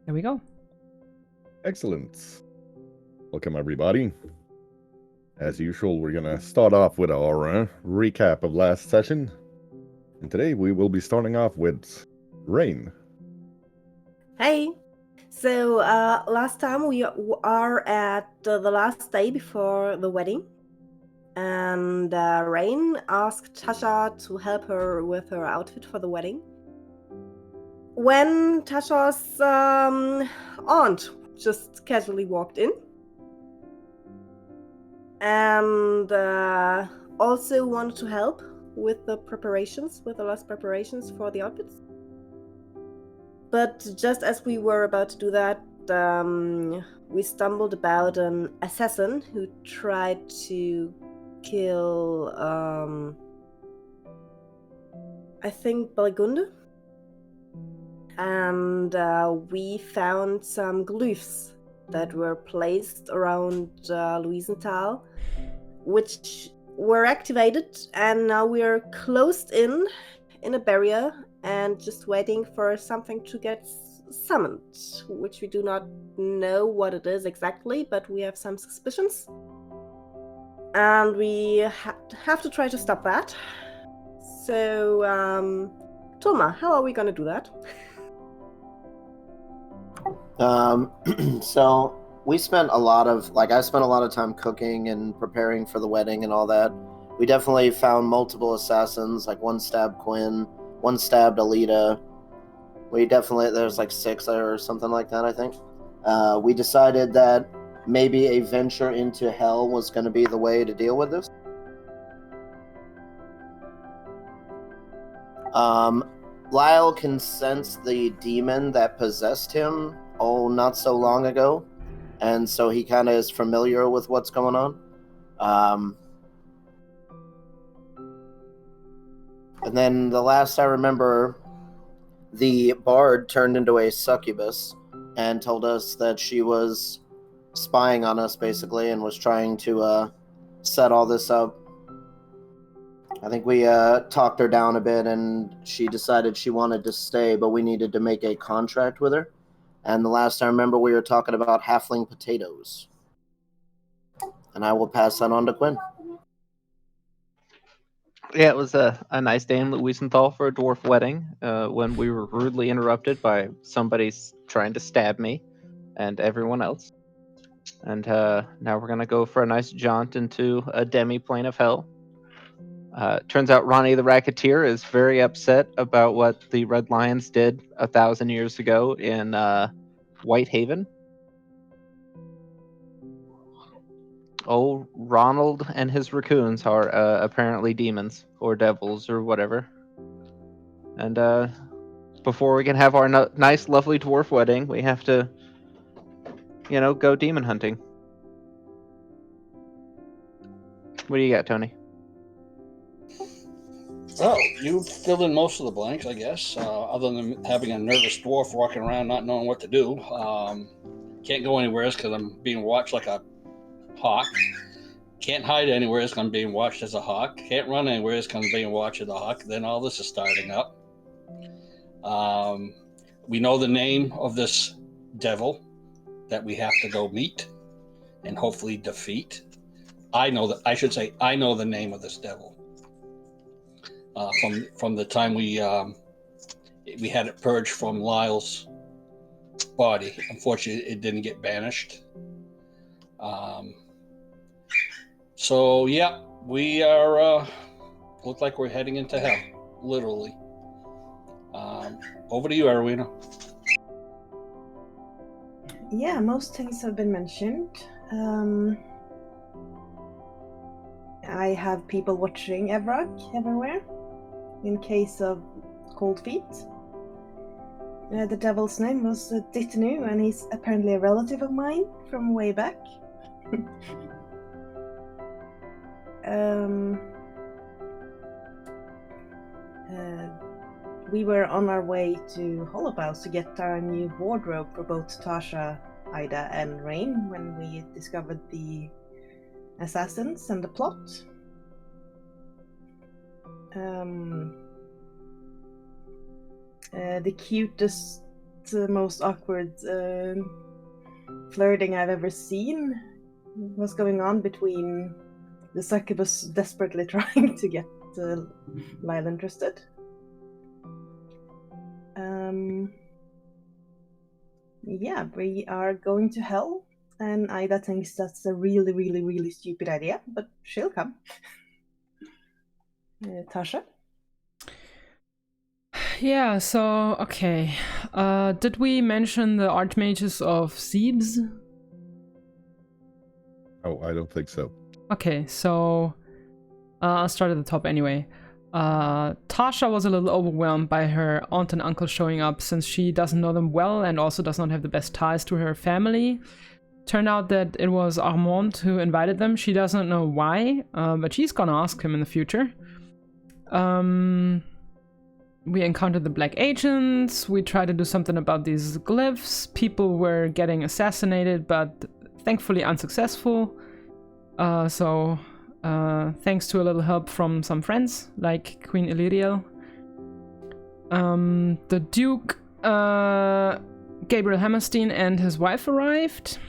There we go. Excellent. Welcome, everybody. As usual, we're gonna start off with our recap of last session. And today we will be starting off with Rain. Hey! So, last time we are at the last day before the wedding. And Rain asked Tasha to help her with her outfit for the wedding. When Tasha's aunt just casually walked in. And also wanted to help with the last preparations for the outfits. But just as we were about to do that, we stumbled about an assassin who tried to kill, I think, Balgunde. And we found some glyphs that were placed around Louisenthal, which were activated, and now we are closed in a barrier and just waiting for something to get summoned, which we do not know what it is exactly, but we have some suspicions. And we have to try to stop that. So, Toma, how are we gonna do that? So we spent I spent a lot of time cooking and preparing for the wedding and all that. We definitely found multiple assassins, like one stabbed Quinn, one stabbed Alita. There's like 6 or something like that, I think. We decided that maybe a venture into hell was going to be the way to deal with this. Lyle can sense the demon that possessed him not so long ago, and so he kind of is familiar with what's going on. And then the last I remember, the bard turned into a succubus and told us that she was spying on us, basically, and was trying to set all this up. I think we talked her down a bit, and she decided she wanted to stay, but we needed to make a contract with her. And the last I remember, we were talking about halfling potatoes. And I will pass that on to Quinn. Yeah, it was a nice day in Louisenthal for a dwarf wedding when we were rudely interrupted by somebody trying to stab me and everyone else. And now we're going to go for a nice jaunt into a demi-plane of hell. Turns out Ronnie the Racketeer is very upset about what the Red Lions did 1,000 years ago in Whitehaven. Oh, Ronald and his raccoons are apparently demons or devils or whatever. And before we can have our nice, lovely dwarf wedding, we have to, go demon hunting. What do you got, Tony? Well, you filled in most of the blanks, I guess, other than having a nervous dwarf walking around not knowing what to do. Can't go anywhere because I'm being watched like a hawk. Can't hide anywhere because I'm being watched as a hawk. Can't run anywhere because I'm being watched as a hawk. Then all this is starting up. We know the name of this devil that we have to go meet and hopefully defeat. I know the name of this devil. From the time we had it purged from Lyle's body. Unfortunately, it didn't get banished. So yeah, we are look like we're heading into hell, literally. Over to you, Arwina. Yeah, most things have been mentioned. I have people watching Evrak everywhere in case of cold feet. The devil's name was Ditanu, and he's apparently a relative of mine from way back. We were on our way to Hollowhouse to get our new wardrobe for both Tasha, Ida, and Rain when we discovered the assassins and the plot. The cutest most awkward flirting I've ever seen. What's going on between the succubus desperately trying to get Lyle interested? Yeah, we are going to hell, and Ida thinks that's a really, really, really stupid idea, but she'll come. Tasha? Yeah, so, okay. Did we mention the Archmages of Thebes? Oh, I don't think so. Okay, so I'll start at the top anyway. Tasha was a little overwhelmed by her aunt and uncle showing up since she doesn't know them well and also does not have the best ties to her family. Turned out that it was Armand who invited them. She doesn't know why, but she's gonna ask him in the future. We encountered the Black Agents. We tried to do something about these glyphs. People were getting assassinated, but thankfully unsuccessful. Thanks to a little help from some friends, like Queen Illyriel. The Duke, Gabriel Hammerstein, and his wife arrived.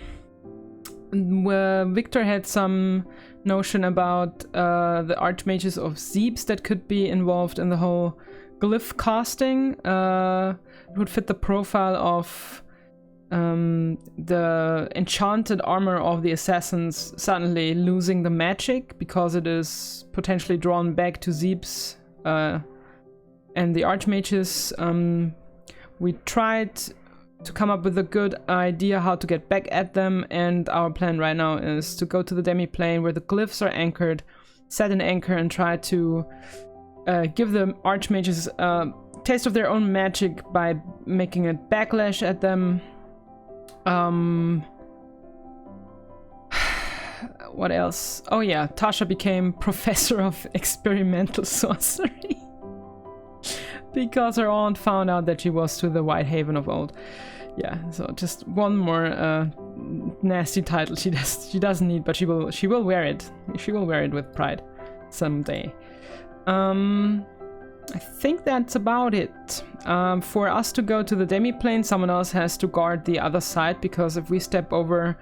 Victor had some notion about the Archmages of Thebes that could be involved in the whole glyph casting. It would fit the profile of the enchanted armor of the assassins suddenly losing the magic because it is potentially drawn back to Thebes and the Archmages. We tried to come up with a good idea how to get back at them, and our plan right now is to go to the demi-plane where the glyphs are anchored, set an anchor, and try to give the Archmages a taste of their own magic by making a backlash at them. What else? Oh yeah, Tasha became professor of experimental sorcery because her aunt found out that she was to the White Haven of old. Yeah, so just one more nasty title she doesn't need, but she will wear it. She will wear it with pride someday. I think that's about it. For us to go to the demi-plane, someone else has to guard the other side, because if we step over,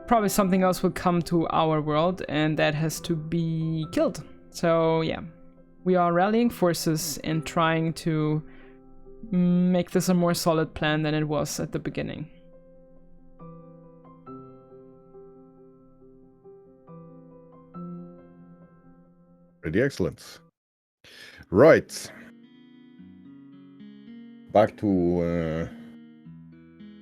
probably something else will come to our world, and that has to be killed. So yeah, we are rallying forces and trying to make this a more solid plan than it was at the beginning. Pretty excellent. Right. Back to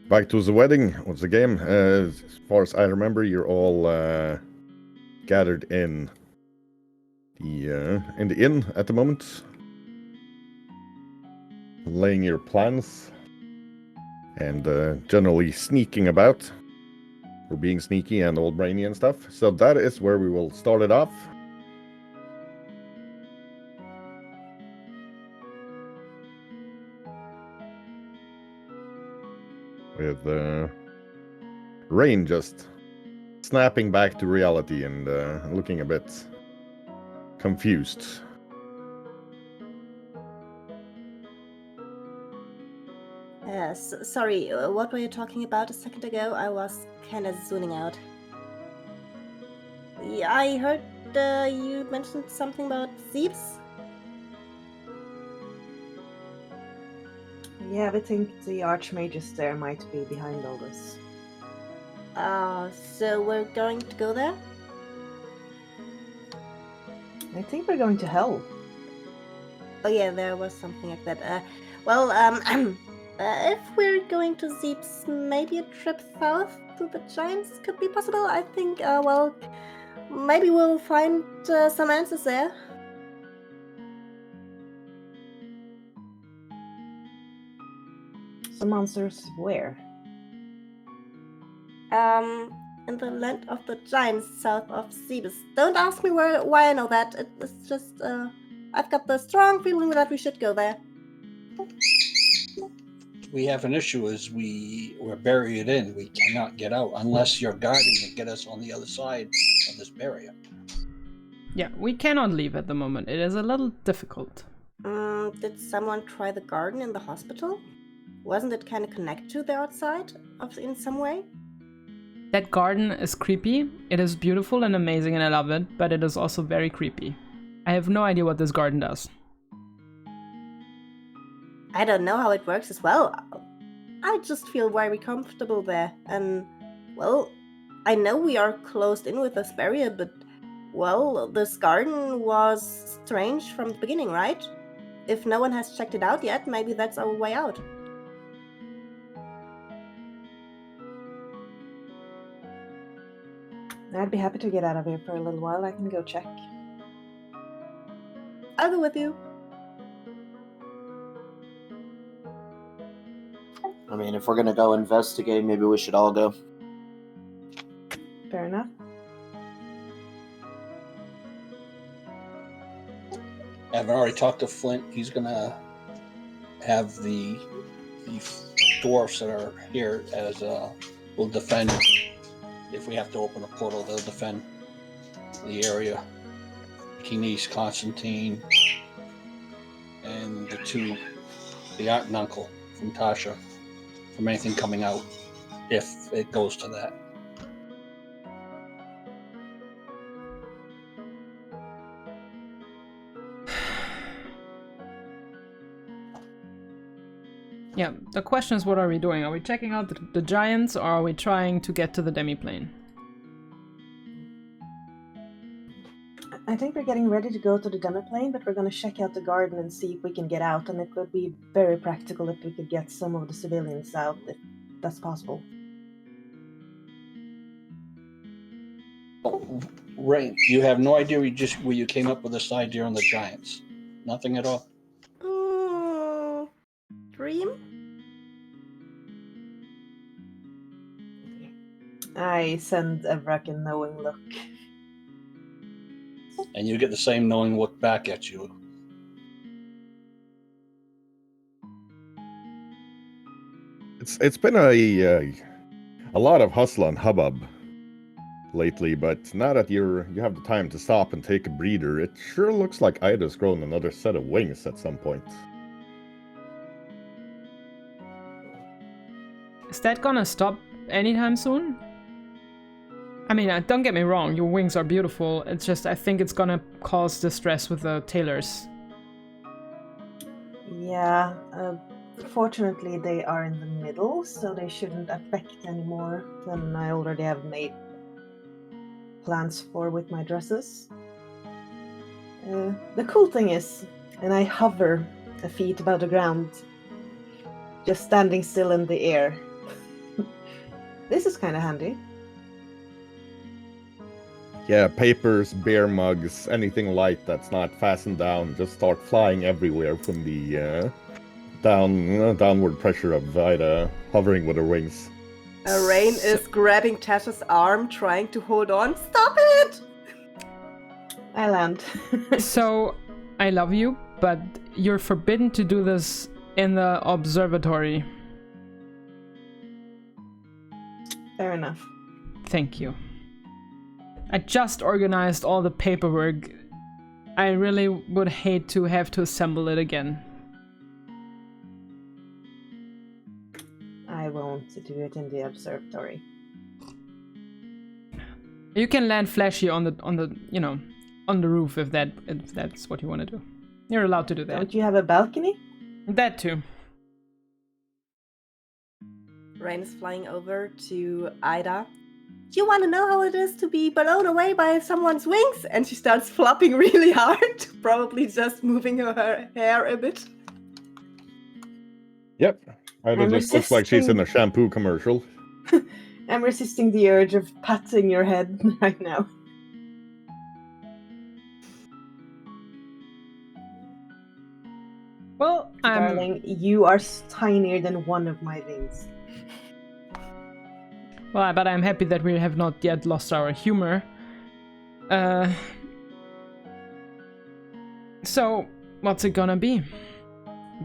the wedding. What's the game? As far as I remember, you're all gathered in the inn at the moment, laying your plans and generally sneaking about, or being sneaky and old brainy and stuff. So that is where we will start it off. With Rain just snapping back to reality and looking a bit confused. Sorry, what were you talking about a second ago? I was kind of zoning out. Yeah, I heard you mentioned something about Thebes. Yeah, we think the Archmages there might be behind all this. So we're going to go there? I think we're going to hell. Oh yeah, there was something like that. If we're going to Thebes, maybe a trip south to the Giants could be possible. I think, maybe we'll find some answers there. Some answers where? In the land of the Giants south of Thebes. Don't ask me why I know that. It's just, I've got the strong feeling that we should go there. We have an issue as we're buried in. We cannot get out unless you're guarding to get us on the other side of this barrier. Yeah, we cannot leave at the moment. It is a little difficult. Did someone try the garden in the hospital? wasn't it kind of connected to the outside in some way? That garden is creepy. It is beautiful and amazing and I love it, but it is also very creepy. I have no idea what this garden does. I don't know how it works as well. I just feel very comfortable there. And, well, I know we are closed in with this barrier, but, well, this garden was strange from the beginning, right? If no one has checked it out yet, maybe that's our way out. I'd be happy to get out of here for a little while. I can go check. I'll go with you. I mean, if we're gonna go investigate, maybe we should all go. Fair enough. I've already talked to Flint. He's gonna have the dwarfs that are here as will defend. If we have to open a portal, they'll defend the area. Kines, Constantine, and the aunt and uncle from Tasha, from anything coming out, if it goes to that. Yeah, the question is, what are we doing? Are we checking out the giants, or are we trying to get to the demiplane? I think we're getting ready to go to the demiplane, but we're going to check out the garden and see if we can get out, and it would be very practical if we could get some of the civilians out, if that's possible. Oh, Rain, you have no idea where you came up with this idea on the giants? Nothing at all? Dream? I send Evrak a knowing look. And you get the same knowing look back at you. It's been a lot of hustle and hubbub lately, but now that you have the time to stop and take a breather, it sure looks like Ida's grown another set of wings at some point. Is that gonna stop anytime soon? I mean, don't get me wrong, your wings are beautiful. It's just, I think it's gonna cause distress with the tailors. Yeah, fortunately they are in the middle, so they shouldn't affect any more than I already have made plans for with my dresses. The cool thing is, and I hover a feet above the ground, just standing still in the air. This is kind of handy. Yeah, papers, beer mugs, anything light that's not fastened down, just start flying everywhere from the downward pressure of Ida hovering with her wings. Rain is grabbing Tasha's arm, trying to hold on. Stop it! I land. So, I love you, but you're forbidden to do this in the observatory. Fair enough. Thank you. I just organized all the paperwork. I really would hate to have to assemble it again. I won't do it in the observatory. You can land Flashy on the roof if that's what you want to do. You're allowed to do that. Don't you have a balcony? That too. Rain is flying over to Ida. Do you want to know how it is to be blown away by someone's wings? And she starts flopping really hard, probably just moving her hair a bit. Yep. Ida just looks like she's in a shampoo commercial. I'm resisting the urge of patting your head right now. Well, darling, you are tinier than one of my wings. Well, but I'm happy that we have not yet lost our humor. So, what's it gonna be?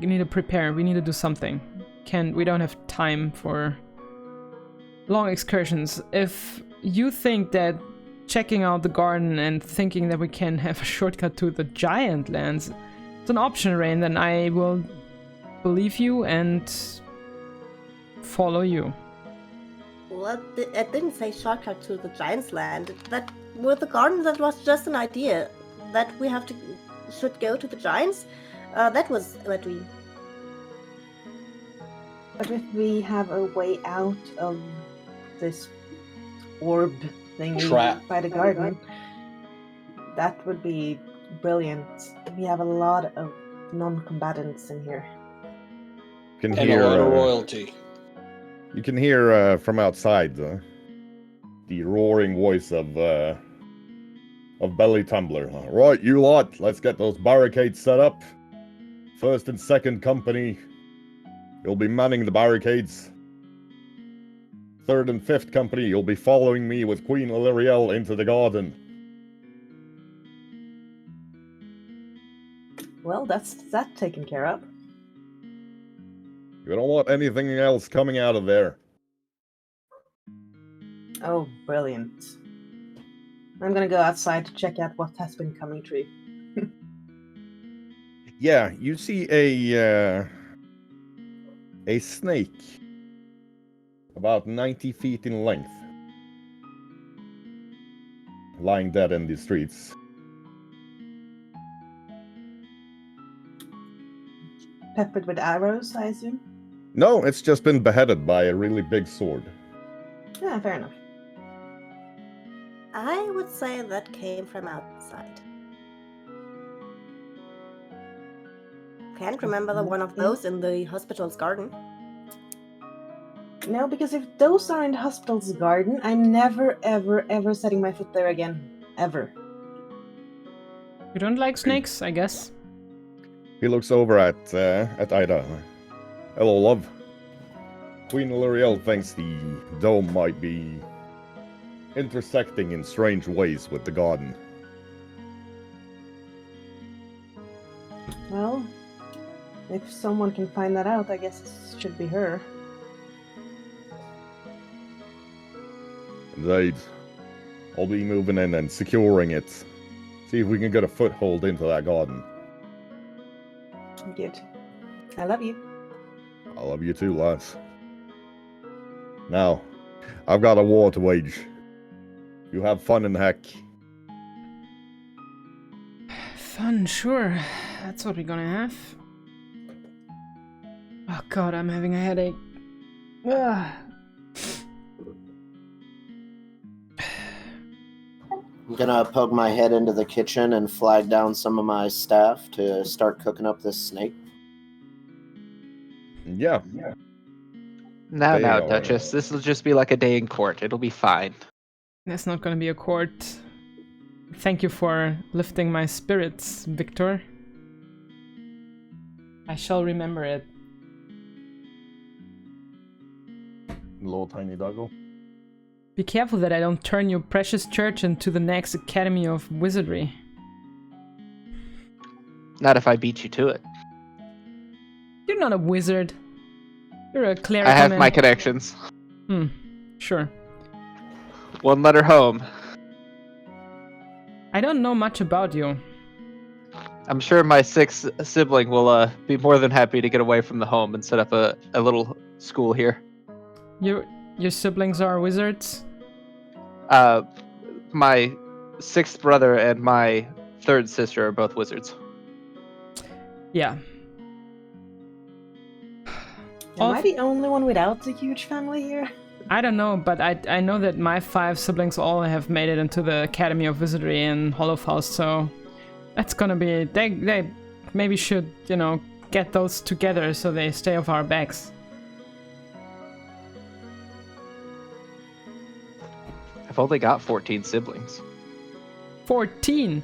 We need to prepare. We need to do something. We don't have time for long excursions. If you think that checking out the garden and thinking that we can have a shortcut to the giant lands, it's an option, Rain, then I will believe you and follow you. Well, it didn't say shortcut to the Giant's Land. That with the garden, that was just an idea. That we should go to the Giants. That was what we. But if we have a way out of this orb thingy Trap. by the garden, that would be brilliant. We have a lot of non-combatants in here. You can And hear, a lot of royalty. you can hear from outside the roaring voice of Belly Tumbler. Right, you lot, let's get those barricades set up. First and second company, you'll be manning the barricades. Third and fifth company, you'll be following me with Queen Illyriel into the garden. Well, that's that taken care of. You don't want anything else coming out of there. Oh, brilliant. I'm gonna go outside to check out what has been coming true. Yeah, you see a snake about 90 feet in length lying dead in the streets. Peppered with arrows, I assume? No, it's just been beheaded by a really big sword. Yeah, fair enough. I would say that came from outside. Can't remember the one of those in the hospital's garden. No, because if those are in the hospital's garden, I'm never, ever, ever setting my foot there again. Ever. You don't like snakes, I guess. He looks over at Ida. Hello, love. Queen Illyriel thinks the dome might be intersecting in strange ways with the garden. Well, if someone can find that out, I guess it should be her. Indeed. I'll be moving in and securing it. See if we can get a foothold into that garden. Good. I love you. I love you too, lass. Now, I've got a war to wage. You have fun in heck. Fun, sure. That's what we're gonna have. Oh god, I'm having a headache. Ugh. I'm gonna poke my head into the kitchen and flag down some of my staff to start cooking up this snake. Yeah. Now, They now, are- Duchess. This will just be like a day in court. It'll be fine. That's not gonna be a court. Thank you for lifting my spirits, Victor. I shall remember it. Little tiny doggo. Be careful that I don't turn your precious church into the next Academy of Wizardry. Not if I beat you to it. You're not a wizard. You're a cleric. I have my connections. Sure. One letter home. I don't know much about you. I'm sure my sixth sibling will be more than happy to get away from the home and set up a little school here. Your siblings are wizards? My sixth brother and my third sister are both wizards. Yeah. Am I the only one without a huge family here? I don't know, but I know that my 5 siblings all have made it into the Academy of Wizardry in Hollowfaust, so that's gonna be... They maybe should, get those together so they stay off our backs. I've only got 14 siblings. 14!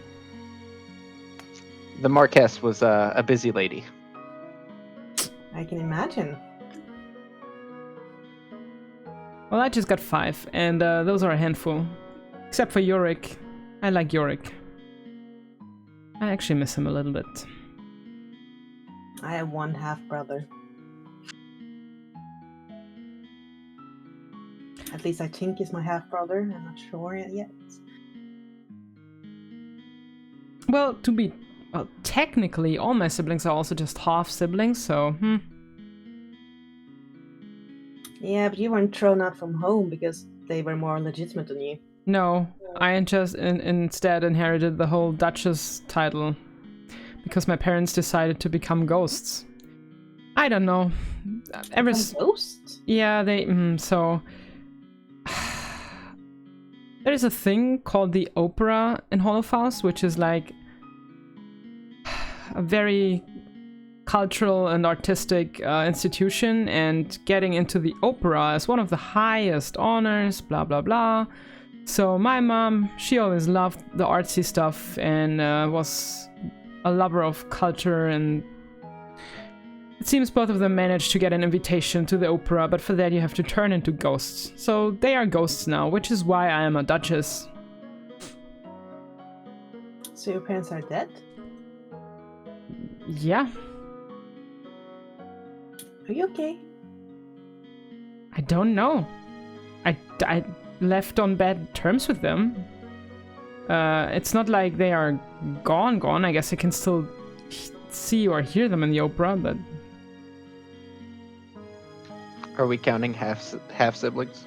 The Marquess was a busy lady. I can imagine. Well, I just got 5, and those are a handful. Except for Yorick. I like Yorick. I actually miss him a little bit. I have one half-brother. At least I think he's my half-brother. I'm not sure yet. Well, technically, all my siblings are also just half-siblings, so, Yeah, but you weren't thrown out from home because they were more legitimate than you. No, I just instead inherited the whole Duchess title because my parents decided to become ghosts. I don't know. Ghost? Yeah, they so there is a thing called the opera in Holocaust, which is like a very cultural and artistic institution, and getting into the opera is one of the highest honors, blah blah blah. So my mom, she always loved the artsy stuff and was a lover of culture, and it seems both of them managed to get an invitation to the opera, but for that you have to turn into ghosts. So they are ghosts now, which is why I am a duchess. So your parents are dead? Yeah, Are you okay? I don't know. I left on bad terms with them. It's not like they are gone. I guess I can still see or hear them in the opera, but Are we counting half siblings?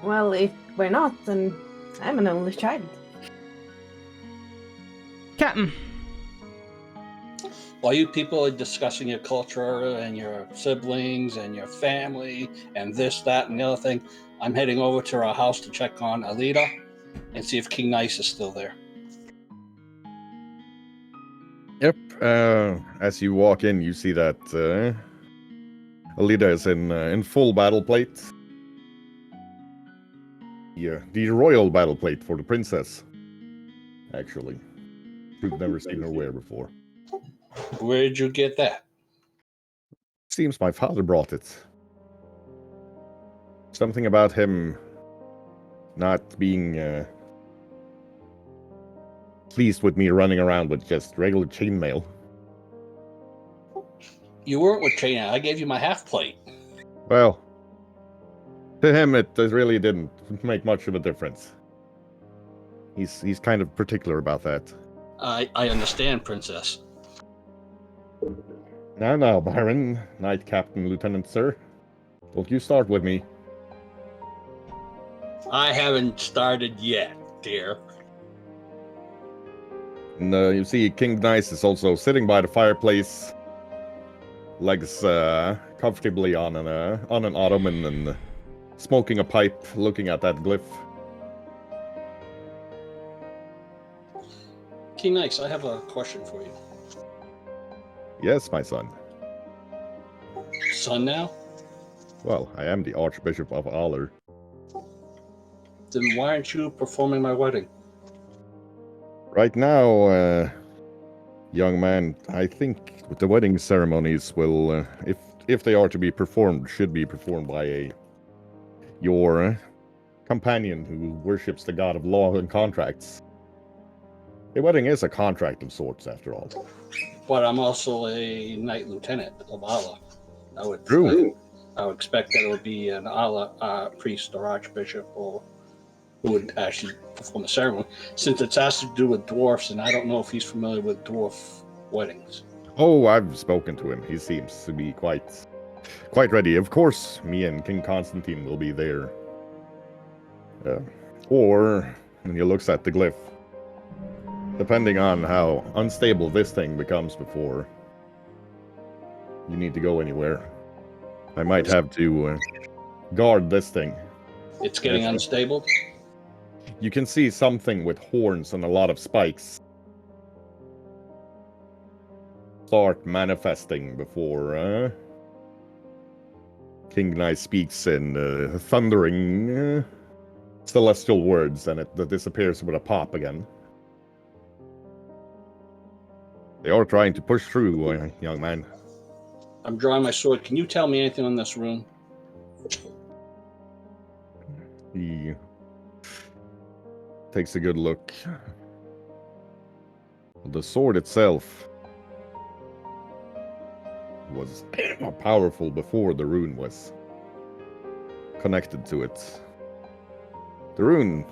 Well, if we're not, then I'm an only child. Captain, While you people are discussing your culture and your siblings and your family and this, that, and the other thing, I'm heading over to our house to check on Alita and see if King Nice is still there. Yep. As you walk in, you see that Alita is in full battle plate. Yeah, the royal battle plate for the princess. Actually, you've never seen her wear before. Where did you get that? Seems my father brought it. Something about him not being pleased with me running around with just regular chainmail. You weren't with Chaina. I gave you my half plate. Well, to him it really didn't make much of a difference. He's kind of particular about that. I understand, Princess. Now, Baron, Knight Captain, Lieutenant, sir. Don't you start with me. I haven't started yet, dear. And you see King Nice is also sitting by the fireplace, legs comfortably on an ottoman and smoking a pipe, looking at that glyph. King Nice, I have a question for you. Yes, my son. Son now? Well, I am the Archbishop of Aller. Then why aren't you performing my wedding? Right now, young man, I think the wedding ceremonies will, if they are to be performed, should be performed by your companion who worships the god of law and contracts. A wedding is a contract of sorts, after all. But I'm also a Knight Lieutenant of Allah. True. I would expect that it would be an Allah priest or archbishop or who would actually perform the ceremony, since it has to do with dwarfs, and I don't know if he's familiar with dwarf weddings. Oh, I've spoken to him. He seems to be quite ready. Of course, me and King Constantine will be there. Or, when he looks at the glyph, depending on how unstable this thing becomes before you need to go anywhere, I might have to guard this thing. It's getting unstable? You can see something with horns and a lot of spikes start manifesting before King Nice speaks in thundering celestial words, and it disappears with a pop again. They are trying to push through, young man. I'm drawing my sword. Can you tell me anything on this room? He takes a good look. The sword itself was powerful before the rune was connected to it. The rune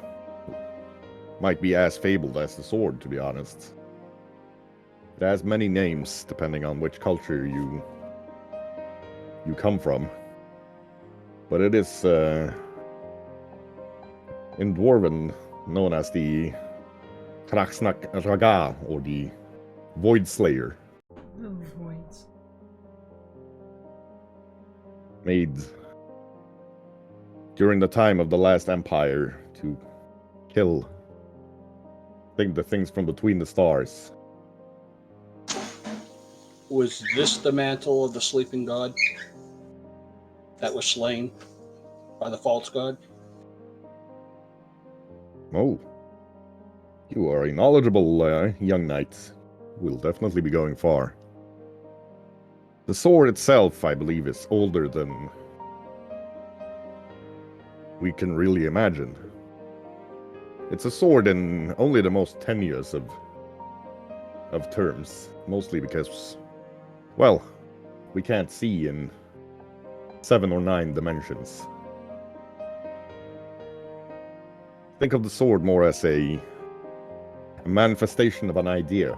might be as fabled as the sword, to be honest. It has many names, depending on which culture you you come from. But it is in Dwarven known as the Kraxnak Raga, or the Void Slayer, Oh, voids. made during the time of the last empire to kill the things from between the stars. Was this the mantle of the sleeping god that was slain by the false god? Oh, you are a knowledgeable young knight. Will definitely be going far. The sword itself, I believe, is older than we can really imagine. It's a sword in only the most tenuous of terms, mostly because, well, we can't see in 7 or 9 dimensions. Think of the sword more as a manifestation of an idea.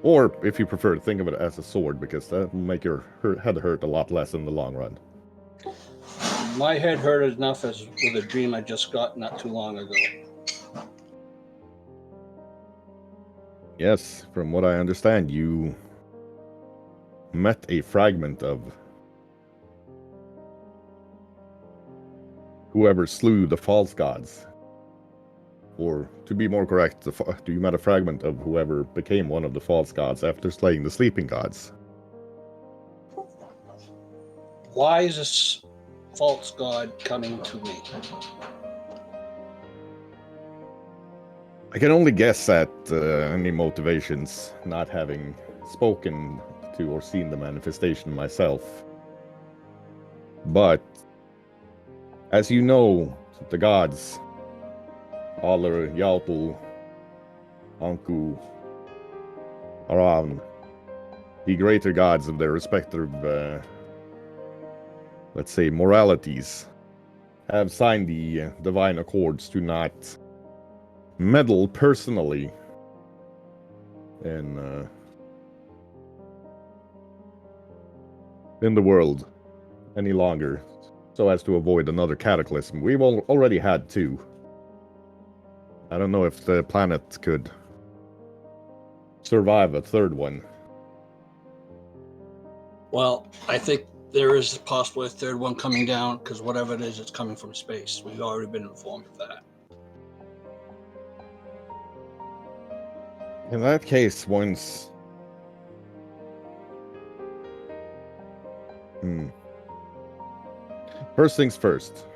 Or, if you prefer, think of it as a sword, because that will make your head hurt a lot less in the long run. My head hurt enough as with a dream I just got not too long ago. Yes, from what I understand, you met a fragment of whoever slew the false gods. Or, to be more correct, you met a fragment of whoever became one of the false gods after slaying the sleeping gods. Why is this false god coming to me? I can only guess at any motivations, not having spoken to or seen the manifestation myself. But, as you know, the gods, Aller, Yaupul, Anku, Aran, the greater gods of their respective, let's say, moralities, have signed the divine accords to not meddle personally in the world any longer, so as to avoid another cataclysm. We've already had 2. I don't know if the planet could survive a 3rd one. Well, I think there is possibly a 3rd one coming down, because whatever it is, it's coming from space. We've already been informed of that. In that case, once... First things first.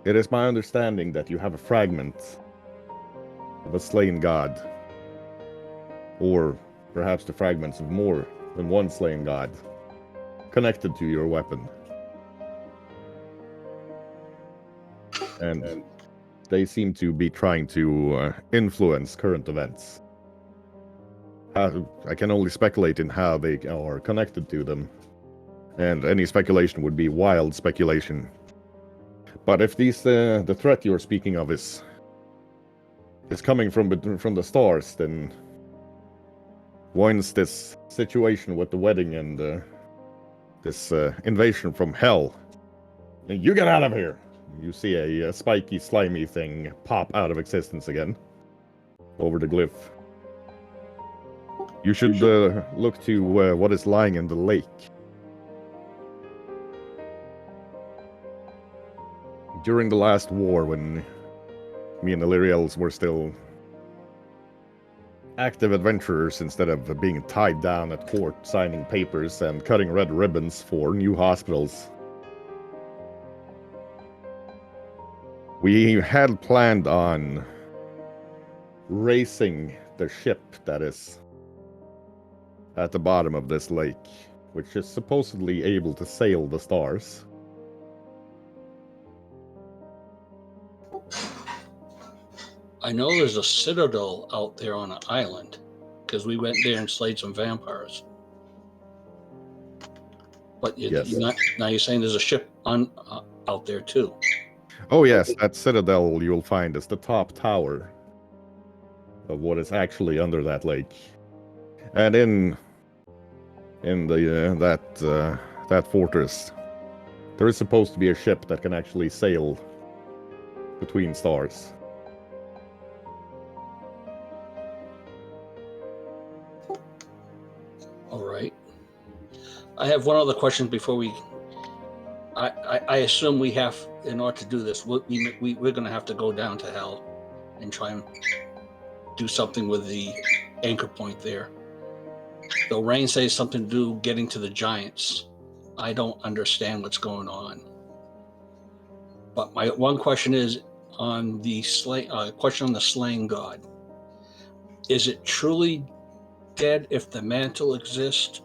It is my understanding that you have a fragment of a slain god. Or perhaps the fragments of more than one slain god connected to your weapon. And they seem to be trying to influence current events. I can only speculate in how they are connected to them, and any speculation would be wild speculation. But if the threat you're speaking of is coming from the stars, then once this situation with the wedding and this invasion from hell, you get out of here! You see a spiky, slimy thing pop out of existence again over the glyph. You should look to what is lying in the lake. During the last war, when me and the Lyriels were still active adventurers instead of being tied down at court, signing papers and cutting red ribbons for new hospitals, we had planned on racing the ship that is at the bottom of this lake, which is supposedly able to sail the stars. I know there's a citadel out there on an island, because we went there and slayed some vampires. But Yes. now you're saying there's a ship out there too. Oh yes, that citadel you'll find is the top tower of what is actually under that lake. And in in the that fortress. There is supposed to be a ship that can actually sail between stars. All right. I have one other question before we. I assume we have, in order to do this, we're going to have to go down to hell and try and do something with the anchor point there. Though Rain says something to do getting to the giants, I don't understand what's going on. But my one question is on the question on the slain god. Is it truly dead if the mantle exists?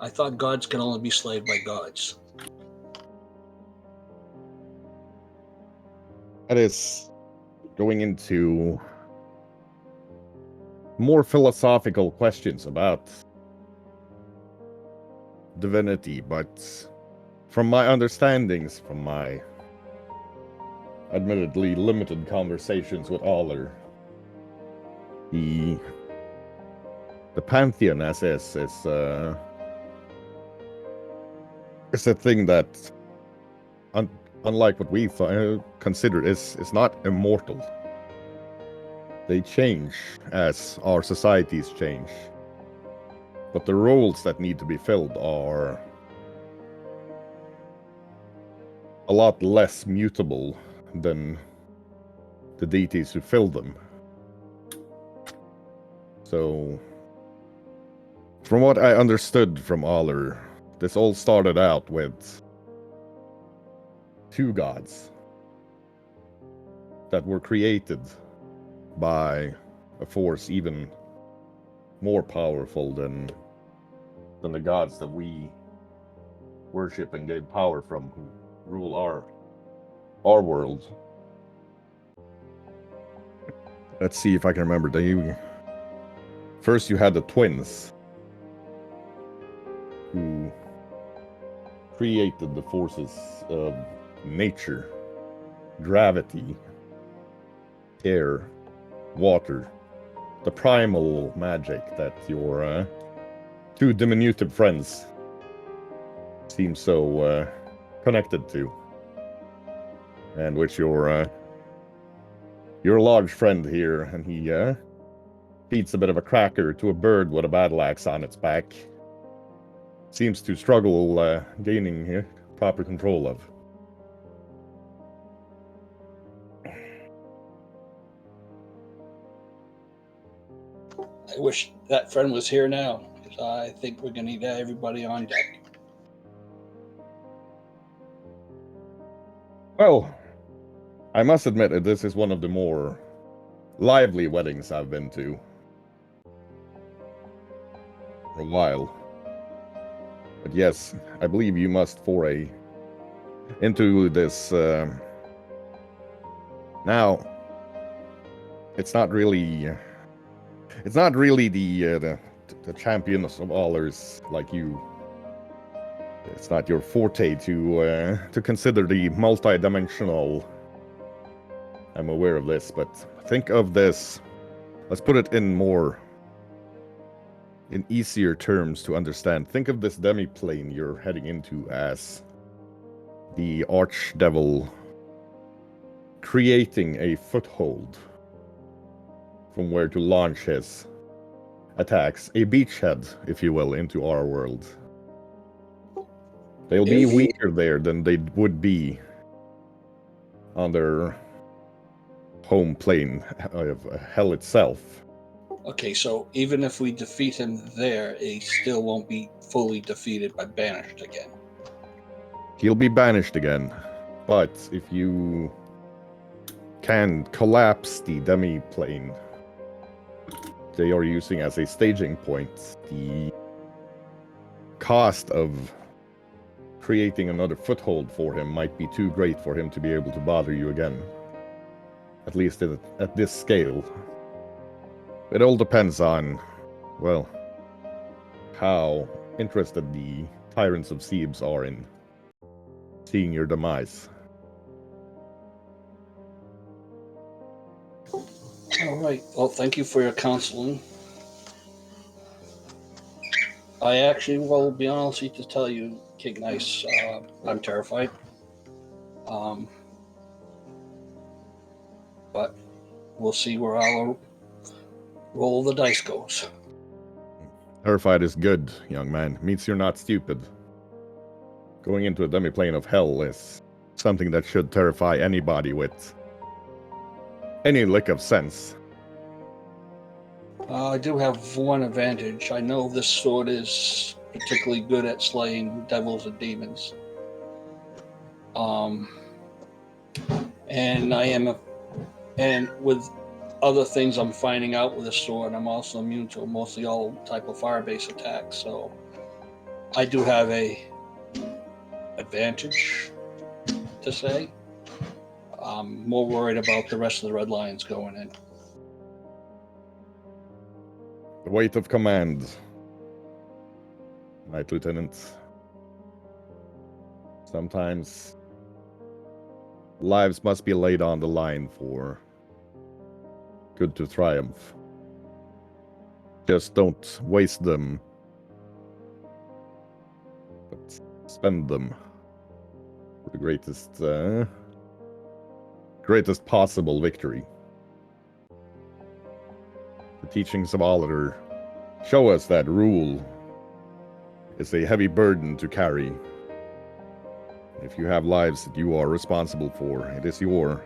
I thought gods can only be slayed by gods. That is going into more philosophical questions about divinity, but from my understandings, from my admittedly limited conversations with Aller, the pantheon as is a thing that, unlike what we consider, is not immortal. They change as our societies change, but the roles that need to be filled are a lot less mutable than the deities who fill them. So, from what I understood from Aller, this all started out with two gods that were created by a force even more powerful than the gods that we worship and gain power from, who rule our world. Let's see if I can remember. First you had the twins, who created the forces of nature, gravity, air, water, the primal magic that your two diminutive friends seem so connected to, and which your large friend here, and he feeds a bit of a cracker to a bird with a battle axe on its back, seems to struggle gaining proper control of. I wish that friend was here now, because I think we're going to need everybody on deck. Well, I must admit that this is one of the more lively weddings I've been to for a while. But yes, I believe you must foray into this. Now, it's not really the champions of allers like you. It's not your forte to consider the multi-dimensional. I'm aware of this, but think of this. Let's put it in easier terms to understand. Think of this demi-plane you're heading into as the archdevil creating a foothold from where to launch his attacks, a beachhead, if you will, into our world. They'll be weaker there than they would be on their home plane of hell itself. Okay, so even if we defeat him there, he still won't be fully defeated by banished again. He'll be banished again, but if you can collapse the demi-plane they are using as a staging point, the cost of creating another foothold for him might be too great for him to be able to bother you again. At least at this scale. It all depends on, well, how interested the Tyrants of Sebes are in seeing your demise. All right. Well, thank you for your counseling. I actually will be honest to tell you, King Nice, I'm terrified. But we'll see where our roll of the dice goes. Terrified is good, young man. Means you're not stupid. Going into a demi-plane of hell is something that should terrify anybody with any lick of sense. I do have one advantage. I know this sword is particularly good at slaying devils and demons. And and with other things I'm finding out with the sword, I'm also immune to mostly all type of fire-based attacks. So I do have a advantage to say. I'm more worried about the rest of the Red Lions going in. The weight of command, Knight Lieutenant. Sometimes lives must be laid on the line for good to triumph. Just don't waste them, but spend them for the greatest possible victory. The teachings of Oliver show us that rule is a heavy burden to carry. If you have lives that you are responsible for, it is your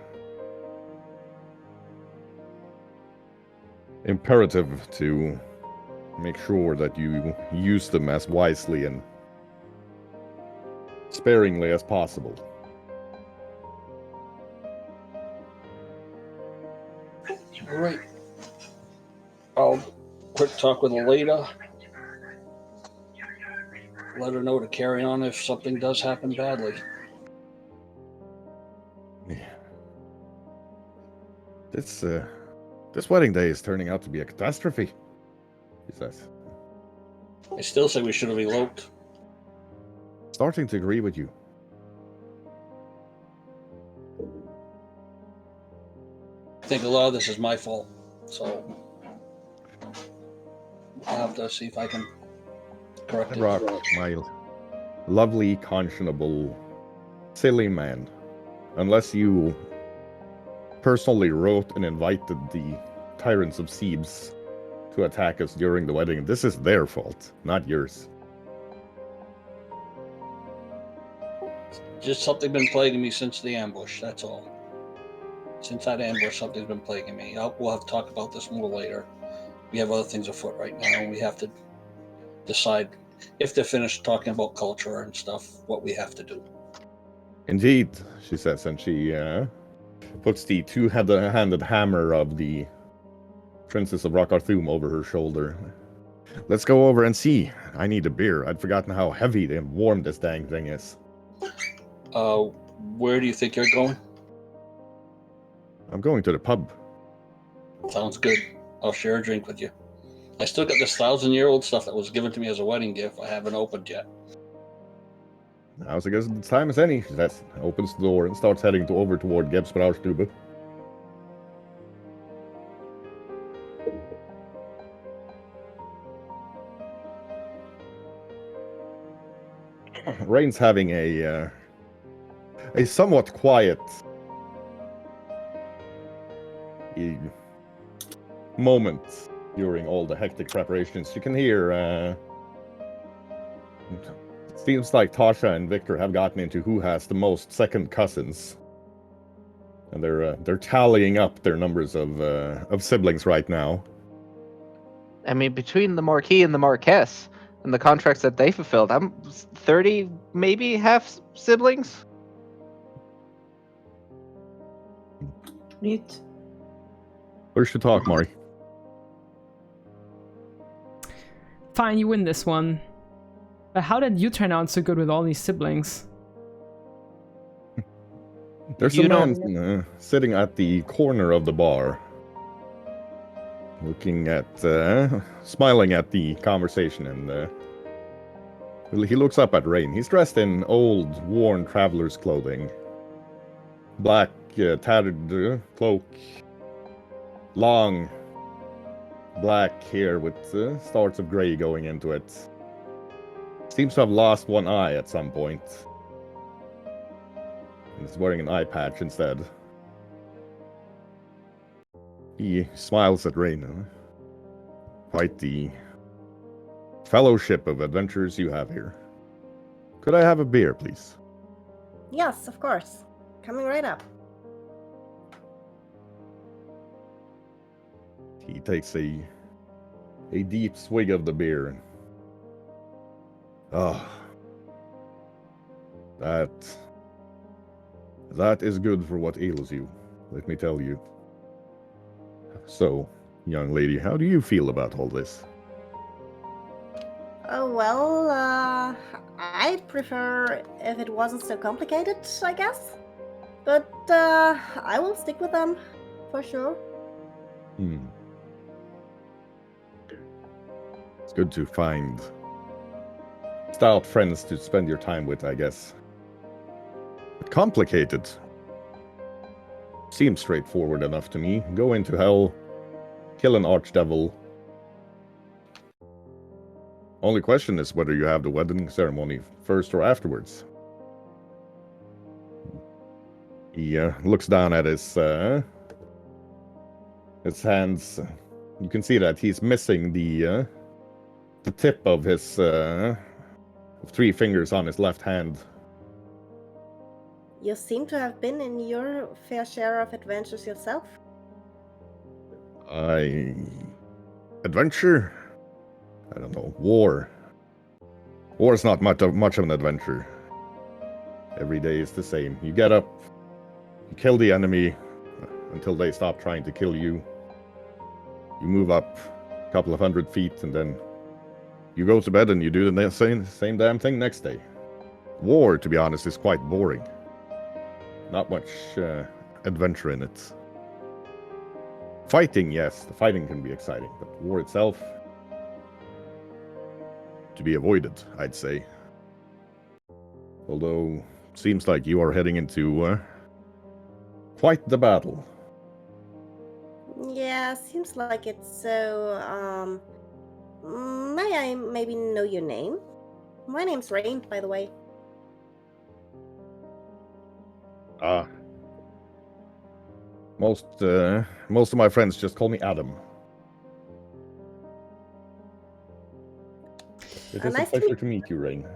imperative to make sure that you use them as wisely and sparingly as possible. All right. I'll quick talk with Aleda. Let her know to carry on if something does happen badly. Yeah. This wedding day is turning out to be a catastrophe, he says. I still say we should have eloped. Starting to agree with you. I think a lot of this is my fault, so I'll have to see if I can correct it. Rock, my lovely, conscionable, silly man. Unless you personally wrote and invited the tyrants of Sebes to attack us during the wedding, this is their fault, not yours. Just something been plaguing me since the ambush, that's all. Since that ambush, something's been plaguing me. We'll have to talk about this more later. We have other things afoot right now, and we have to decide if they're finished talking about culture and stuff, what we have to do. Indeed, she says, and she puts the two-handed hammer of the Princess of Rakarthum over her shoulder. Let's go over and see. I need a beer. I'd forgotten how heavy and warm this dang thing is. Where do you think you're going? I'm going to the pub. Sounds good. I'll share a drink with you. I still got this 1,000-year-old stuff that was given to me as a wedding gift I haven't opened yet. Now's as good a time as any. She says, opens the door and starts heading over toward Gebsbraustube. Rain's having a somewhat quiet moment during all the hectic preparations. You can hear it seems like Tasha and Victor have gotten into who has the most second cousins, and they're tallying up their numbers of siblings right now. I mean, between the Marquis and the Marquess and the contracts that they fulfilled, I'm 30, maybe half siblings. Neat. Where's your talk, Mari? Fine, you win this one. But how did you turn out so good with all these siblings? There's a man sitting at the corner of the bar, looking at, smiling at the conversation, and he looks up at Rain. He's dressed in old, worn traveler's clothing. Black, tattered cloak. Long, black hair with stars of gray going into it. Seems to have lost one eye at some point. And is wearing an eye patch instead. He smiles at Rain. Quite the fellowship of adventurers you have here. Could I have a beer, please? Yes, of course. Coming right up. He takes a deep swig of the beer. And, that is good for what ails you, let me tell you. So, young lady, how do you feel about all this? Oh, well, I'd prefer if it wasn't so complicated, I guess. But I will stick with them, for sure. It's good to find stout friends to spend your time with, I guess. But complicated seems straightforward enough to me. Go into hell, kill an archdevil. Only question is whether you have the wedding ceremony first or afterwards. He looks down at his hands. You can see that he's missing the tip of his 3 fingers on his left hand. You seem to have been in your fair share of adventures yourself. Adventure? I don't know. War. War is not much of an adventure. Every day is the same. You get up, you kill the enemy until they stop trying to kill you. You move up a couple of 100 feet and then you go to bed and you do the same damn thing next day. War, to be honest, is quite boring. Not much adventure in it. Fighting, yes, the fighting can be exciting, but war itself, to be avoided, I'd say. Although, seems like you are heading into quite the battle. Yeah, seems like it. So, may I maybe know your name? My name's Rain, by the way. Most of my friends just call me Adam. It is Nice a to pleasure to meet you, Rain.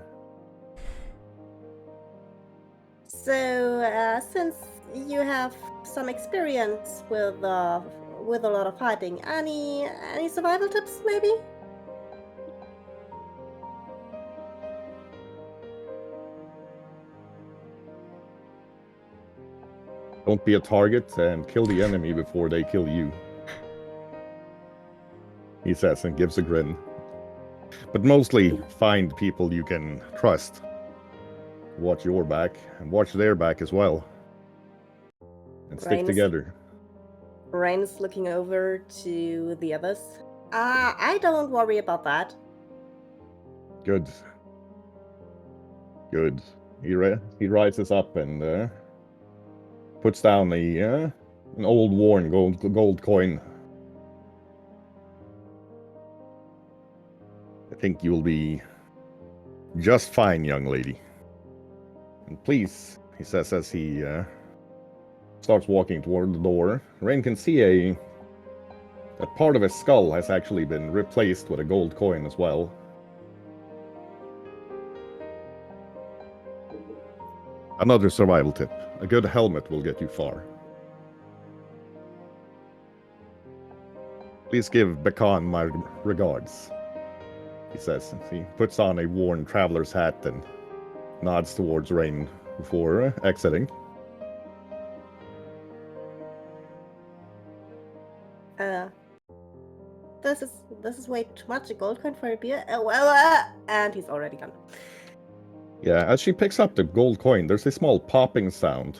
So, since you have some experience with a lot of fighting, any survival tips, maybe? Don't be a target and kill the enemy before they kill you. He says and gives a grin. But mostly find people you can trust. Watch your back and watch their back as well. And stick together. Rain's looking over to the others. I don't worry about that. Good. Good. He rises up and puts down an old worn gold coin. I think you'll be just fine, young lady. And please, he says as he starts walking toward the door, Rain can see that part of his skull has actually been replaced with a gold coin as well. Another survival tip. A good helmet will get you far. Please give Bekan my regards, he says. He puts on a worn traveler's hat and nods towards Rain before exiting. This is way too much. A gold coin for a beer. And he's already gone. Yeah, as she picks up the gold coin, there's a small popping sound,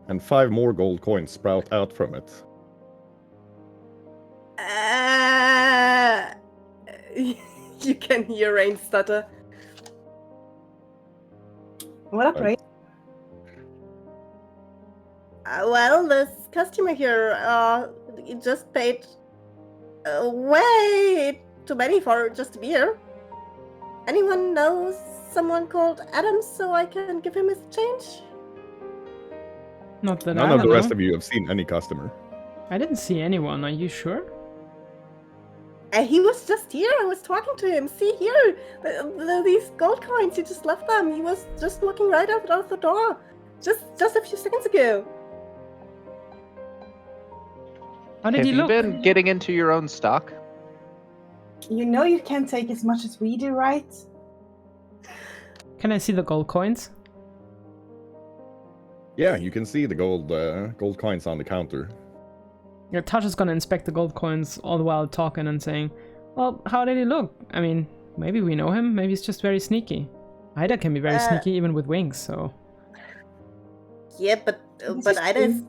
and 5 more gold coins sprout out from it. You can hear Rain stutter. What up, Rain? Well, this customer here just paid way too many for just a beer. Anyone knows someone called Adam so I can give him his change? Not that None I of the don't rest know. of you have seen any customer. I didn't see anyone. Are you sure? He was just here. I was talking to him. See here, these gold coins. He just left them. He was just walking right out of the door, just a few seconds ago. How did Have he you look? been getting into your own stock? You know you can't take as much as we do, right? Can I see the gold coins? Yeah, you can see the gold coins on the counter. Yeah, Tasha's gonna inspect the gold coins all the while talking and saying, well, how did he look? I mean, maybe we know him, maybe he's just very sneaky. Ida can be very sneaky even with wings, so... Yeah, This but is Ida's true.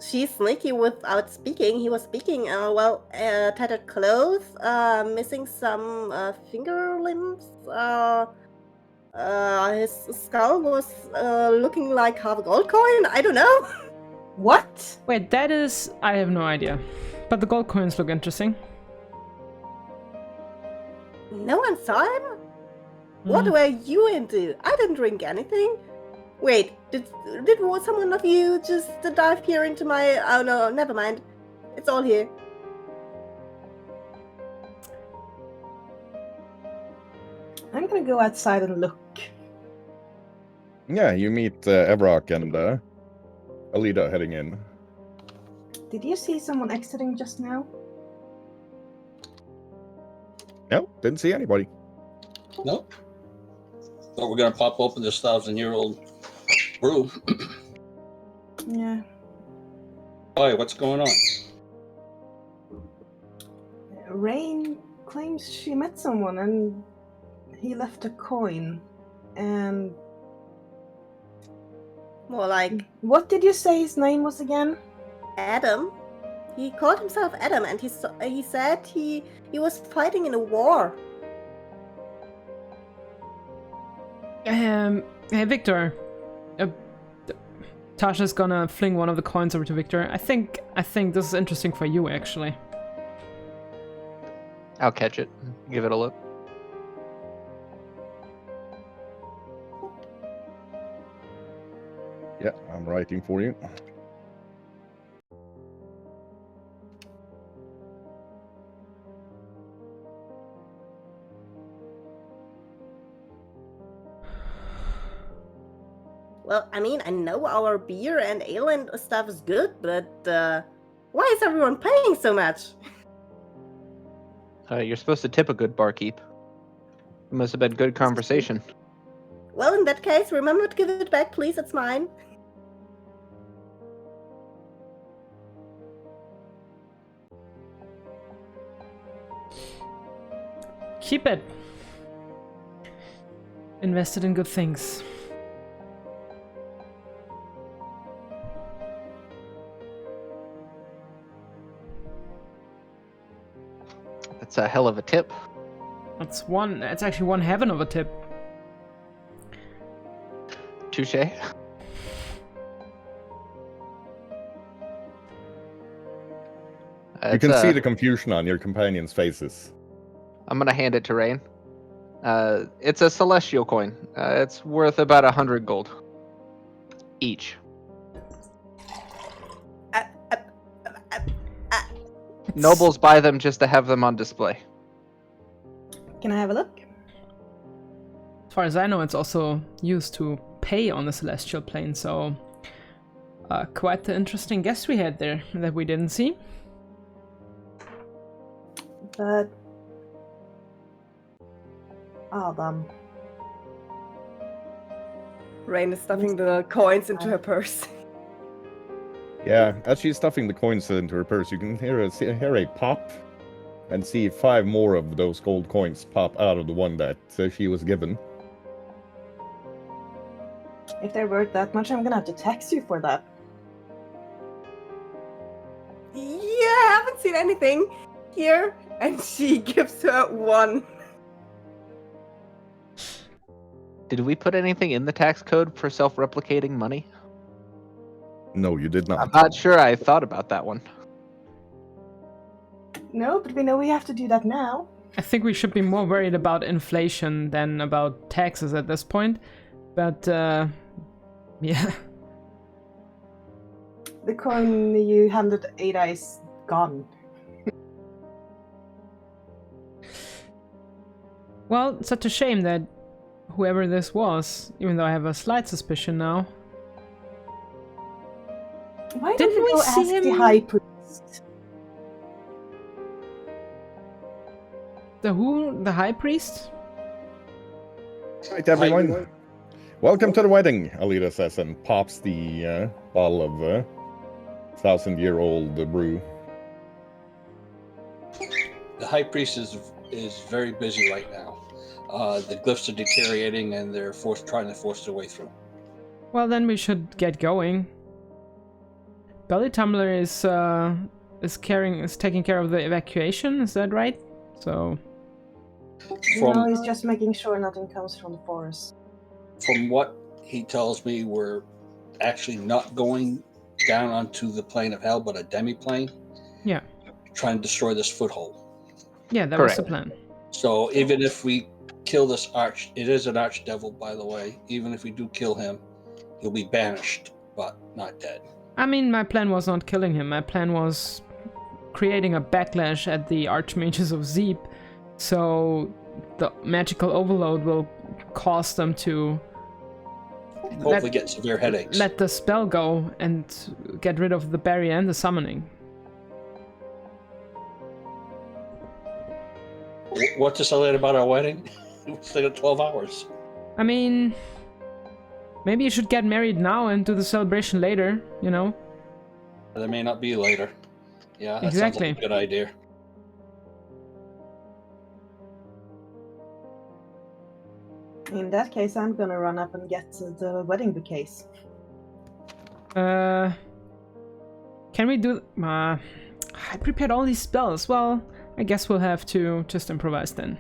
she's sneaky without speaking. He was speaking. Tattered clothes, missing some finger limbs. His skull was looking like half a gold coin. I don't know. What? Wait, that is... I have no idea. But the gold coins look interesting. No one saw him. What were you into? I didn't drink anything. Wait, did someone of you just dive here into my... Oh no, never mind. It's all here. I'm gonna go outside and look. Yeah, you meet Evrock and Alida heading in. Did you see someone exiting just now? No, didn't see anybody. Nope. Thought we're gonna pop open this 1,000-year-old brew. Yeah. Why? What's going on? Rain claims she met someone and he left a coin. And More like what did you say his name was again? Adam. He called himself Adam, and he said he was fighting in a war. Hey, Victor. Tasha's gonna fling one of the coins over to Victor. I think this is interesting for you, actually. I'll catch it. Give it a look. Yeah, I'm writing for you. Well, I mean, I know our beer and ale and stuff is good, but why is everyone paying so much? You're supposed to tip a good barkeep. It must have been good conversation. Well, in that case, remember to give it back, please. It's mine. Keep it. Invested in good things. That's a hell of a tip. That's actually one heaven of a tip. Touche. You can see the confusion on your companions' faces. I'm gonna hand it to Rain. It's a celestial coin. It's worth about 100 gold each. Nobles buy them just to have them on display. Can I have a look? As far as I know, it's also used to pay on the celestial plane, so quite the interesting guest we had there that we didn't see. But Adam. Rain is stuffing the coins into her purse. Yeah, as she's stuffing the coins into her purse, you can hear a pop and see 5 more of those gold coins pop out of the one that she was given. If they're worth that much, I'm gonna have to tax you for that. Yeah, I haven't seen anything here. And she gives her 1. Did we put anything in the tax code for self-replicating money? No, you did I'm not. not sure I thought about that one. No, but we know we have to do that now. I think we should be more worried about inflation than about taxes at this point. But, yeah. The coin you handed Ada is gone. Well, it's such a shame that whoever this was, even though I have a slight suspicion now. Why don't Didn't we we go see ask him? the high priest? The who? The high priest? Right, everyone. Welcome to the wedding, Alita says, and pops the bottle of 1,000-year-old brew. The high priest is very busy right now. The glyphs are deteriorating, and they're trying to force their way through. Well, then we should get going. Belly Tumbler is taking care of the evacuation. Is that right? So. No, he's just making sure nothing comes from the forest. From what he tells me, we're actually not going down onto the plane of hell, but a demi-plane. Yeah. Trying to destroy this foothold. Yeah, that Correct. was the plan. So even if we kill this it is an archdevil, by the way. Even if we do kill him, he'll be banished, but not dead. I mean, my plan was not killing him. My plan was creating a backlash at the Archmages of Zeep, so the magical overload will cause them to Hopefully get severe headaches. let the spell go and get rid of the barrier and the summoning. What's this all about our wedding? It's like 12 hours. I mean, maybe you should get married now and do the celebration later, you know? There may not be later. Yeah, that Exactly. sounds like a good idea. In that case, I'm gonna run up and get the wedding bouquets. Can we do... I prepared all these spells. Well, I guess we'll have to just improvise then.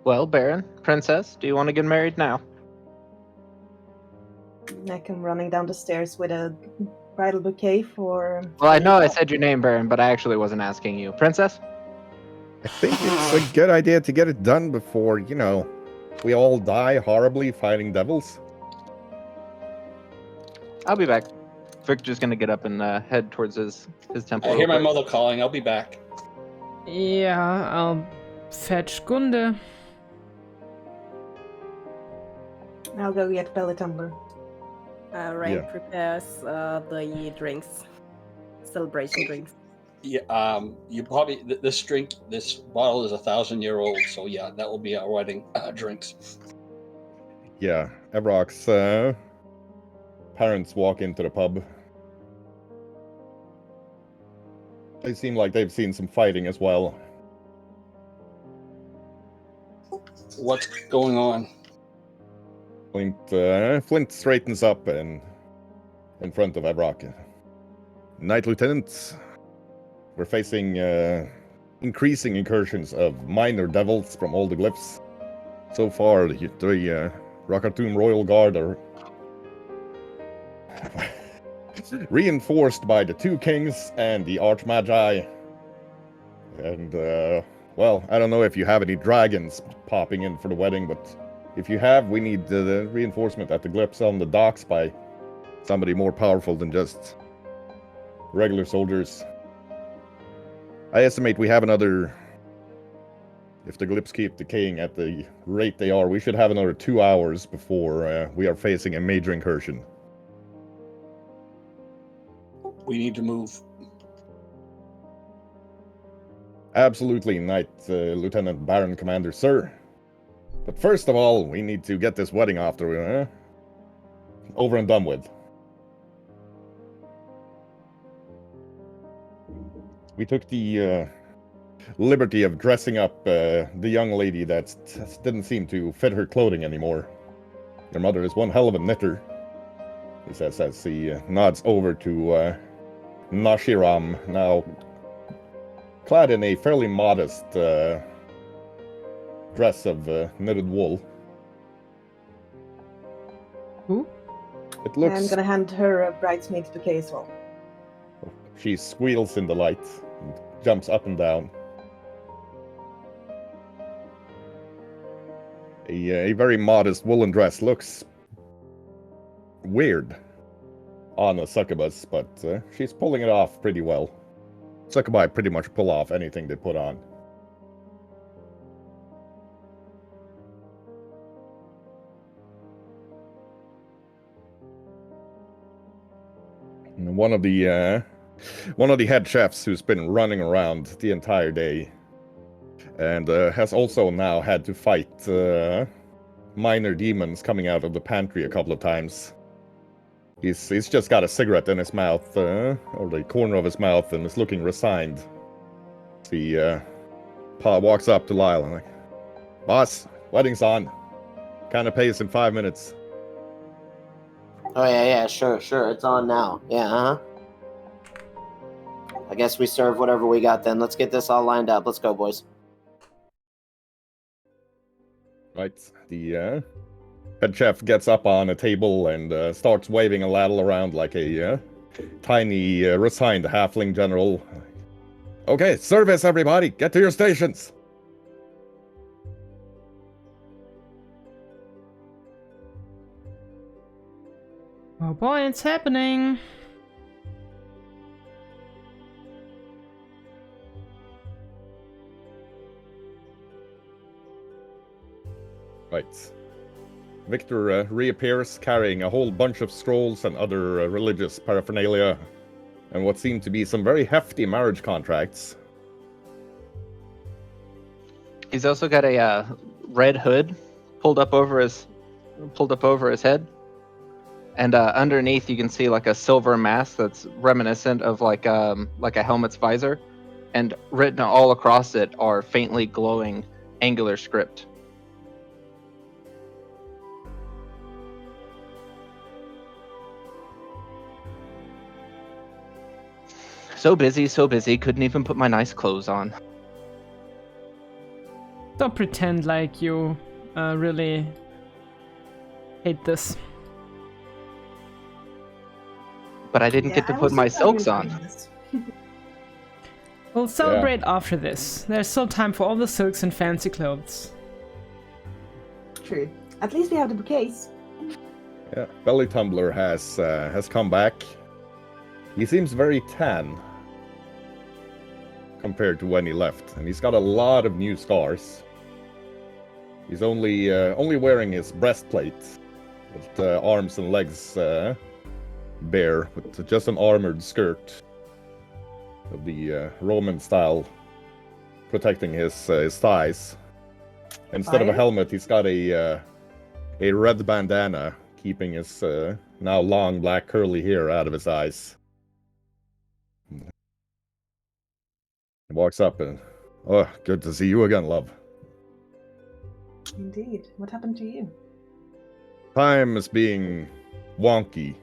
Well, Baron, Princess, do you want to get married now? I come running down the stairs with a bridal bouquet for... Well, I know I said your name, Baron, but I actually wasn't asking you. Princess? I think it's a good idea to get it done before, we all die horribly fighting devils. I'll be back. Victor's gonna get up and head towards his temple. I real hear my quick. mother calling. I'll be back. Yeah, I'll fetch Gunde. I'll go get Belly Tumbler. Rain Yeah. prepares the drinks, celebration drinks. Yeah, you probably this bottle is 1,000-year-old, so yeah, that will be our wedding drinks. Yeah, Evrock's parents walk into the pub. They seem like they've seen some fighting as well. What's going on? Flint straightens up and in front of Evrock. Knight Lieutenant, we're facing increasing incursions of minor devils from all the glyphs. So far, the Rockartoon Royal Guard are reinforced by the two kings and the Archmagi. And, well, I don't know if you have any dragons popping in for the wedding, but if you have, we need the reinforcement at the glyphs on the docks by somebody more powerful than just regular soldiers. I estimate we have another... If the glyphs keep decaying at the rate they are, we should have another 2 hours before we are facing a major incursion. We need to move. Absolutely, Knight Lieutenant Baron Commander, sir. But first of all, we need to get this wedding over and done with. We took the liberty of dressing up the young lady that didn't seem to fit her clothing anymore. Your mother is one hell of a knitter, he says as he nods over to Nashiram, now clad in a fairly modest dress of knitted wool. Who? It looks... I'm gonna hand her a bridesmaid's bouquet as well. She squeals in the light and jumps up and down. A very modest woolen dress looks weird on a succubus, but she's pulling it off pretty well. Succubi pretty much pull off anything they put on. And one of the head chefs who's been running around the entire day and has also now had to fight minor demons coming out of the pantry a couple of times. He's just got a cigarette in his mouth, or the corner of his mouth, and is looking resigned. He walks up to Lyle and like, "Boss, wedding's on. Kind of pays in 5 minutes." Oh, yeah, sure. It's on now. Yeah, huh? I guess we serve whatever we got then. Let's get this all lined up. Let's go, boys. Right. The head chef gets up on a table and starts waving a ladle around like a tiny, resigned halfling general. "Okay, service, everybody! Get to your stations!" Oh boy, it's happening. Right. Victor reappears carrying a whole bunch of scrolls and other religious paraphernalia, and what seem to be some very hefty marriage contracts. He's also got a red hood pulled up over his head, and underneath you can see like a silver mask that's reminiscent of like a helmet's visor, and written all across it are faintly glowing angular script. So busy, couldn't even put my nice clothes on. Don't pretend like you really hate this. But I didn't get to put my silks on. We'll celebrate after this. There's still time for all the silks and fancy clothes. True. At least we have the bouquets. Yeah, Belly Tumbler has come back. He seems very tan compared to when he left, and he's got a lot of new scars. He's only wearing his breastplate, with arms and legs bare, with just an armored skirt of the Roman style protecting his thighs. Instead of a helmet, he's got a red bandana keeping his now long black curly hair out of his eyes. He walks up and, "Oh, good to see you again, love." Indeed. What happened to you? Time is being wonky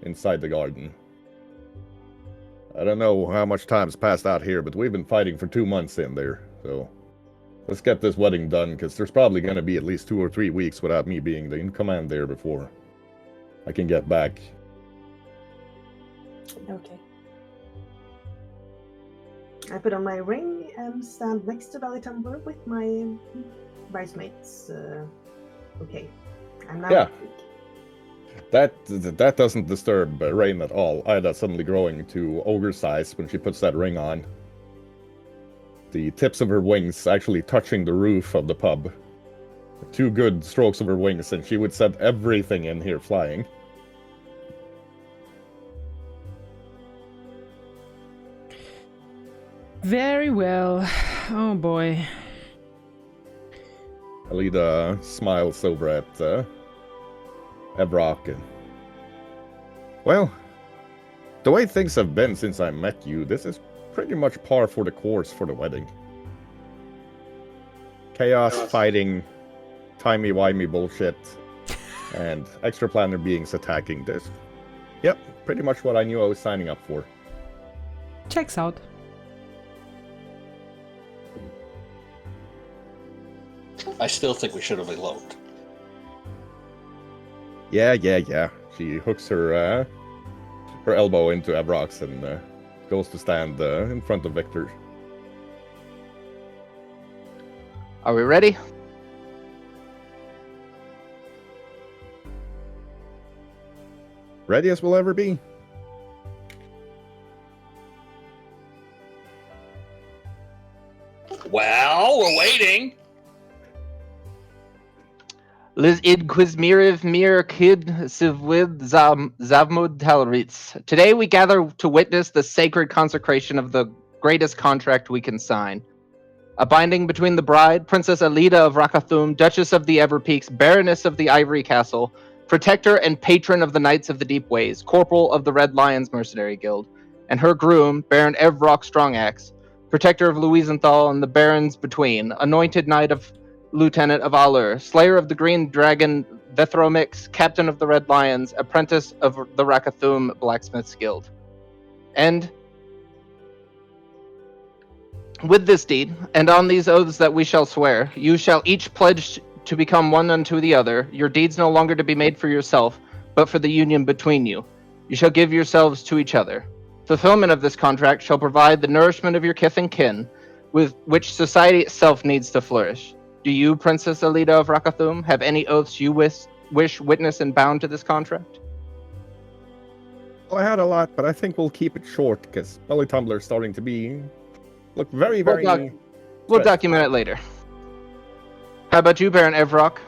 inside the garden. I don't know how much time's passed out here, but we've been fighting for 2 months in there, so let's get this wedding done, because there's probably going to be at least 2 or 3 weeks without me being in command there before I can get back. Okay. I put on my ring and stand next to Belly Tumbler with my bridesmaids. Okay. I'm now. Yeah. That doesn't disturb Rain at all. Ida suddenly growing to ogre size when she puts that ring on. The tips of her wings actually touching the roof of the pub. 2 good strokes of her wings, and she would send everything in here flying. Very well. Oh boy. Alida smiles over at Evrock. And, well, the way things have been since I met you, this is pretty much par for the course for the wedding. Chaos, fighting, timey-wimey bullshit, and extra planar beings attacking this. Yep, pretty much what I knew I was signing up for. Checks out. I still think we should have eloped. Yeah. She hooks her elbow into Evrock's and goes to stand in front of Victor. Are we ready? Ready as we'll ever be. Well, we're waiting. Liz id quizmiriv mir kid sivwid zavmud talritz. Today we gather to witness the sacred consecration of the greatest contract we can sign. A binding between the bride, Princess Alida of Rakathum, Duchess of the Everpeaks, Baroness of the Ivory Castle, protector and patron of the Knights of the Deep Ways, corporal of the Red Lions Mercenary Guild, and her groom, Baron Evrock Strongaxe, protector of Louisenthal and the barons between, anointed knight of Lieutenant of Allur, slayer of the Green Dragon Vethromix, captain of the Red Lions, apprentice of the Rakathum Blacksmiths Guild. And with this deed, and on these oaths that we shall swear, you shall each pledge to become one unto the other, your deeds no longer to be made for yourself, but for the union between you. You shall give yourselves to each other. Fulfillment of this contract shall provide the nourishment of your kith and kin, with which society itself needs to flourish. Do you, Princess Alida of Rakathum, have any oaths you wish witnessed and bound to this contract? Well, I had a lot, but I think we'll keep it short because Belly Tumbler's starting to look very, We'll very. We'll stressed. document it later. How about you, Baron Evrock?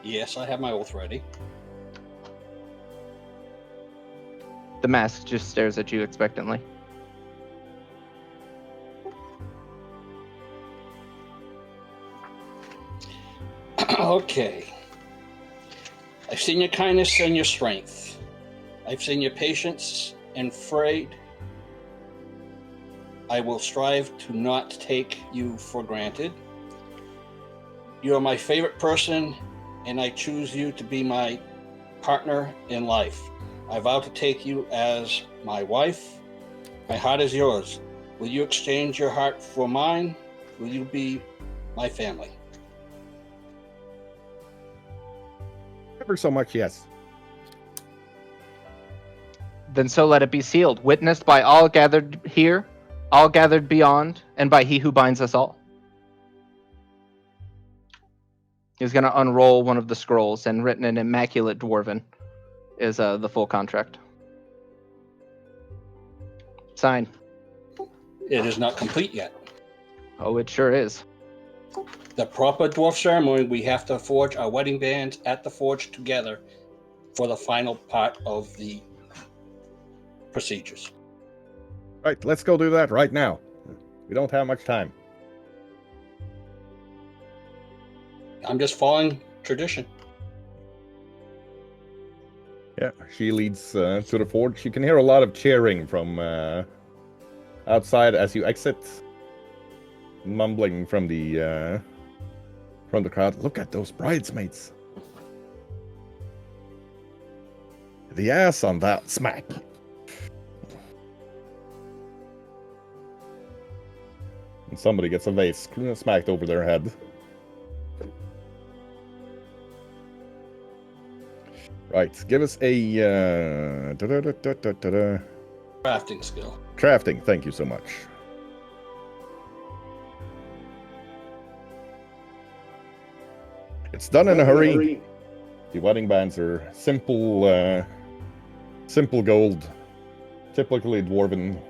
Yes, I have my oath ready. The mask just stares at you expectantly. Okay. I've seen your kindness and your strength. I've seen your patience and frayed. I will strive to not take you for granted. You are my favorite person, and I choose you to be my partner in life. I vow to take you as my wife. My heart is yours. Will you exchange your heart for mine? Will you be my family? Ever so much, yes. Then so let it be sealed, witnessed by all gathered here, all gathered beyond, and by he who binds us all. He's going to unroll one of the scrolls, and written in immaculate Dwarven is the full contract. Sign. It is not complete yet. Oh, it sure is. The proper dwarf ceremony, we have to forge our wedding bands at the forge together for the final part of the procedures. Right, let's go do that right now. We don't have much time. I'm just following tradition. Yeah, she leads to the forge. You can hear a lot of cheering from outside as you exit. Mumbling from the crowd. Look at those bridesmaids. The ass on that smack. And somebody gets a vase smacked over their head. Right, give us a Crafting skill. crafting. Thank you so much. It's done in a hurry. The wedding bands are simple, simple gold, typically dwarven,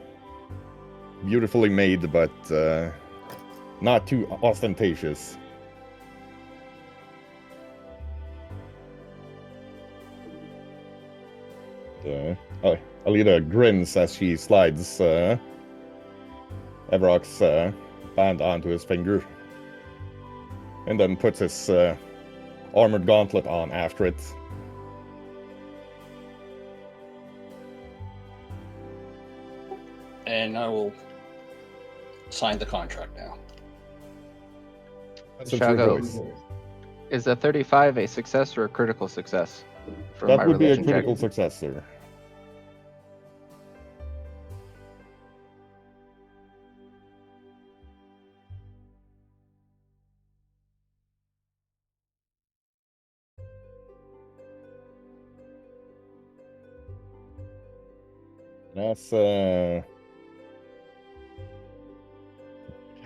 beautifully made, but not too ostentatious. Alida grins as she slides Evrock's band onto his finger, and then puts his armored gauntlet on after it. And I will sign the contract now. Shago, is a 35 a success or a critical success? For That my would be a religion check? critical success, sir.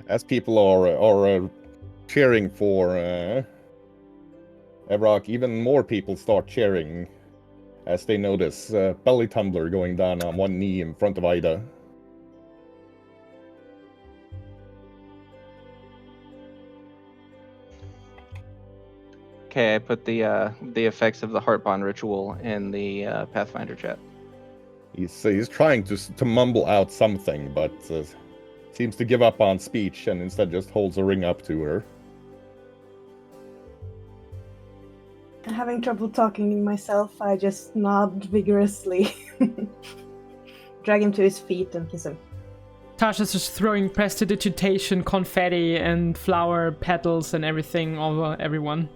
As people are cheering for Evrock, even more people start cheering as they notice Belly Tumbler going down on one knee in front of Ida. Okay, I put the effects of the heart bond ritual in the Pathfinder chat. He's trying to mumble out something, but seems to give up on speech and instead just holds a ring up to her. Having trouble talking myself, I just nod vigorously. Drag him to his feet and kiss him. Tasha's just throwing prestidigitation, confetti, and flower petals and everything over everyone.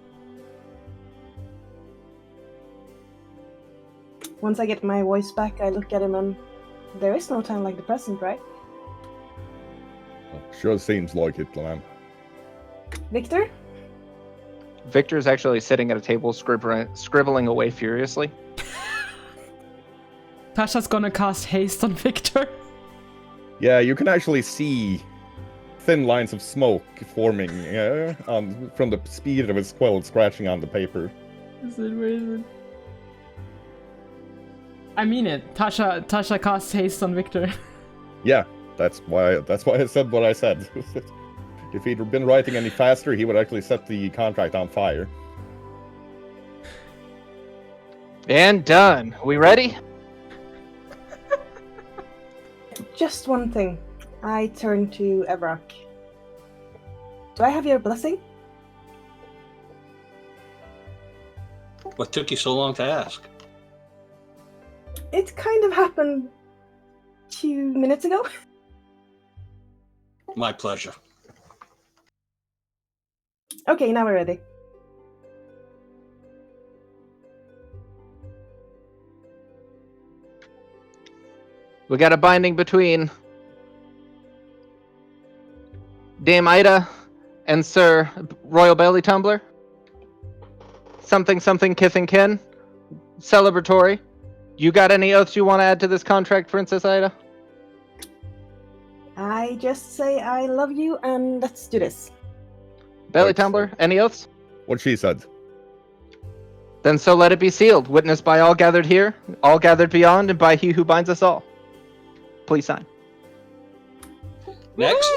Once I get my voice back, I look at him and there is no time like the present, right? Sure seems like it, Lamb. Victor? Victor's actually sitting at a table scribbling away furiously. Tasha's gonna cast haste on Victor. Yeah, you can actually see thin lines of smoke forming from the speed of his quill scratching on the paper. Is it? Where is it? I mean it. Tasha casts haste on Victor. Yeah, that's why I said what I said. If he'd been writing any faster, he would actually set the contract on fire. And done. We ready? Just one thing. I turn to Evrock. Do I have your blessing? What took you so long to ask? It kind of happened 2 minutes ago. My pleasure. Okay, now we're ready. We got a binding between Dame Ida and Sir Royal Belly Tumbler. Something kith and kin. Celebratory. You got any oaths you want to add to this contract, Princess Ida? I just say I love you and let's do this. Belly Right. Tumbler, any oaths? What she said. Then so let it be sealed, witnessed by all gathered here, all gathered beyond, and by he who binds us all. Please sign. Next.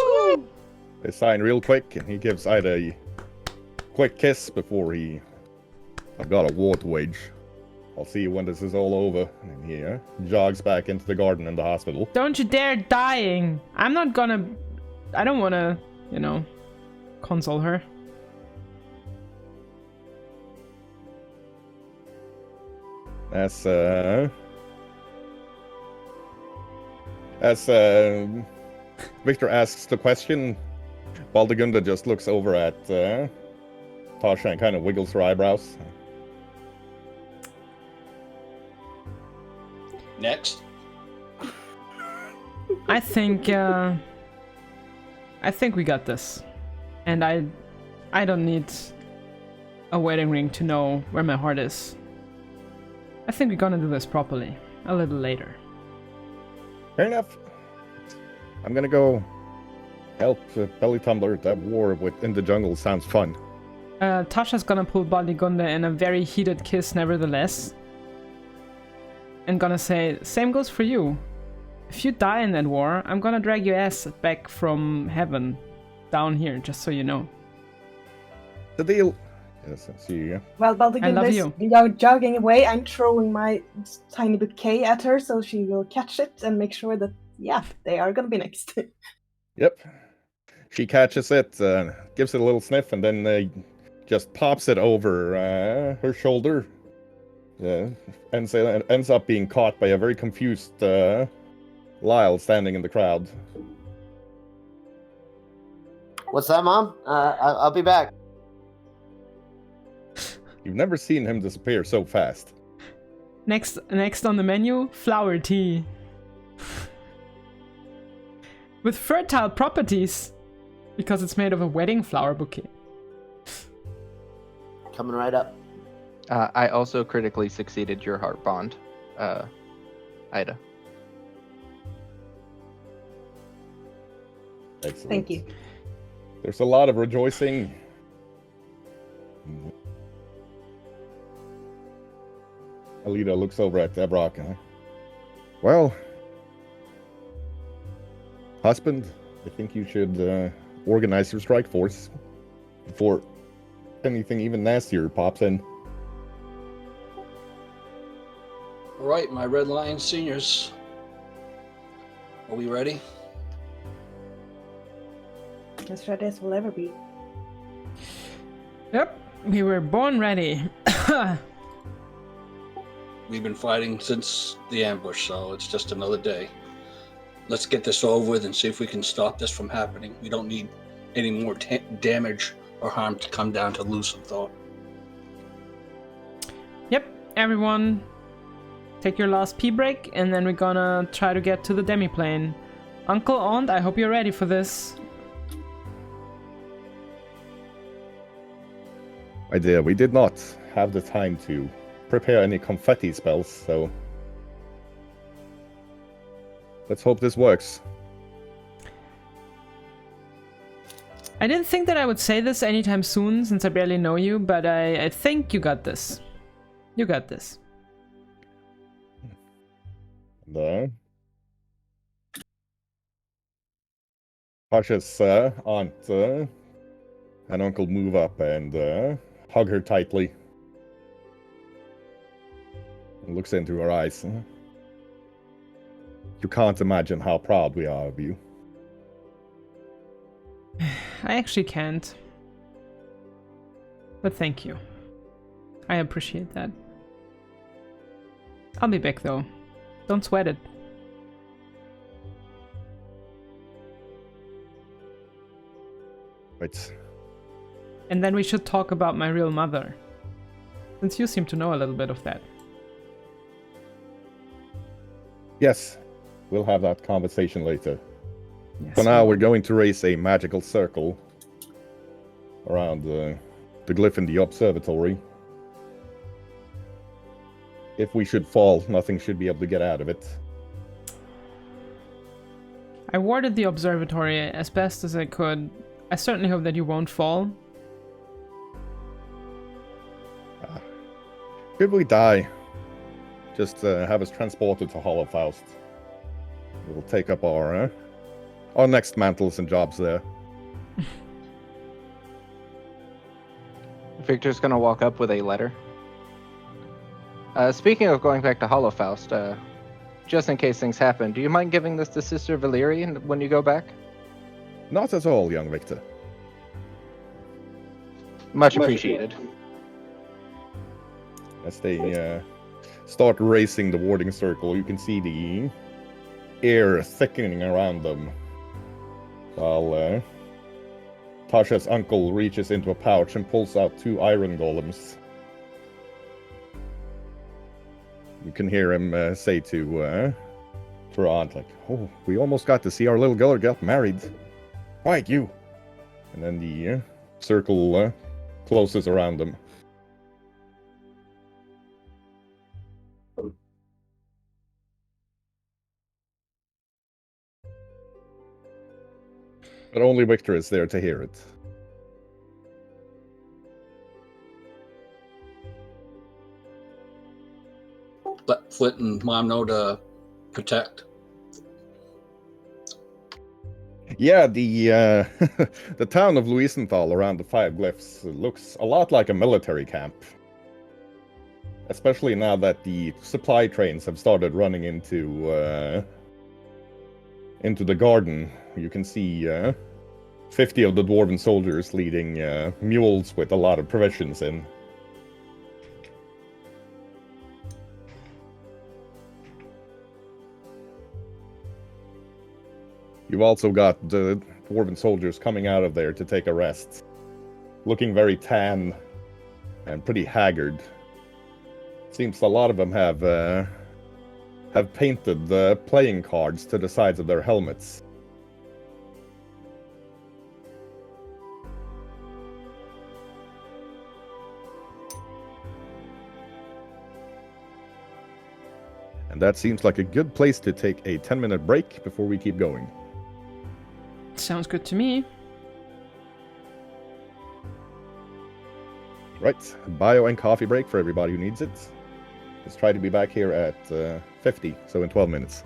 They sign real quick, and he gives Ida a quick kiss before I've got a war to wage. I'll see you when this is all over. And he jogs back into the garden in the hospital. Don't you dare dying. I don't wanna, console her. As Victor asks the question, Baldegunda just looks over at Tasha and kind of wiggles her eyebrows. Next. I think we got this. And I don't need a wedding ring to know where my heart is. I think we're gonna do this properly. A little later. Fair enough. I'm gonna go help Belly Tumbler. That war in the jungle sounds fun. Tasha's gonna pull Baldigunda in a very heated kiss nevertheless. And gonna say, same goes for you. If you die in that war, I'm gonna drag your ass back from heaven down here, just so you know. The deal. Yes, I see you. Well, I love Baldigunda is jogging away. I'm throwing my tiny bouquet at her so she will catch it and make sure that, they are gonna be next. Yep. She catches it, gives it a little sniff, and then just pops it over her shoulder. Ends up being caught by a very confused Lyle standing in the crowd. What's that, Mom? I'll be back. You've never seen him disappear so fast. Next on the menu, flower tea. With fertile properties, because it's made of a wedding flower bouquet. Coming right up. I also critically succeeded your heart bond, Ida. Excellent. Thank you. There's a lot of rejoicing. Alida looks over at Evrock. Well, husband, I think you should organize your strike force before anything even nastier pops in. All right, my Red Lion seniors. Are we ready? As ready as we'll ever be. Yep, we were born ready. We've been fighting since the ambush, so it's just another day. Let's get this over with and see if we can stop this from happening. We don't need any more damage or harm to come down to Lucenthal. Yep, everyone, take your last pee break, and then we're gonna try to get to the demiplane. Uncle, Aunt, I hope you're ready for this. My dear, we did not have the time to prepare any confetti spells, so let's hope this works. I didn't think that I would say this anytime soon, since I barely know you, but I think you got this. You got this. The Pasha's aunt and uncle move up and hug her tightly. And looks into her eyes. You can't imagine how proud we are of you. I actually can't. But thank you. I appreciate that. I'll be back though. Don't sweat it. Wait. And then we should talk about my real mother. Since you seem to know a little bit of that. Yes, we'll have that conversation later. Yes, For now, we- we're going to raise a magical circle around the glyph in the observatory. If we should fall, nothing should be able to get out of it. I warded the observatory as best as I could. I certainly hope that you won't fall. Could we die? Just have us transported to Hollowfaust. We'll take up our next mantles and jobs there. Victor's gonna walk up with a letter. Speaking of going back to Hollowfaust, just in case things happen, do you mind giving this to Sister Valyrian when you go back? Not at all, young Victor. Much appreciated. As they start racing the warding circle, you can see the air thickening around them. While Tasha's uncle reaches into a pouch and pulls out 2 iron golems. You can hear him say to her aunt, like, "Oh, we almost got to see our little girl get married. Quiet, you!" And then the circle closes around them. But only Victor is there to hear it. Let Flit and Mom know to protect. Yeah, the the town of Luisenthal around the 5 glyphs looks a lot like a military camp. Especially now that the supply trains have started running into the garden. You can see 50 of the dwarven soldiers leading mules with a lot of provisions in. You've also got the dwarven soldiers coming out of there to take a rest, looking very tan and pretty haggard. Seems a lot of them have painted the playing cards to the sides of their helmets. And that seems like a good place to take a 10-minute break before we keep going. Sounds good to me. Right, bio and coffee break for everybody who needs it. Let's try to be back here at 50, so in 12 minutes.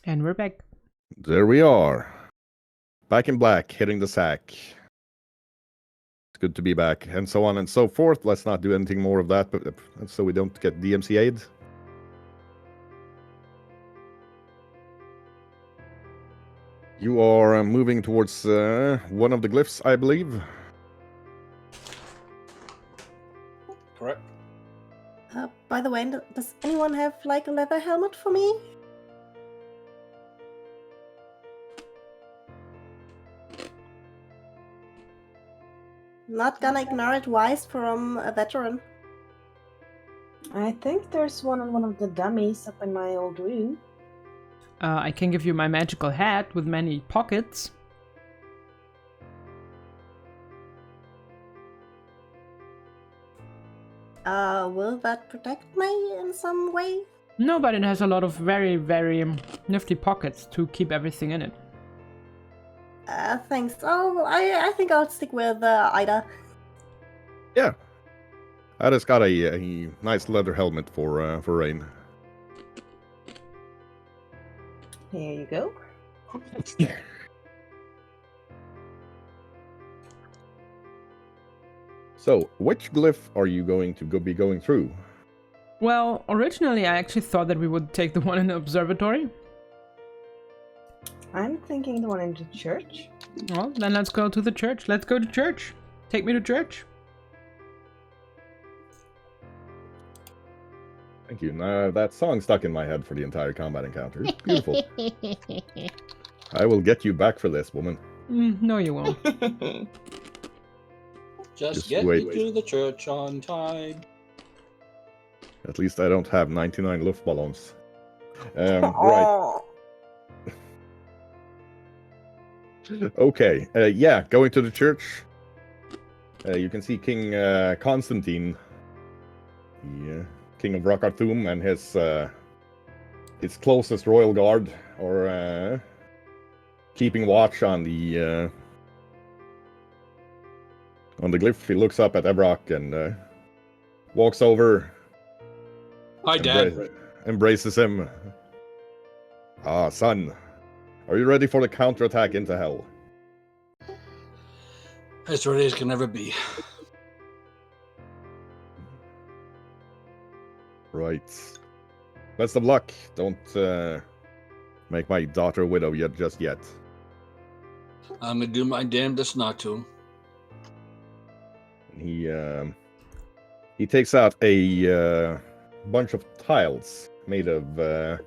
And we're back. There we are. Back in black, hitting the sack. It's good to be back, and so on and so forth. Let's not do anything more of that, but so we don't get DMCA'd. You are moving towards one of the glyphs, I believe. Correct. By the way, does anyone have like a leather helmet for me? Not gonna ignore advice from a veteran. I think there's one on one of the dummies up in my old room. I can give you my magical hat with many pockets. Will that protect me in some way? No, but it has a lot of very, very nifty pockets to keep everything in it. Thanks. Oh, I think I'll stick with Ida. Yeah. Ada's got a nice leather helmet for Rain. Here you go. So, which glyph are you going to be going through? Well, originally I actually thought that we would take the one in the observatory. I'm thinking the one in the church. Well, then let's go to the church. Let's go to church. Take me to church. Thank you. That song stuck in my head for the entire combat encounter. It's beautiful. I will get you back for this, woman. No, you won't. Just Just get wait. me to the church on time. At least I don't have 99 Luftballons. Right. Oh. Okay. Yeah, going to the church. You can see King Constantine, the King of Rakarthum, and his closest royal guard are keeping watch on the glyph. He looks up at Ebrock and walks over. Hi, Dad. Embraces him. Ah, son. Are you ready for the counterattack into hell? As ready as can ever be. Right. Best of luck. Don't make my daughter a widow just yet. I'm gonna do my damnedest not to. He takes out a bunch of tiles made of a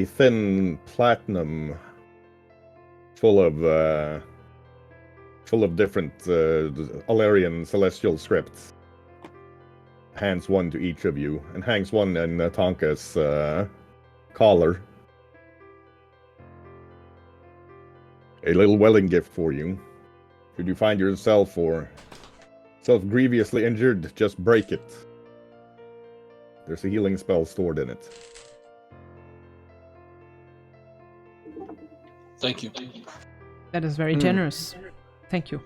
thin platinum full of different Alarian celestial scripts. Hands one to each of you, and hangs one in Tonka's collar. A little wedding gift for you. Should you find yourself grievously injured, just break it. There's a healing spell stored in it. Thank you. That is very generous. Thank you.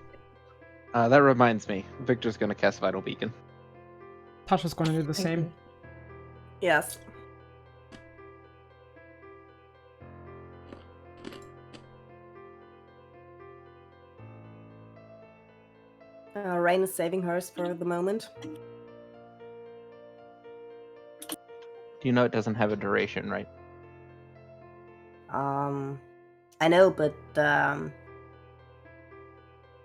That reminds me, Victor's gonna cast Vital Beacon. Tasha's gonna do the Thank same. you. Yes. Rain is saving hers for the moment. You know it doesn't have a duration, right? I know, but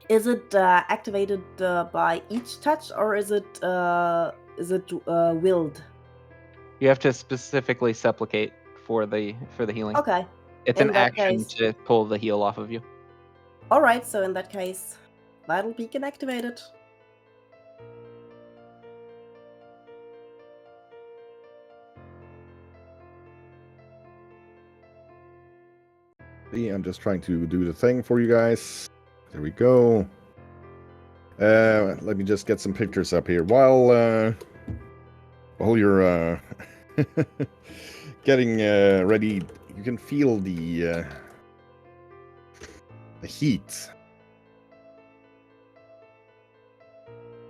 is it activated by each touch, or is it willed? You have to specifically supplicate for the healing. Okay. It's in an that action case- to pull the heal off of you. All right. So in that case, Vital Beacon activated. I'm just trying to do the thing for you guys. There we go. Let me just get some pictures up here. While you're getting ready, you can feel the heat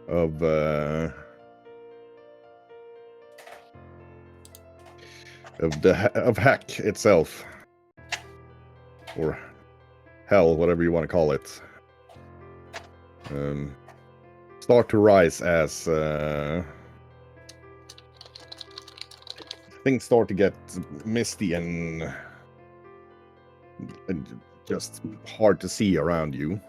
of Hack itself. or hell, whatever you want to call it, start to rise as things start to get misty and just hard to see around you.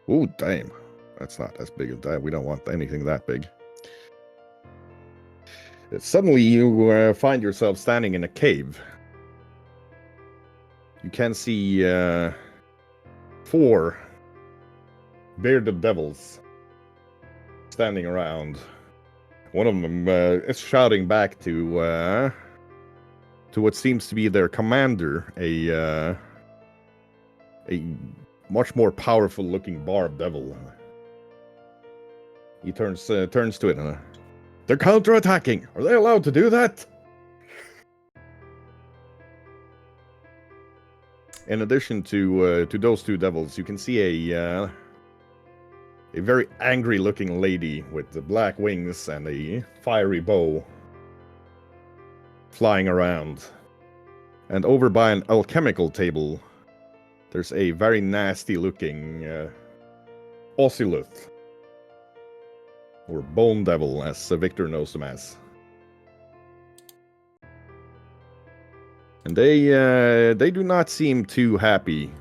Oh, damn. That's not as big as that. We don't want anything that big. Suddenly, you find yourself standing in a cave. You can see 4 bearded devils standing around. One of them is shouting back to what seems to be their commander, a much more powerful-looking barb devil. He turns to it and they're counterattacking. Are they allowed to do that? In addition to those 2 devils, you can see a very angry-looking lady with the black wings and a fiery bow flying around. And over by an alchemical table, there's a very nasty-looking Oceloth, or Bone Devil, as Victor knows them as. And they do not seem too happy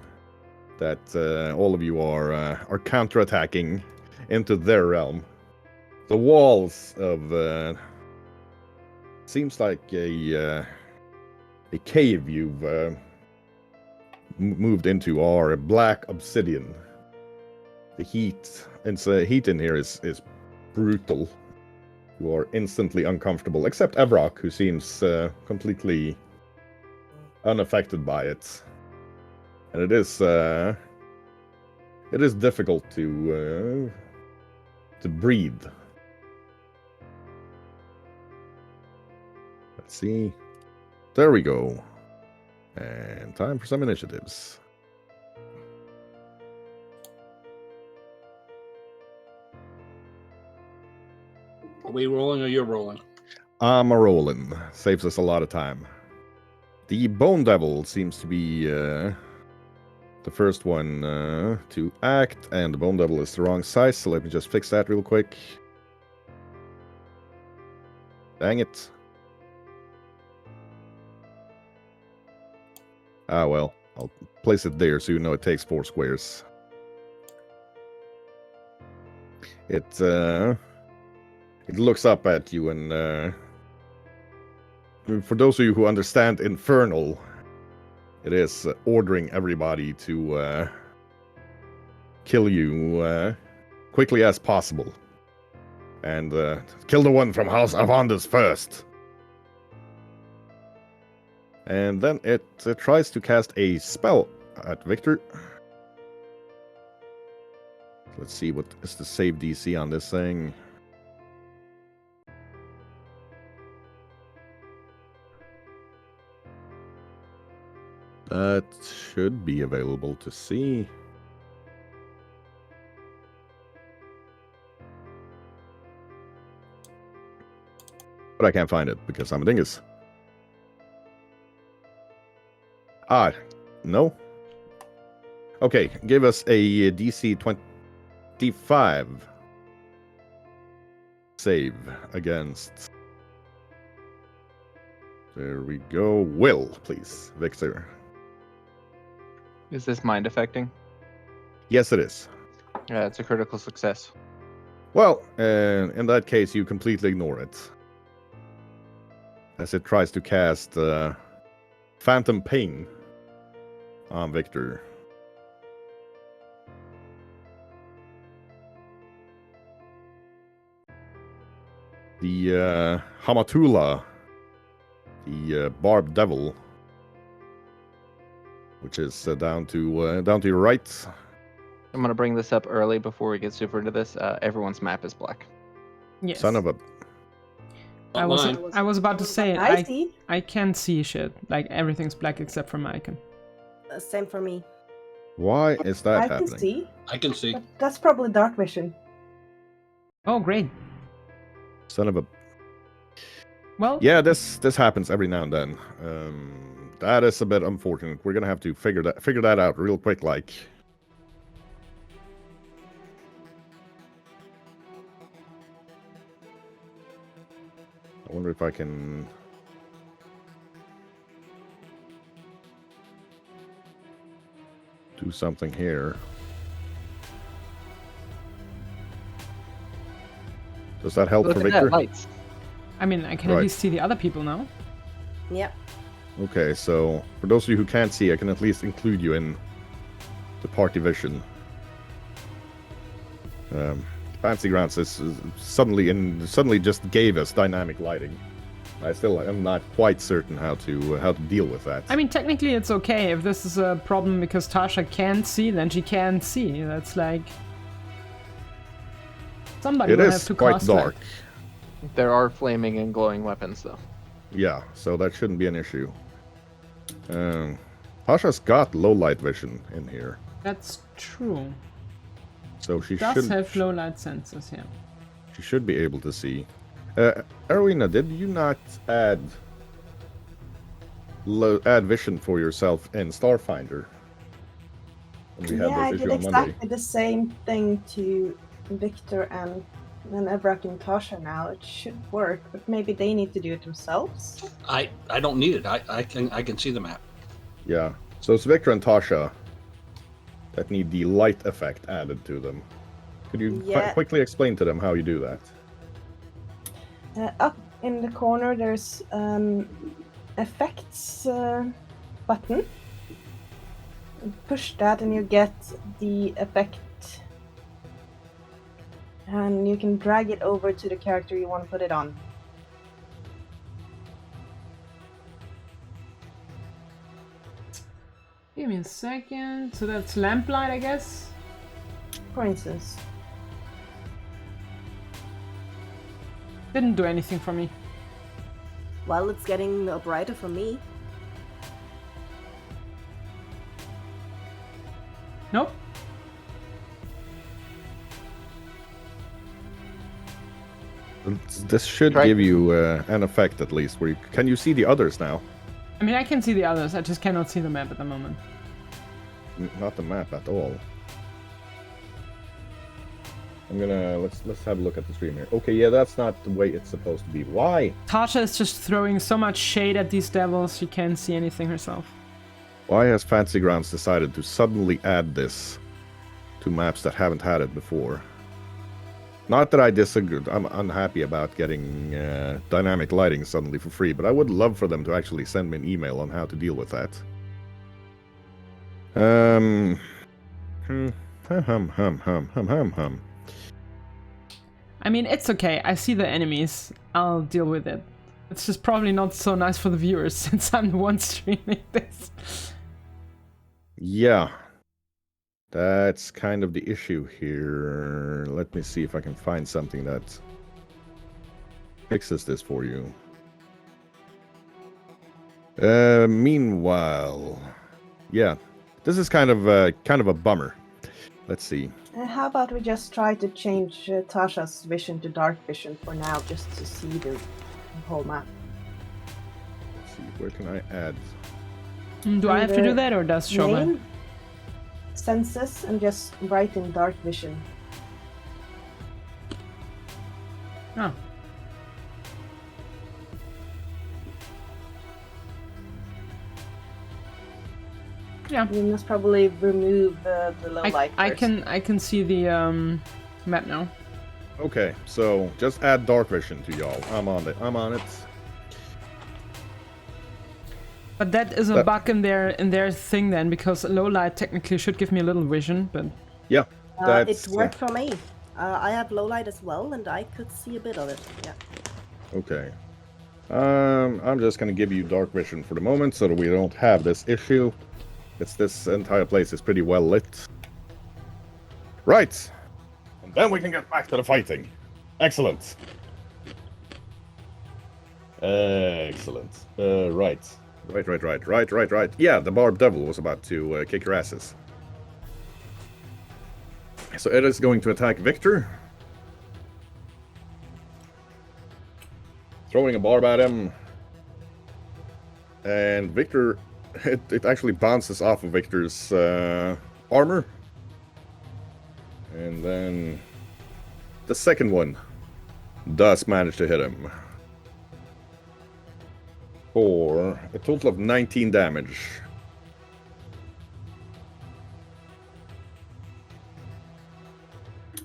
that all of you are counterattacking into their realm. The walls of seems like a cave you've moved into are black obsidian. The heat in here is brutal. You are instantly uncomfortable, except Evrock, who seems completely unaffected by it. And it is difficult to breathe. Let's see. There we go. And time for some initiatives. Are we rolling or you're rolling? I'm a rolling. Saves us a lot of time. The Bone Devil seems to be the first one to act, and the Bone Devil is the wrong size, so let me just fix that real quick. Dang it. Ah, well, I'll place it there so you know it takes 4 squares. It looks up at you, and for those of you who understand Infernal, it is ordering everybody to kill you quickly as possible. And kill the one from House Avandus first. And then it tries to cast a spell at Victor. Let's see, what is the save DC on this thing? That should be available to see. But I can't find it because I'm a dingus. Ah, no? Okay, give us a DC 25 save against... There we go. Will, please, Victor. Is this mind affecting? Yes, it is. Yeah, it's a critical success. Well, in that case, you completely ignore it. As it tries to cast Phantom Pain on Victor. The Hamatula, the Barb Devil, which is down to your right. I'm gonna bring this up early before we get super into this. Everyone's map is black. Yes. Son of a... I was about to say it. I see. I can't see shit. Like everything's black except for my icon. Same for me. Why is that I happening? can see, I can see. but that's probably dark vision. Oh, great. Son of a... Well, Yeah, this happens every now and then. That is a bit unfortunate. We're gonna have to figure that out real quick, like. I wonder if I can. Do something here. Does that help Look for at Victor? that, lights. I mean, I can Right. at least see the other people now. Yep. Okay, so for those of you who can't see, I can at least include you in the party vision. Fancy Grounds is suddenly just gave us dynamic lighting. I still am not quite certain how to deal with that. I mean, technically it's okay if this is a problem because Tasha can't see, then she can't see. That's like... Somebody it will is have to quite cast dark. There are flaming and glowing weapons, though. Yeah, so that shouldn't be an issue. Tasha's got low light vision in here, That's true. so she Does should have low light sensors, yeah. she should be able to see. Erwina, did you not add vision for yourself in Starfinder? When we had Yeah, I this did issue on Monday. exactly the same thing to Victor and Evrak and Tasha now. It should work, but maybe they need to do it themselves. I don't need it. I can see the map. Yeah. So it's Victor and Tasha that need the light effect added to them. Could you Yeah. quickly explain to them how you do that? Up in the corner, there's effects button. Push that, and you get the effect. And you can drag it over to the character you want to put it on. Give me a second. So that's lamplight, I guess? For instance. Didn't do anything for me. Well, it's getting brighter for me. Nope. This should Try- give you an effect at least. Where can you see the others now? I mean, I can see the others. I just cannot see the map at the moment. Not the map at all. I'm gonna let's have a look at the stream here. Okay, yeah, that's not the way it's supposed to be. Why? Tasha is just throwing so much shade at these devils, she can't see anything herself. Why has Fancy Grounds decided to suddenly add this to maps that haven't had it before? Not that I disagree. I'm unhappy about getting dynamic lighting suddenly for free, but I would love for them to actually send me an email on how to deal with that. I mean, it's okay. I see the enemies. I'll deal with it. It's just probably not so nice for the viewers since I'm the one streaming this. Yeah. That's kind of the issue here. Let me see if I can find something that fixes this for you. Meanwhile, yeah, this is kind of a bummer. Let's see. How about we just try to change Tasha's vision to dark vision for now, just to see the whole map. Let's see. Where can I add? Do I have to do that, or does Shoma? Name, senses, and just write in dark vision. Oh. Yeah. You must probably remove the low light. I first. can see the map now. Okay, so just add dark vision to y'all. I'm on it. But that is a bug in their thing then, because low light technically should give me a little vision, but Yeah, It worked for me. I have low light as well, and I could see a bit of it. Yeah. Okay. I'm just gonna give you dark vision for the moment so that we don't have this issue. This entire place is pretty well lit. Right. And then we can get back to the fighting. Excellent. Excellent. Right. Yeah, the Barbed Devil was about to kick your asses. So it is going to attack Victor. throwing a barb at him. And Victor, it actually bounces off of Victor's armor. And then the second one does manage to hit him. For a total of 19 damage.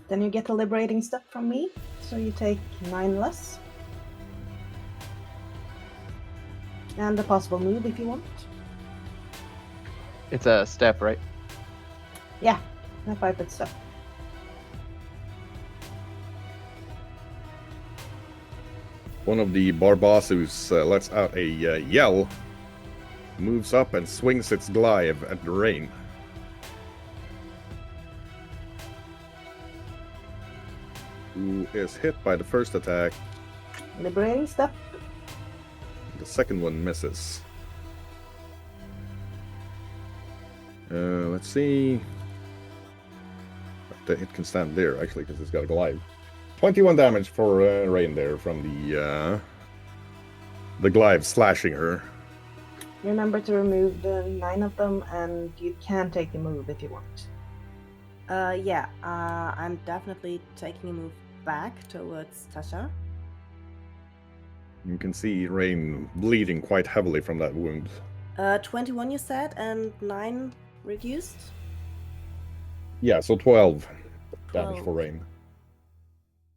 Then you get a liberating step from me, so you take 9 less. And a possible move if you want. It's a step, right? Yeah, a 5-foot step. One of the Barbassus lets out a yell, moves up and swings its glaive at the rain. Who is hit by the first attack. Liberating step. The second one misses. Let's see. It can stand there, actually, because it's got a glaive. 21 damage for Rain there from the glaive slashing her. Remember to remove the 9 of them, and you can take a move if you want. I'm definitely taking a move back towards Tasha. You can see Rain bleeding quite heavily from that wound. 21 you said, and 9 reduced? Yeah, so 12 damage for Rain.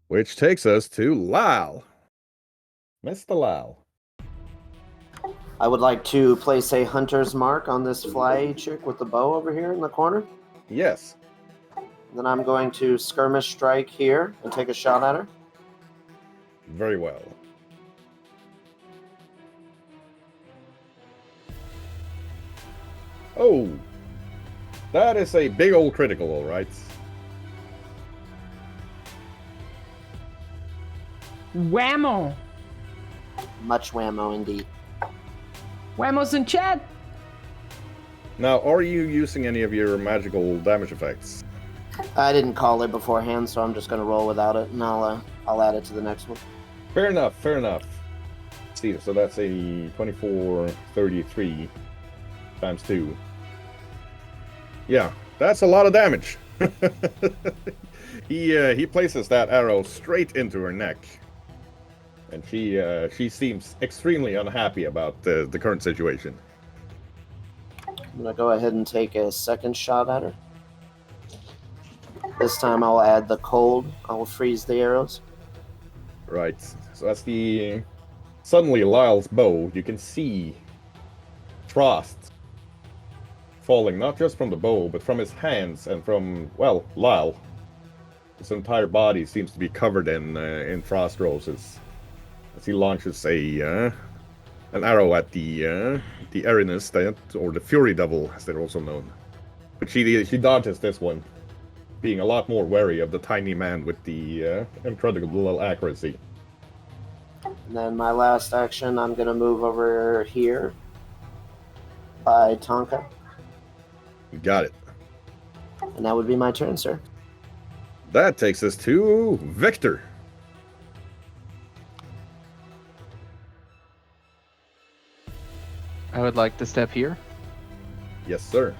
Which takes us to Lal. Mr. Lal. I would like to place a hunter's mark on this fly chick with the bow over here in the corner. Yes. Then I'm going to skirmish strike here and take a shot at her. Very well. Oh, that is a big old critical, all right. Whammo! Much whammo indeed. Whammo's in chat! Now, are you using any of your magical damage effects? I didn't call it beforehand, so I'm just going to roll without it, and I'll add it to the next one. Fair enough, fair enough. Let's see, so that's a 24, 33 times 2. Yeah, that's a lot of damage. He places that arrow straight into her neck. And she seems extremely unhappy about the current situation. I'm going to go ahead and take a second shot at her. This time I'll add the cold. I will freeze the arrows. Right, so that's the... Suddenly, Lyle's bow, you can see frost falling, not just from the bow, but from his hands and from, well, Lyle. His entire body seems to be covered in frost roses. As he launches an arrow at the Erinus, or the Fury Devil, as they're also known. But she dodges this one, being a lot more wary of the tiny man with the incredible accuracy. And then my last action, I'm going to move over here by Tonka. Got it. And that would be my turn, sir. That takes us to Victor. I would like to step here. Yes, sir.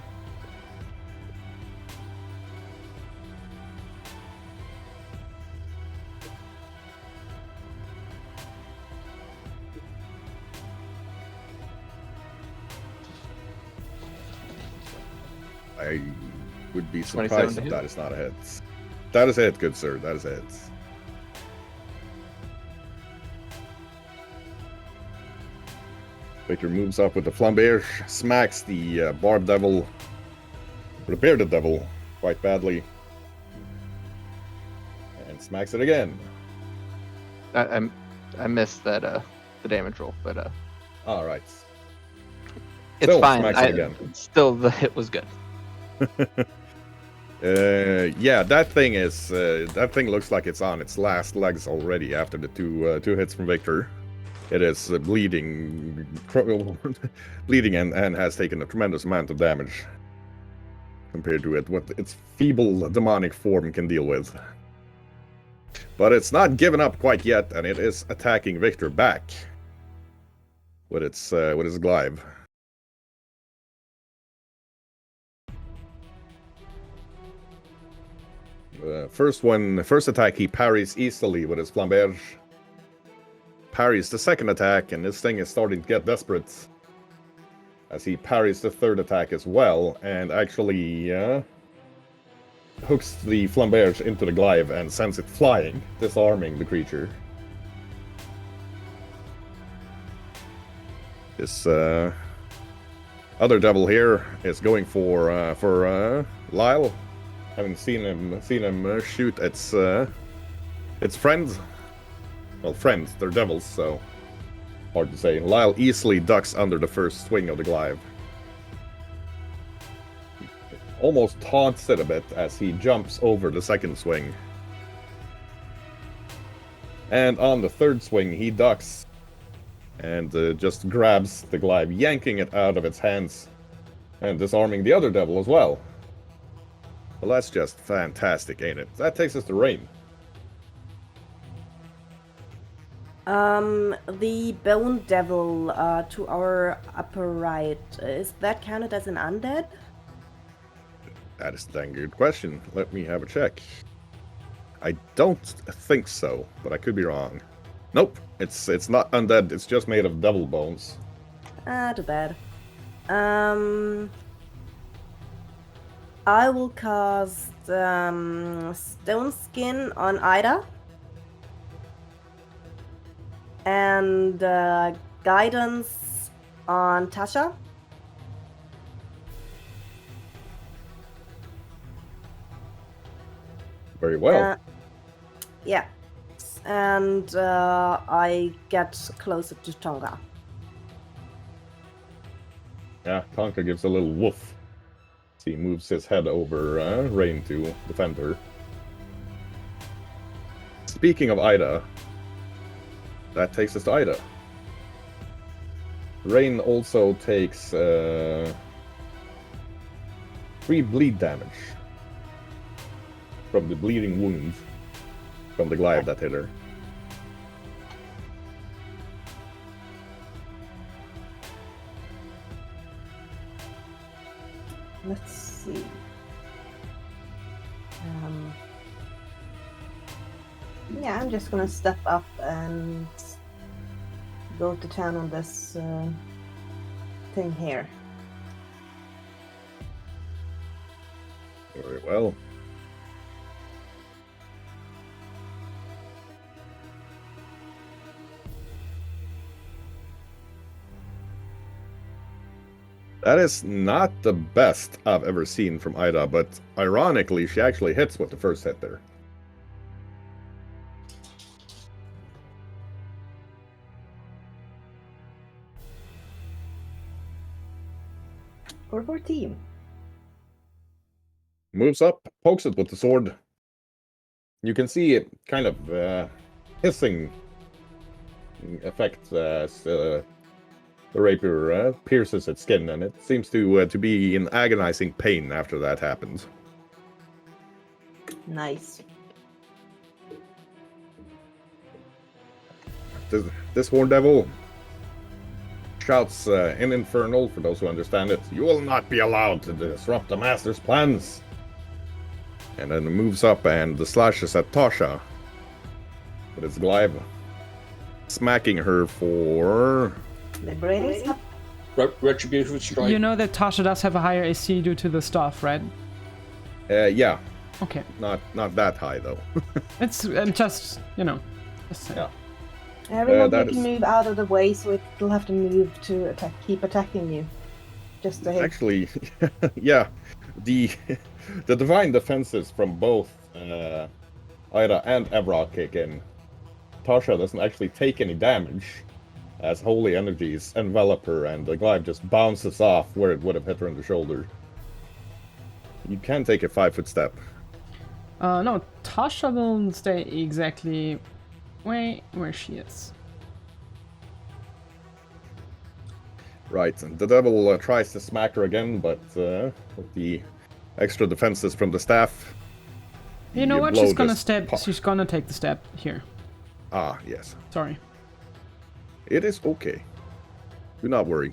I would be surprised if that is not a hit. That is a hit, good sir. That is a hit. Victor moves up with the flambeer, smacks the barb devil, or the bearded devil, quite badly, and smacks it again. I missed that the damage roll, but all right. It's Still fine. smacks it again. Still, the hit was good. Yeah, that thing looks like it's on its last legs already after the two hits from Victor. It is bleeding, bleeding, and has taken a tremendous amount of damage compared to what its feeble demonic form can deal with. But it's not given up quite yet, and it is attacking Victor back with its glaive. First attack he parries easily with his flamberge. Parries the second attack, and this thing is starting to get desperate as he parries the third attack as well, and actually hooks the flamberge into the glaive and sends it flying, disarming the creature. This other devil here is going for Lyle. Haven't seen him shoot its friends. Well, friends, they're devils, so hard to say. Lyle easily ducks under the first swing of the glaive. He almost taunts it a bit as he jumps over the second swing. And on the third swing, he ducks and just grabs the glaive, yanking it out of its hands and disarming the other devil as well. Well, that's just fantastic, ain't it? That takes us to Rain. The Bone Devil to our upper right, is that counted as an undead? That is a dang good question. Let me have a check. I don't think so, but I could be wrong. Nope, it's not undead, it's just made of devil bones. Too bad. I will cast Stone Skin on Ida. And Guidance on Tasha. Very well. Yeah. And I get closer to Tonga. Yeah, Tonka gives a little woof. He moves his head over Rain to defend her. Speaking of Ida, that takes us to Ida. Rain also takes 3 bleed damage from the bleeding wound from the glaive that hit her. Let's see. Yeah, I'm just gonna step up and go to town on this thing here. Very well. That is not the best I've ever seen from Ida, but ironically, she actually hits with the first hit there. Or 14. Moves up, pokes it with the sword. You can see it kind of hissing effect as the rapier pierces its skin, and it seems to be in agonizing pain after that happens. Nice. This horn devil shouts in Infernal, for those who understand it, "You will not be allowed to disrupt the Master's plans!" And then it moves up and slashes at Tasha with its glaive, smacking her for... Liberating. Retribution strike. You know that Tasha does have a higher AC due to the staff, right? Yeah, Okay. not that high, though. It's just, just saying. Yeah. Everyone that can is- move out of the way, so it'll have to move to attack, keep attacking you. Just to hit. Actually, yeah, the divine defenses from both Ida and Evrock kick in. Tasha doesn't actually take any damage, as holy energies envelop her, and the glaive just bounces off where it would have hit her in the shoulder. You can take a 5-foot step. No, Tasha will stay exactly where she is. Right, and the devil tries to smack her again, but with the extra defenses from the staff, You know The what? blow She's gonna just stab. pop- She's gonna take the stab here. Ah, yes. Sorry. It is okay. Do not worry.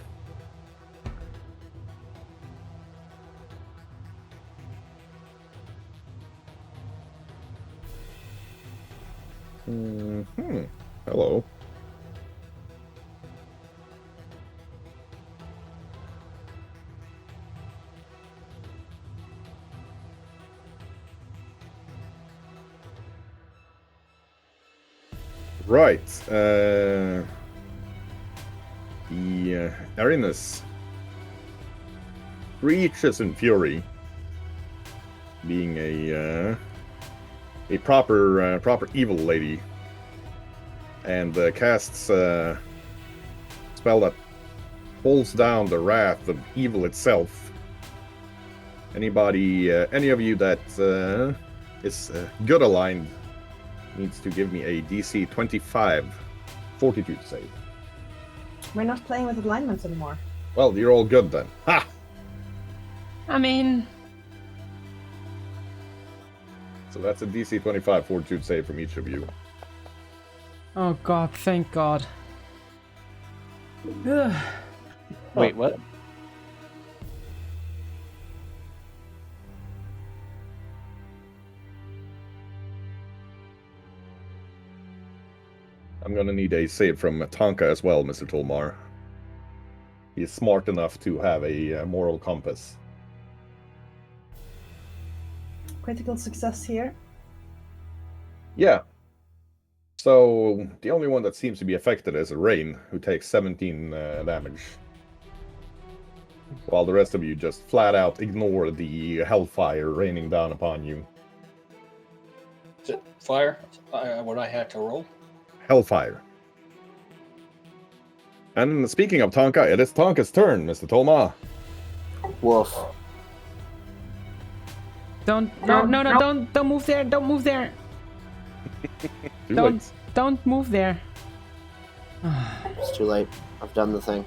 Hello. Right. The Arenas reaches in fury, being a proper evil lady, and casts a spell that pulls down the wrath of evil itself. Any of you that is good aligned needs to give me a DC 25 Fortitude save. We're not playing with alignments anymore. Well, you're all good then. Ha! I mean, So that's a DC 25 Fortitude save from each of you. oh god, thank God. Ugh. Wait, what? I'm gonna need a save from Tonka as well, Mr. Tolmar. He is smart enough to have a moral compass. Critical success here. Yeah. So the only one that seems to be affected is Rain, who takes 17 damage. While the rest of you just flat out ignore the hellfire raining down upon you. Is it fire? What I had to roll? Hellfire. And speaking of Tonka, it is Tonka's turn, Mr. Tolma. Woof. Don't move there. Don't move there. Too Don't late. don't move there. It's too late. I've done the thing.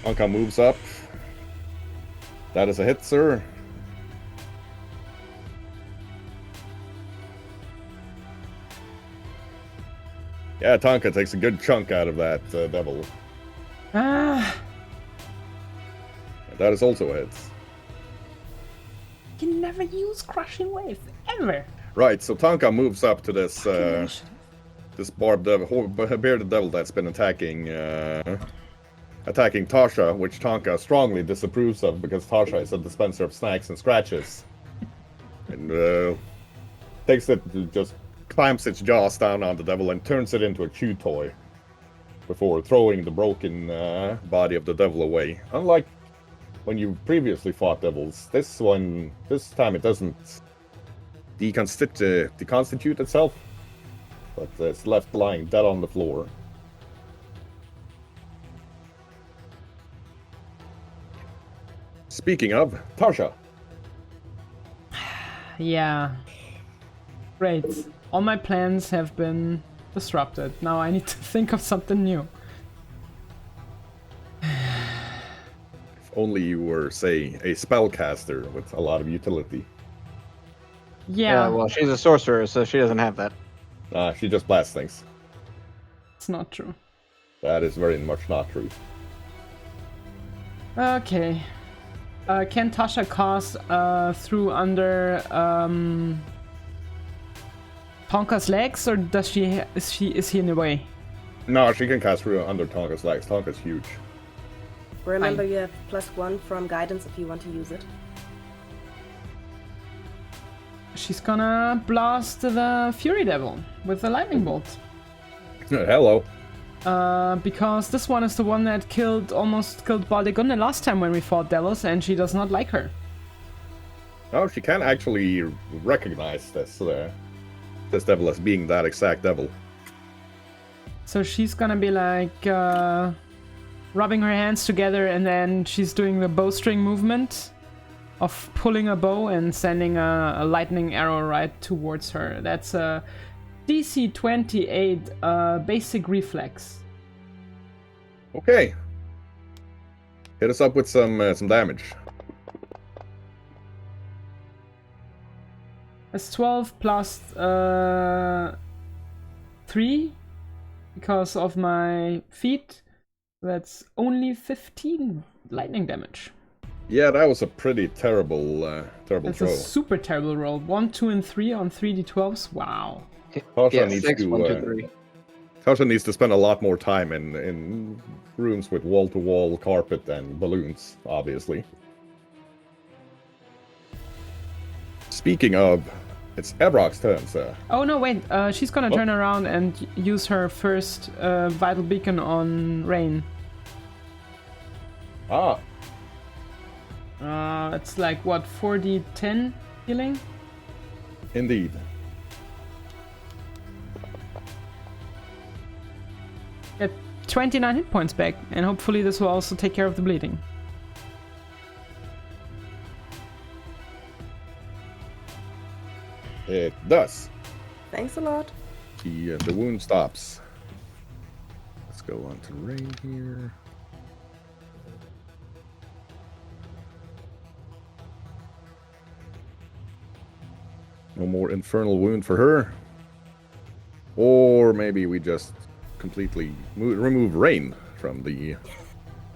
Tonka moves up. That is a hit, sir. Yeah, Tonka takes a good chunk out of that devil. Ah, And that is also a hit. you never use crushing wave ever. Right, so Tonka moves up to this Fucking this bearded devil that's been attacking Tasha, which Tonka strongly disapproves of because Tasha is a dispenser of snacks and scratches. And takes it, just clamps its jaws down on the devil and turns it into a chew toy before throwing the broken body of the devil away. Unlike when you previously fought devils, this time it doesn't deconstitute itself, but it's left lying dead on the floor. Speaking of, Tasha. Yeah. Great. All my plans have been disrupted. Now I need to think of something new. If only you were, say, a spellcaster with a lot of utility. Yeah, Well, she's a sorcerer, so she doesn't have that. She just blasts things. it's not true. That is very much not true. Okay. Can Tasha cast through under Tonka's legs, or is he in the way? No, she can cast through under Tonka's legs. Tonka's huge. Remember, Fine. you have +1 from guidance if you want to use it. She's gonna blast the Fury Devil with the lightning bolt. Hello. Because this one is the one that almost killed Baldegunde last time when we fought devils, and she does not like her. Oh, she can actually recognize this devil as being that exact devil. So she's gonna be like rubbing her hands together, and then she's doing the bowstring movement of pulling a bow and sending a lightning arrow right towards her. That's a DC 28 basic reflex. Okay. Hit us up with some damage. That's 12 plus 3 because of my feet. That's only 15 lightning damage. Yeah, that was a pretty terrible That's throw. a super terrible roll. 1, 2, and 3 on 3d12s. Wow. Tasha Yeah, needs 6, to 1, 2, 3. Tasha needs to spend a lot more time in rooms with wall-to-wall carpet and balloons, obviously. Speaking of, it's Evrock's turn, sir. Oh no, wait. She's gonna What? turn around and use her first vital beacon on Rain. Ah, It's like what, 4d10 healing? indeed. Get 29 hit points back, and hopefully this will also take care of the bleeding. It does. Thanks a lot. The wound stops. Let's go on to Rain here. No more infernal wound for her. Or maybe we just completely remove Rain from the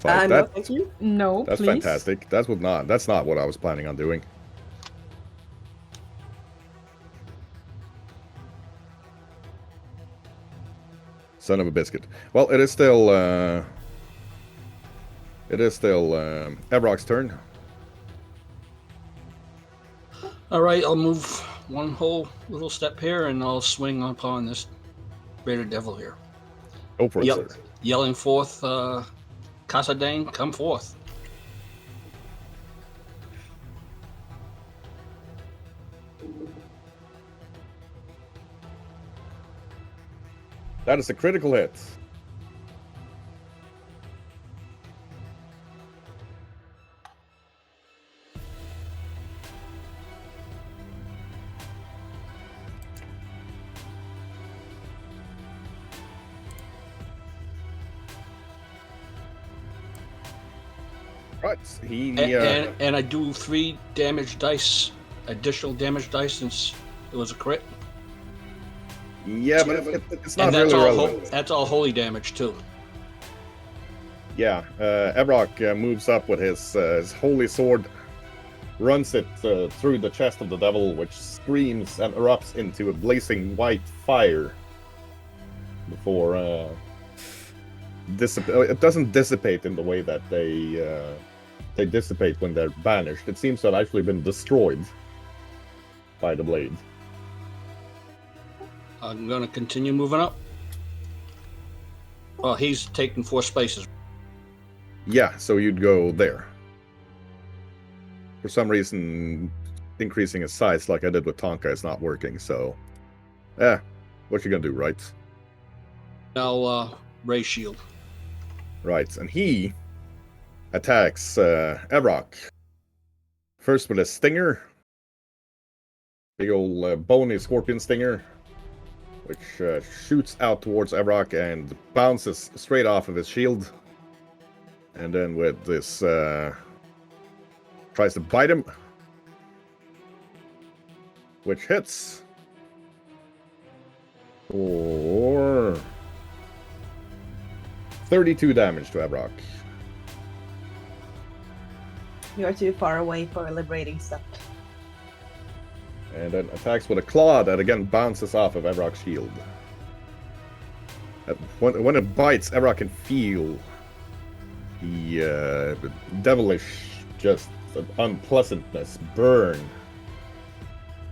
fight. No, thank you. No, That's please. fantastic. That's not what I was planning on doing. Son of a biscuit. Well, it is still Evrock's turn. All right, I'll move one whole little step here, and I'll swing upon this greater devil here. Go for it, Yep. sir. Yelling forth, Casadane, come forth. That is a critical hit. Right, And I do 3 damage dice, additional damage dice, since it was a crit. yeah, but it's not And that's really all. relevant. That's all holy damage too. Yeah, Evrock moves up with his holy sword, runs it through the chest of the devil, which screams and erupts into a blazing white fire. Before it doesn't dissipate in the way that they dissipate when they're banished. It seems to have actually been destroyed by the blade. I'm gonna continue moving up. Well, he's taking 4 spaces. Yeah, so you'd go there. For some reason, increasing his size like I did with Tonka is not working, so... what you gonna do, right? Now, Ray Shield. Right, and he attacks Evrock. First with a stinger. Big old bony scorpion stinger. Which shoots out towards Evrock and bounces straight off of his shield. And then with this... tries to bite him. Which hits. For 32 damage to Evrock. You are too far away for a liberating step. And then attacks with a claw that again bounces off of Evrock's shield. When it bites, Evrock can feel the devilish, just unpleasantness burn.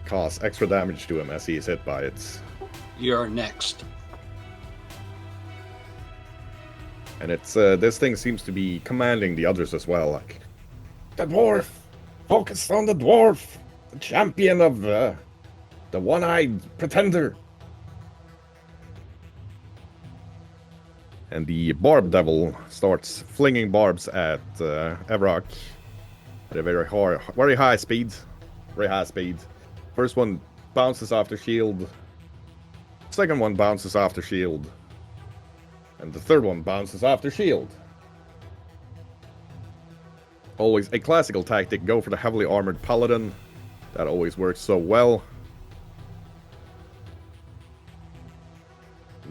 Cause extra damage to him as he is hit by it. You're next. And it's this thing seems to be commanding the others as well. Like, the dwarf! Focus on the dwarf! The champion of the one-eyed pretender! And the barb devil starts flinging barbs at Evrock at a very high speed. Very high speed. First one bounces off the shield. Second one bounces off the shield. And the third one bounces off the shield. Always a classical tactic, go for the heavily armored paladin. That always works so well.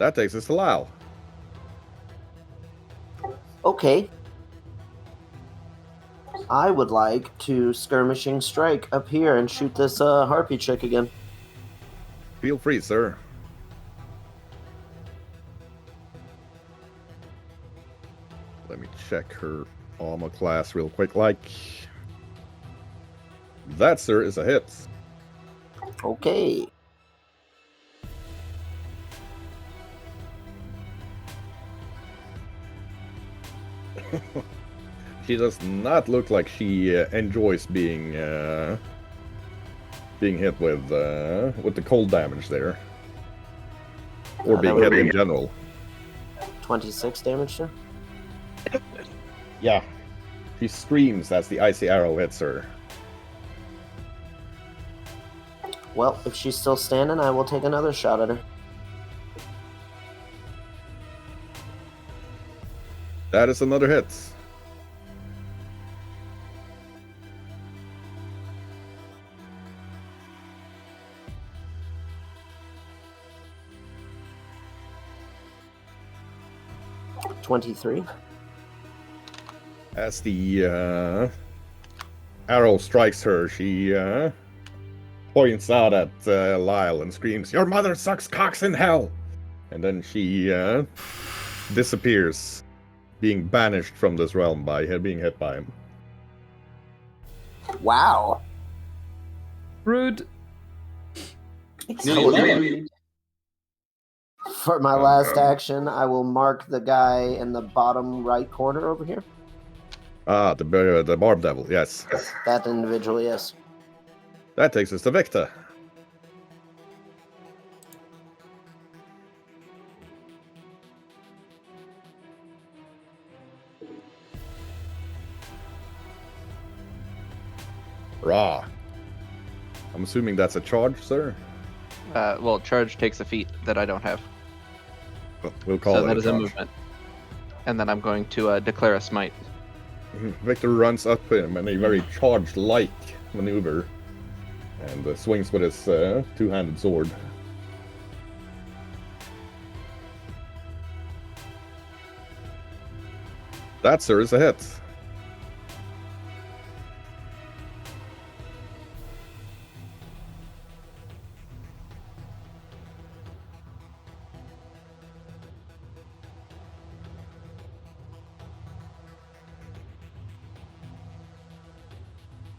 That takes us to Lyle. Okay. I would like to skirmishing strike up here and shoot this harpy chick again. Feel free, sir. Let me check her armor class real quick. That, sir, is a hit. Okay. She does not look like she enjoys being hit with the cold damage there, or being hit in general. 26 damage, sir. Yeah, she screams as the icy arrow hits her. Well, if she's still standing, I will take another shot at her. That is another hit. $23. As the arrow strikes her, she points out at Lyle and screams, "Your mother sucks cocks in hell!" And then she disappears, being banished from this realm by being hit by him. Wow. Rude. For my last action, I will mark the guy in the bottom right corner over here. Ah, the Barb Devil, yes. That individual, yes. That takes us to Victor. Raw. I'm assuming that's a charge, sir? Well, charge takes a feat that I don't have. We'll call So it that a is a charge. movement. And then I'm going to declare a smite. Victor runs up him in a very charged-like maneuver and swings with his two-handed sword. That, sir, is a hit.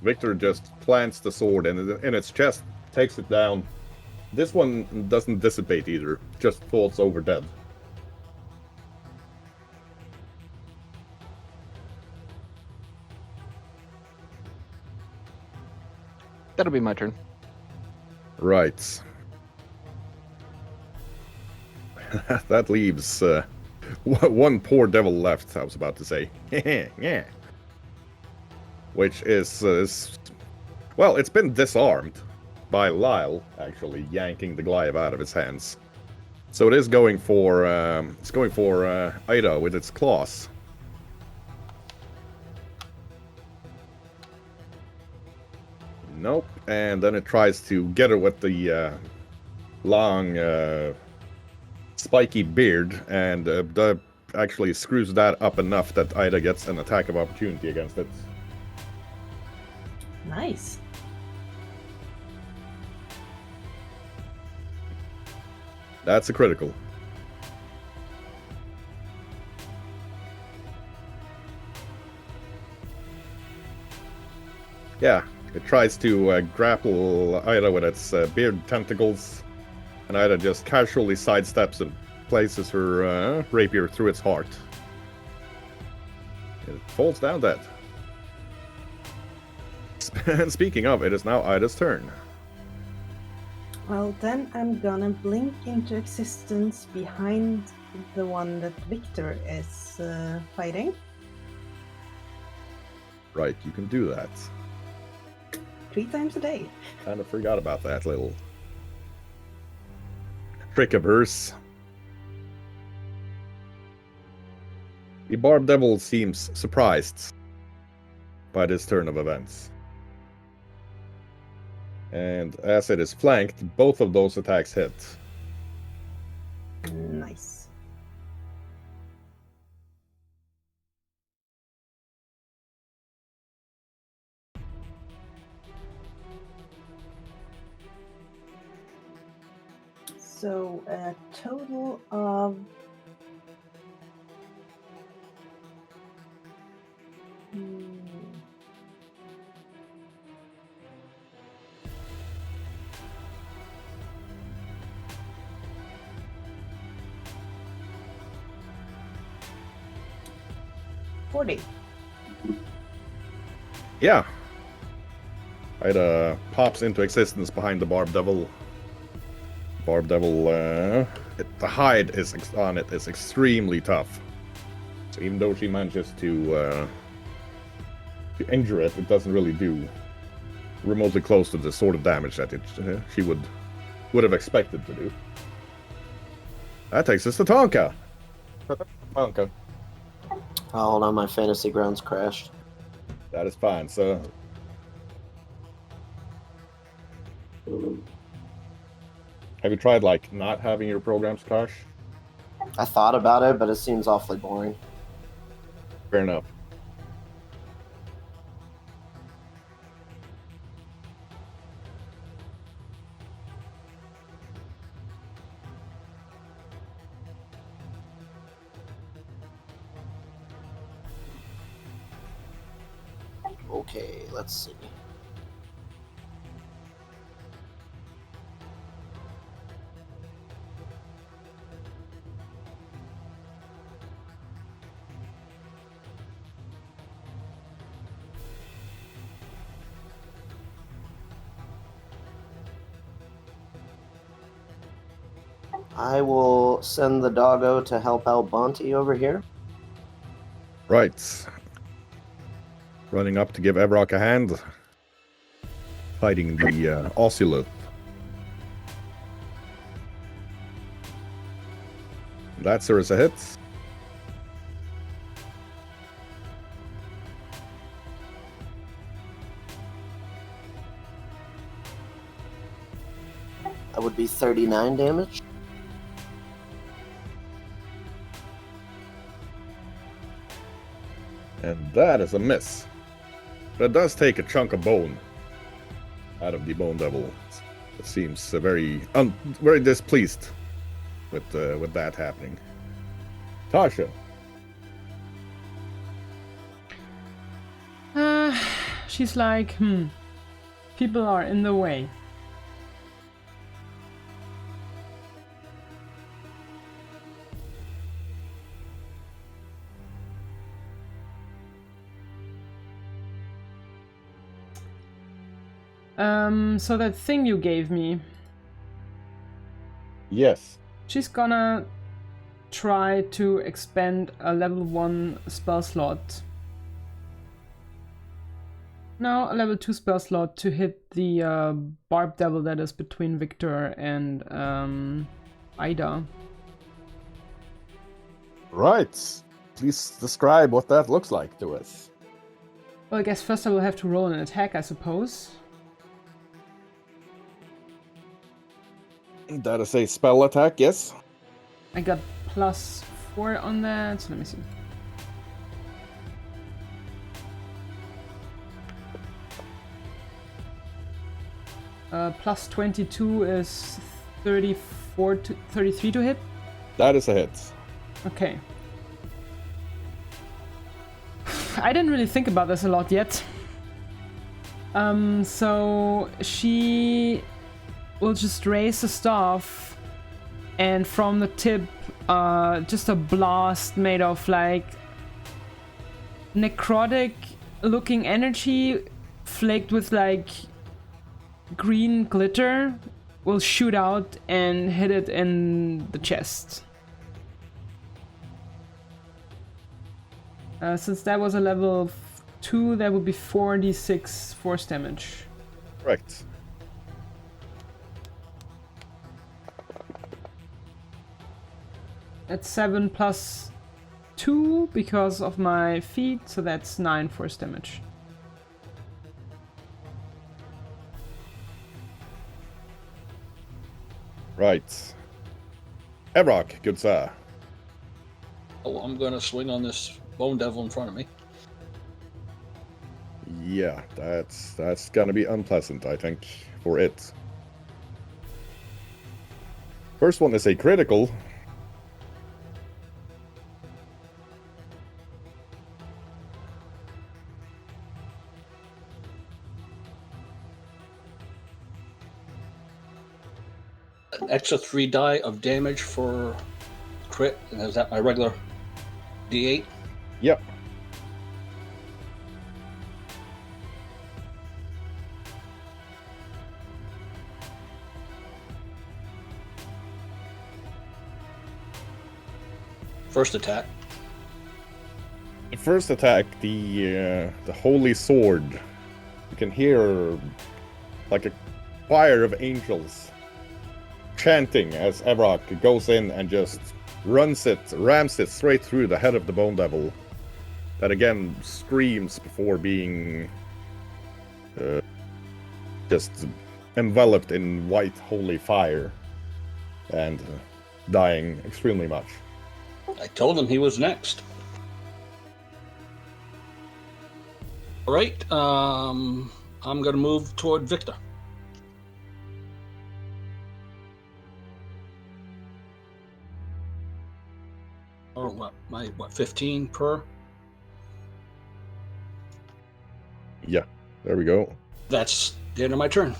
Victor just plants the sword in its chest, takes it down. This one doesn't dissipate either, just falls over dead. That'll be my turn. Right. That leaves one poor devil left, I was about to say. Yeah. Which is... Well, it's been disarmed by Lyle, actually, yanking the glaive out of his hands. So it is going for... Ida with its claws. Nope. And then it tries to get her with the long... spiky beard, and actually screws that up enough that Ida gets an attack of opportunity against it. Nice. That's a critical. Yeah, it tries to grapple Ida with its beard tentacles, and Ida just casually sidesteps and places her rapier through its heart. It falls down dead. And speaking of, it is now Ida's turn. Well, then I'm gonna blink into existence behind the one that Victor is fighting. Right, you can do that. 3 times a day. Kind of forgot about that little trick of hers. The Barb Devil seems surprised by this turn of events. And as it is flanked, both of those attacks hit. Nice. So a total of hmm, 40. Yeah. It pops into existence behind the Barb Devil. Barb Devil, the hide on it is extremely tough. So even though she manages to injure it, it doesn't really do remotely close to the sort of damage that she would have expected to do. That takes us to Tonka. Tonka. Oh, hold on, my fantasy grounds crashed. That is fine. So have you tried like not having your programs crash? I thought about it, but it seems awfully boring. Fair enough. Okay, let's see. I will send the doggo to help out Bonte over here. Right. Running up to give Evrock a hand. Fighting the Ocelot. That sir is a hit. That would be 39 damage. And that is a miss. But it does take a chunk of bone out of the Bone Devil. It seems very displeased with that happening. Tasha. She's like, people are in the way. So that thing you gave me, Yes. she's gonna try to expend a level 1 spell slot. No, a level 2 spell slot to hit the Barb Devil that is between Victor and Ida. Right. Please describe what that looks like to us. Well, I guess first I will have to roll an attack, I suppose. That is a spell attack, yes. I got +4 on that, so let me see. Plus 22 is 33 to hit. That is a hit. Okay. I didn't really think about this a lot yet. So she will just raise the staff, and from the tip, just a blast made of like necrotic looking energy flaked with like green glitter will shoot out and hit it in the chest. Since that was a level 2, that would be 4d6 force damage. Correct. That's 7 plus 2 because of my feat, so that's 9 force damage. Right. Evrock, good sir. Oh, I'm gonna swing on this bone devil in front of me. Yeah, that's gonna be unpleasant, I think, for it. First one is a critical. An extra 3 die of damage for crit, and is that my regular D8? Yep. First attack. The first attack, the holy sword. You can hear like a choir of angels chanting as Evrock goes in and just rams it straight through the head of the bone devil. That again screams before being just enveloped in white holy fire and dying extremely much. I told him he was next. All right, I'm gonna move toward Victor. Or what? 15 per? Yeah, there we go. That's the end of my turn.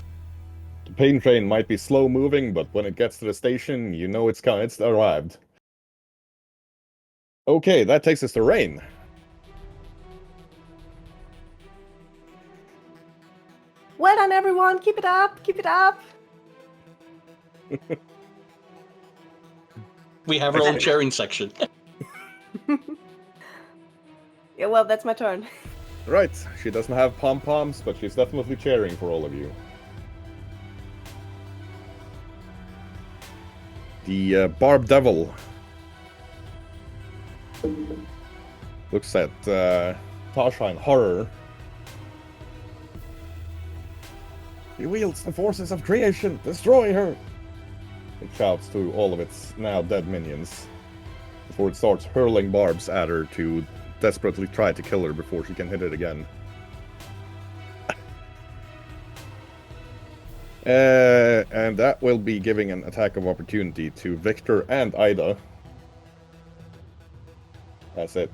The pain train might be slow moving, but when it gets to the station, you know it's arrived. Okay, that takes us to Rain. Well done, everyone. Keep it up. Keep it up. We have our own cheering section. Yeah, well, that's my turn. Right, she doesn't have pom-poms, but she's definitely cheering for all of you. The Barb Devil looks at Tasha in horror. He wields the forces of creation! Destroy her! It shouts to all of its now dead minions before it starts hurling barbs at her to desperately try to kill her before she can hit it again. And that will be giving an attack of opportunity to Victor and Ida as it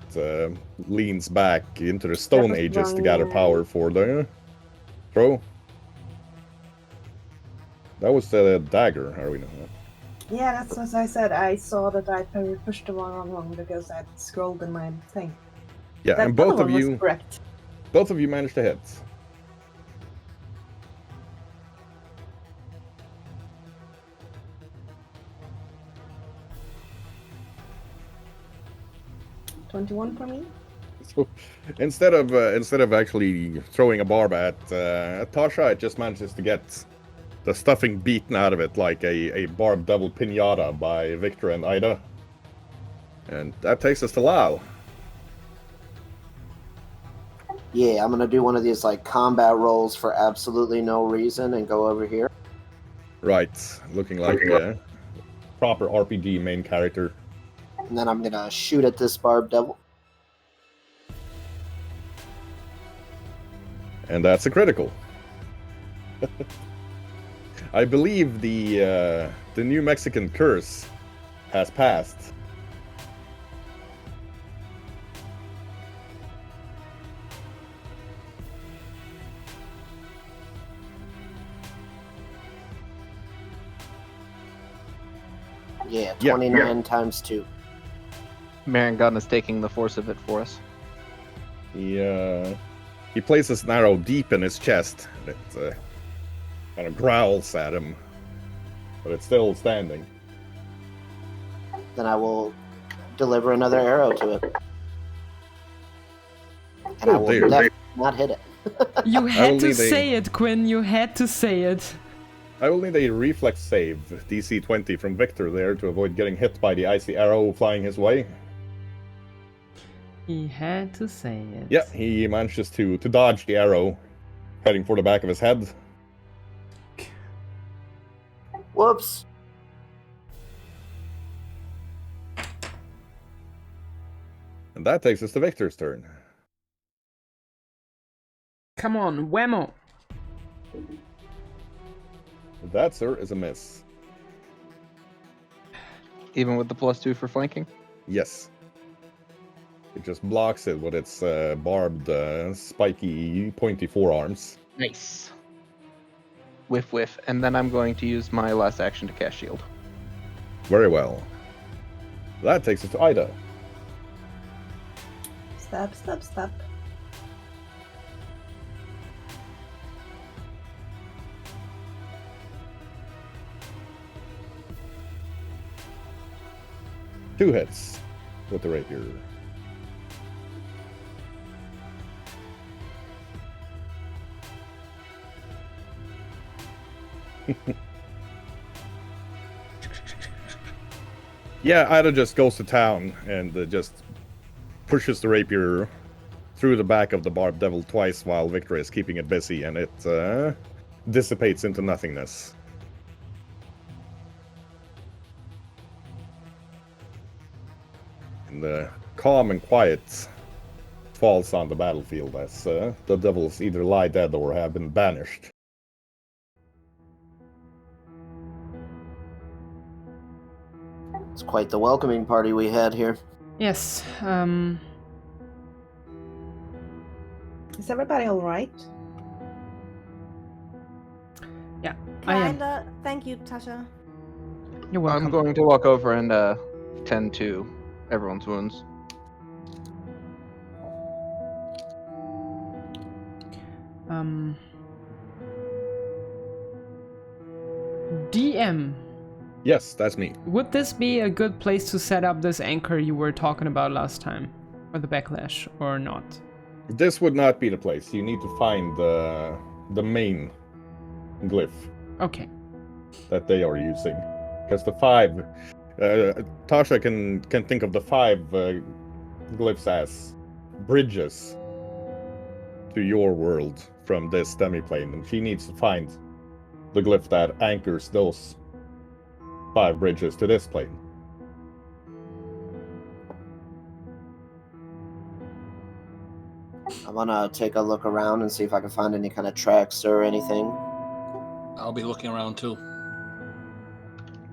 leans back into the Stone Ages to gather power for the throw. That was the dagger, are we know that? Yeah, that's what I said. I saw that I pushed the one wrong because I scrolled in my thing. Yeah, That and both other of one was you correct. both of you managed to hit. $21 for me. So instead of actually throwing a barb at Tasha, it just manages to get the stuffing beaten out of it like a Barb Devil pinata by Victor and Ida. And that takes us to Lau. Yeah, I'm gonna do one of these like combat rolls for absolutely no reason and go over here. Right, looking like a proper RPG main character. And then I'm gonna shoot at this Barb Devil. And that's a critical. I believe the New Mexican curse has passed. Yeah, 29 times 2. Marangon is taking the force of it for us. He places an arrow deep in his chest. It kind of growls at him, but it's still standing. Then I will deliver another arrow to it. And I will definitely not hit it. You had to say it, Quinn. You had to say it. I will need a reflex save, DC 20 from Victor there, to avoid getting hit by the icy arrow flying his way. He had to say it. Yeah, he manages to dodge the arrow, heading for the back of his head. Whoops. And that takes us to Victor's turn. Come on, whammo! That, sir, is a miss. Even with the +2 for flanking? Yes. It just blocks it with its barbed, spiky, pointy forearms. Nice. Whiff, whiff. And then I'm going to use my last action to cast shield. Very well. That takes us to Ida. Stab, stab, stab. Two hits with the rapier. Yeah, Ida just goes to town and just pushes the rapier through the back of the barbed devil twice while Victor is keeping it busy, and it dissipates into nothingness. And the calm and quiet falls on the battlefield as the devils either lie dead or have been banished. It's quite the welcoming party we had here. Yes, Is everybody all right? yeah, I am. Kinda. Thank you, Tasha. You're welcome. I'm going to walk over and tend to everyone's wounds. DM, Yes, that's me. would this be a good place to set up this anchor you were talking about last time? Or the backlash, or not? This would not be the place. You need to find the main glyph Okay. that they are using. Because the five... Tasha can think of the five glyphs as bridges to your world from this demiplane, and she needs to find the glyph that anchors those five bridges to this plane. I'm gonna take a look around and see if I can find any kind of tracks or anything. I'll be looking around too.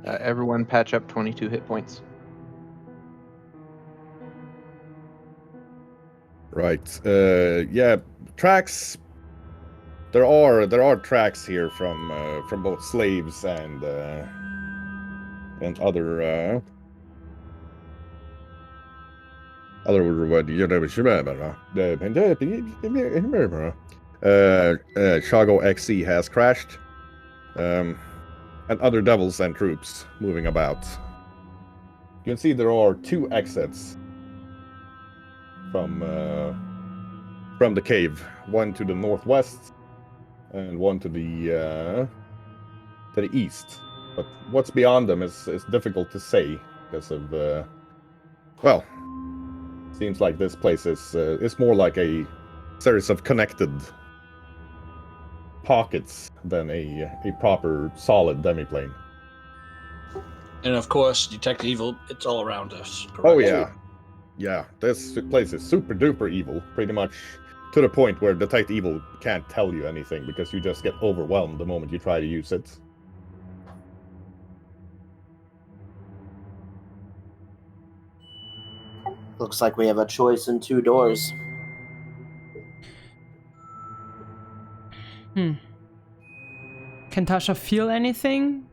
Everyone patch up 22 hit points. Right. Yeah, tracks. There are tracks here from both slaves and other Shago XC has crashed, and other devils and troops moving about. You can see there are two exits from the cave, one to the northwest and one to the east. But what's beyond them is difficult to say because of well, seems like this place is more like a series of connected pockets than a proper solid demiplane. And of course, detect evil. It's all around us. Oh correct? yeah. This place is super duper evil, pretty much to the point where detect evil can't tell you anything because you just get overwhelmed the moment you try to use it. Looks like we have a choice in two doors. Can Tasha feel anything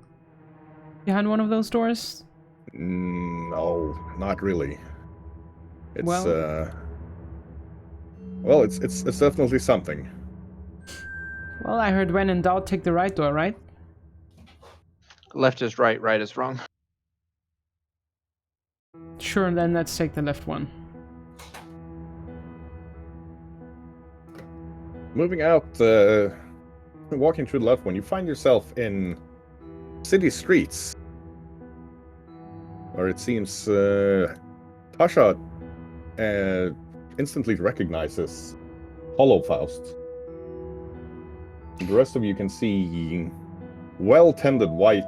behind one of those doors? No, not really. It's Well- it's definitely something. Well, I heard when in doubt, take the right door, right? Left is right, right is wrong. Sure, then let's take the left one. Moving out, walking through the left one, you find yourself in city streets, where it seems Tasha instantly recognizes Hollowfaust. The rest of you can see well-tended white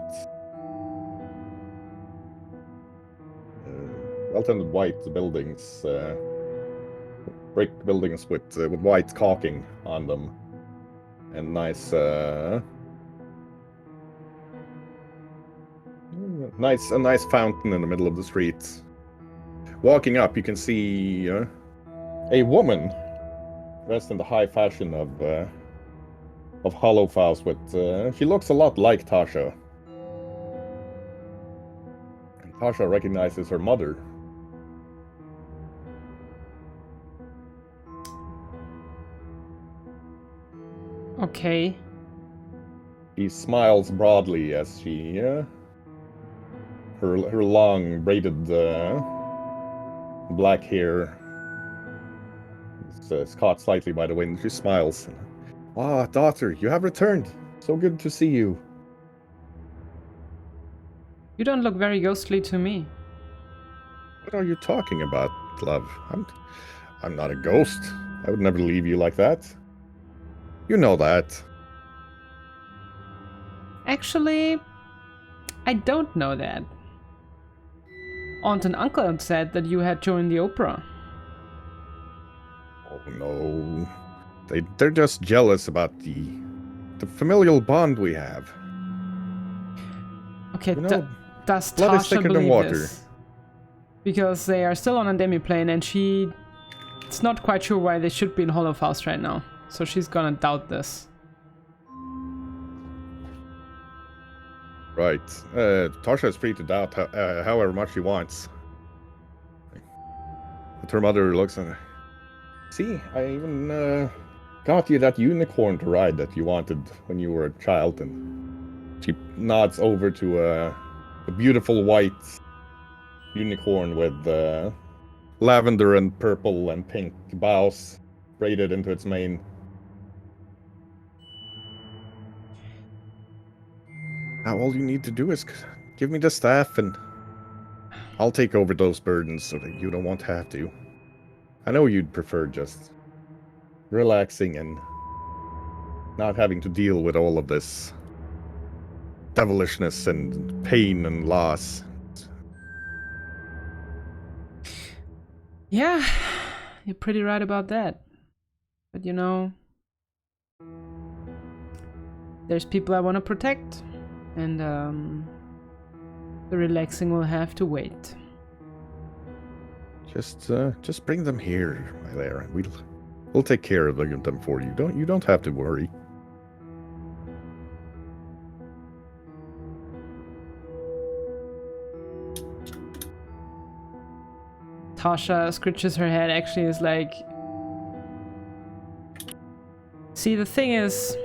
buildings brick buildings with white caulking on them, and nice a nice fountain in the middle of the street. Walking up, you can see a woman dressed in the high fashion of Hollowfaust, with she looks a lot like Tasha. And Tasha recognizes her mother. Okay. She smiles broadly as she her long braided black hair is caught slightly by the wind. She smiles. Ah, daughter, you have returned. So good to see you. You don't look very ghostly to me. What are you talking about, love? I'm not a ghost. I would never leave you like that. You know that. Actually, I don't know that. Aunt and uncle said that you had joined the opera. Oh no. They're just jealous about the familial bond we have. Okay, You know, does blood is Tasha thicker than believe water. this? Because they are still on a demiplane and she's not quite sure why they should be in Hollowfaust right now. So she's gonna doubt this. Right. Tasha is free to doubt however much she wants. But her mother looks at her. See, I even got you that unicorn to ride that you wanted when you were a child. And she nods over to a beautiful white unicorn with lavender and purple and pink bows braided into its mane. Now all you need to do is give me the staff and I'll take over those burdens so that you don't want to have to. I know you'd prefer just relaxing and not having to deal with all of this devilishness and pain and loss. Yeah, you're pretty right about that. But you know, there's people I want to protect, and the relaxing will have to wait. Just bring them here, my Lara. We'll take care of them for you. You don't have to worry. Tasha scratches her head, actually is like... See, the thing is...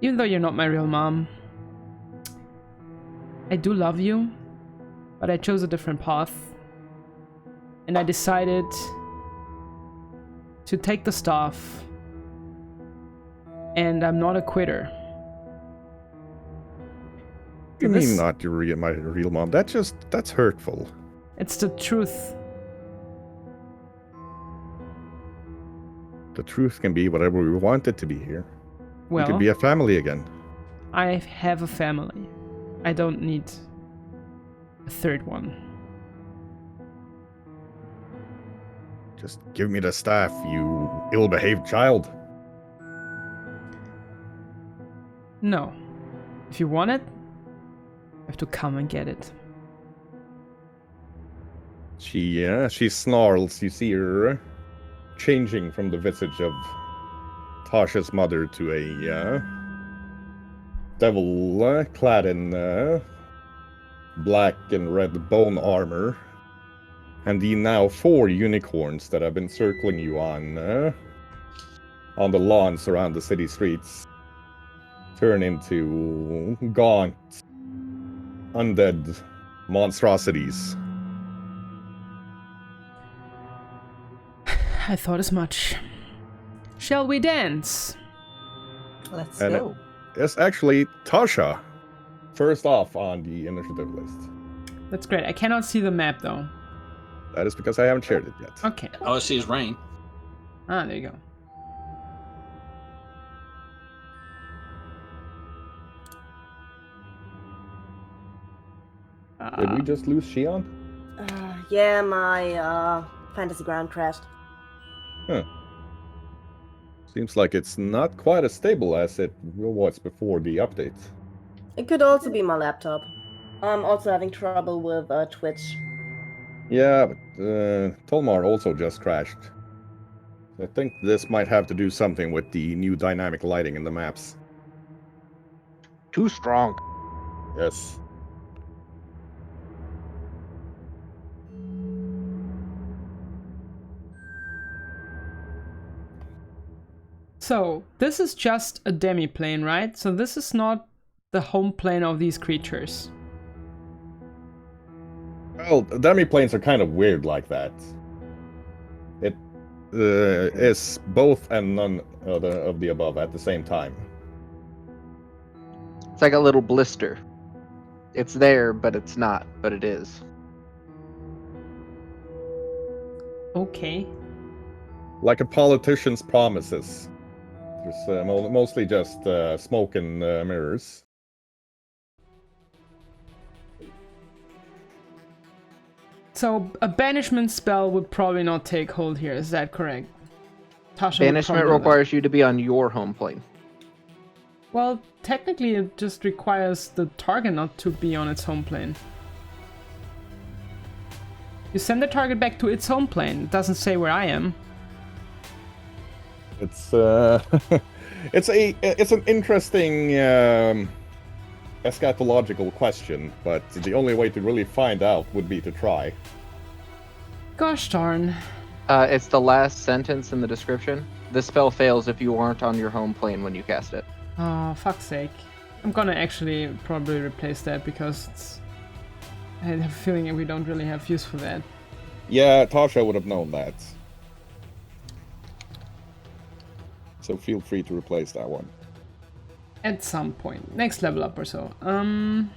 Even though you're not my real mom, I do love you, but I chose a different path. And I decided to take the staff, and I'm not a quitter. You mean not my real mom? That's hurtful. It's the truth. The truth can be whatever we want it to be here. Well, we could be a family again. I have a family. I don't need a third one. Just give me the staff, you ill-behaved child. No. If you want it, you have to come and get it. She snarls. You see her changing from the visage of Tasha's mother to a devil clad in black and red bone armor. And the now 4 unicorns that have been circling you on the lawns around the city streets turn into gaunt, undead monstrosities. I thought as much. Shall we dance? Let's And go. It's actually Tasha, first off on the initiative list. That's great. I cannot see the map though. That is because I haven't shared it yet. Okay. All I see is rain. Ah, there you go. Did we just lose Shion? Yeah, my fantasy ground crashed. Seems like it's not quite as stable as it was before the update. It could also be my laptop. I'm also having trouble with Twitch. Yeah, but Tolmar also just crashed. I think this might have to do something with the new dynamic lighting in the maps. Too strong. Yes. So, this is just a demi-plane, right? So this is not the home plane of these creatures. Well, demi-planes are kind of weird like that. It is both and none of the above at the same time. It's like a little blister. It's there, but it's not, but it is. Okay. Like a politician's promises. There's mostly just smoke and mirrors. So a banishment spell would probably not take hold here, is that correct? Tasha would Banishment probably know that. requires you to be on your home plane. Well, technically it just requires the target not to be on its home plane. You send the target back to its home plane. It doesn't say where I am. It's it's an interesting eschatological question, but the only way to really find out would be to try. Gosh darn. It's the last sentence in the description. This spell fails if you aren't on your home plane when you cast it. Oh, fuck's sake. I'm gonna actually probably replace that because I have a feeling we don't really have use for that. Yeah, Tasha would have known that. So feel free to replace that one. At some point. Next level up or so. On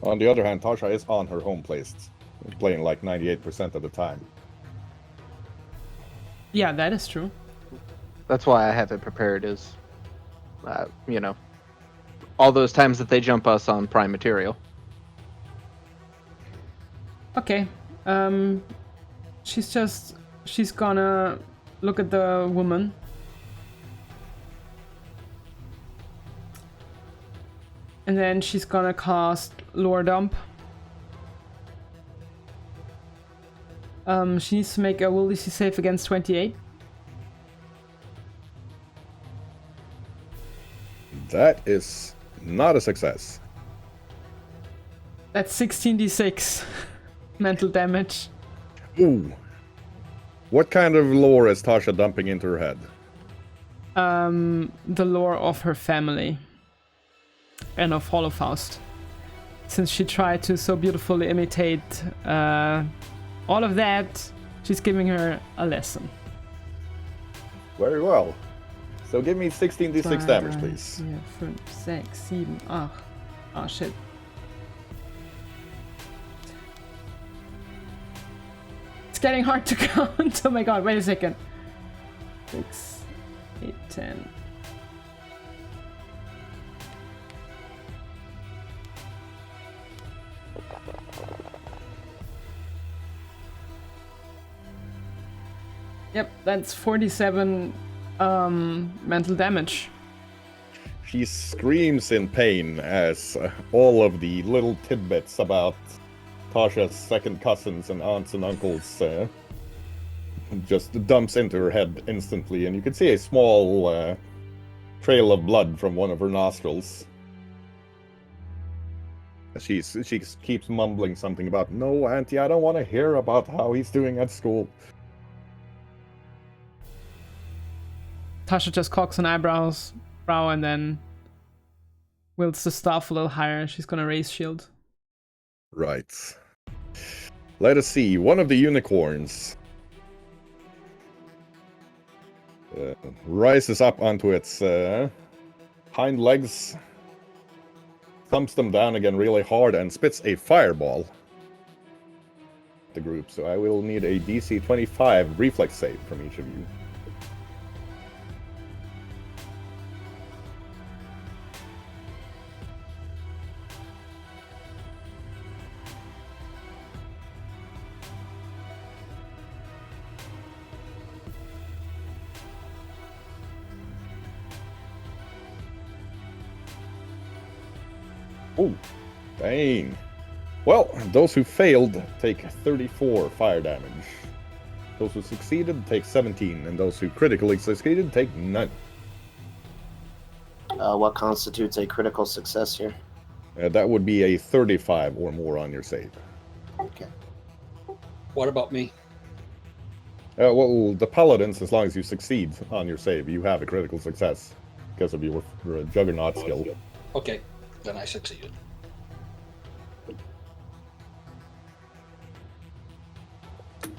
the other hand, Tasha is on her home place, playing like 98% of the time. Yeah, that is true. That's why I have it prepared is, you know, all those times that they jump us on prime material. Okay. She's gonna look at the woman. And then she's gonna cast Lore Dump. She needs to make a will DC save against 28. That is not a success. That's 16d6 mental damage. Ooh. What kind of lore is Tasha dumping into her head? The lore of her family and of Holofaust, since she tried to so beautifully imitate all of that. She's giving her a lesson. Very well. So give me 16d6 damage, please. 4, 5, 6, 7, 8. Oh shit. It's getting hard to count. Oh my god, wait a second. 6, 8, 10. Yep, that's 47 mental damage. She screams in pain as all of the little tidbits about Tasha's second cousins and aunts and uncles just dumps into her head instantly, and you can see a small trail of blood from one of her nostrils. She keeps mumbling something about, "No, Auntie, I don't want to hear about how he's doing at school." Tasha just cocks an brow and then wields the staff a little higher. She's gonna raise shield. Right. Let us see. One of the unicorns rises up onto its hind legs, thumps them down again really hard, and spits a fireball at the group. So I will need a DC 25 reflex save from each of you. Oh, dang. Well, those who failed take 34 fire damage. Those who succeeded take 17, and those who critically succeeded take none. What constitutes a critical success here? That would be a 35 or more on your save. Okay. What about me? Well, the paladins, as long as you succeed on your save, you have a critical success because of your juggernaut skill. Okay, then I succeeded.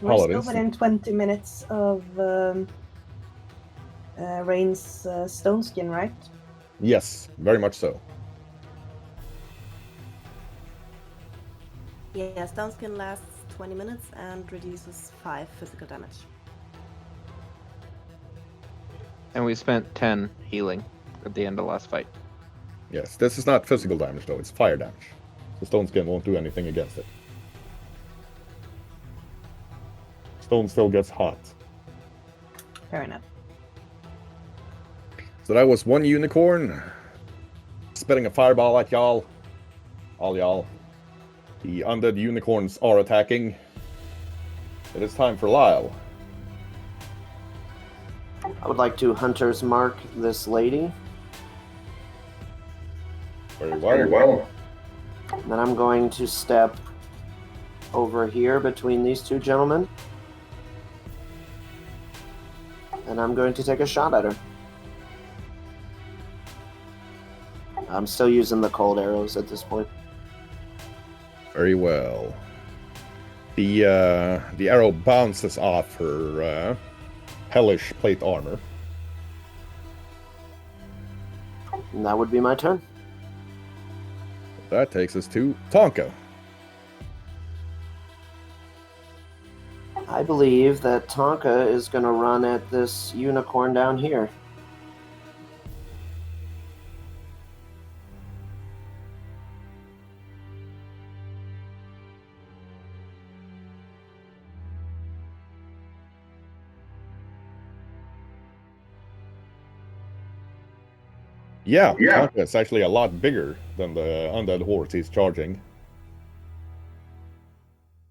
We're still Paladins. within 20 minutes of Rain's stone skin, right? Yes, very much so. Yeah, stone skin lasts 20 minutes and reduces 5 physical damage. And we spent 10 healing at the end of last fight. Yes, this is not physical damage though, it's fire damage. The stone skin won't do anything against it. Stone still gets hot. Fair enough. So that was one unicorn spitting a fireball at y'all. All y'all. The undead unicorns are attacking. It is time for Lyle. I would like to hunter's mark this lady. Very well. And then I'm going to step over here between these two gentlemen. And I'm going to take a shot at her. I'm still using the cold arrows at this point. Very well. The arrow bounces off her hellish plate armor. And that would be my turn. That takes us to Tonka. I believe that Tonka is going to run at this unicorn down here. Yeah, Tonka is actually a lot bigger than the undead horse he's charging.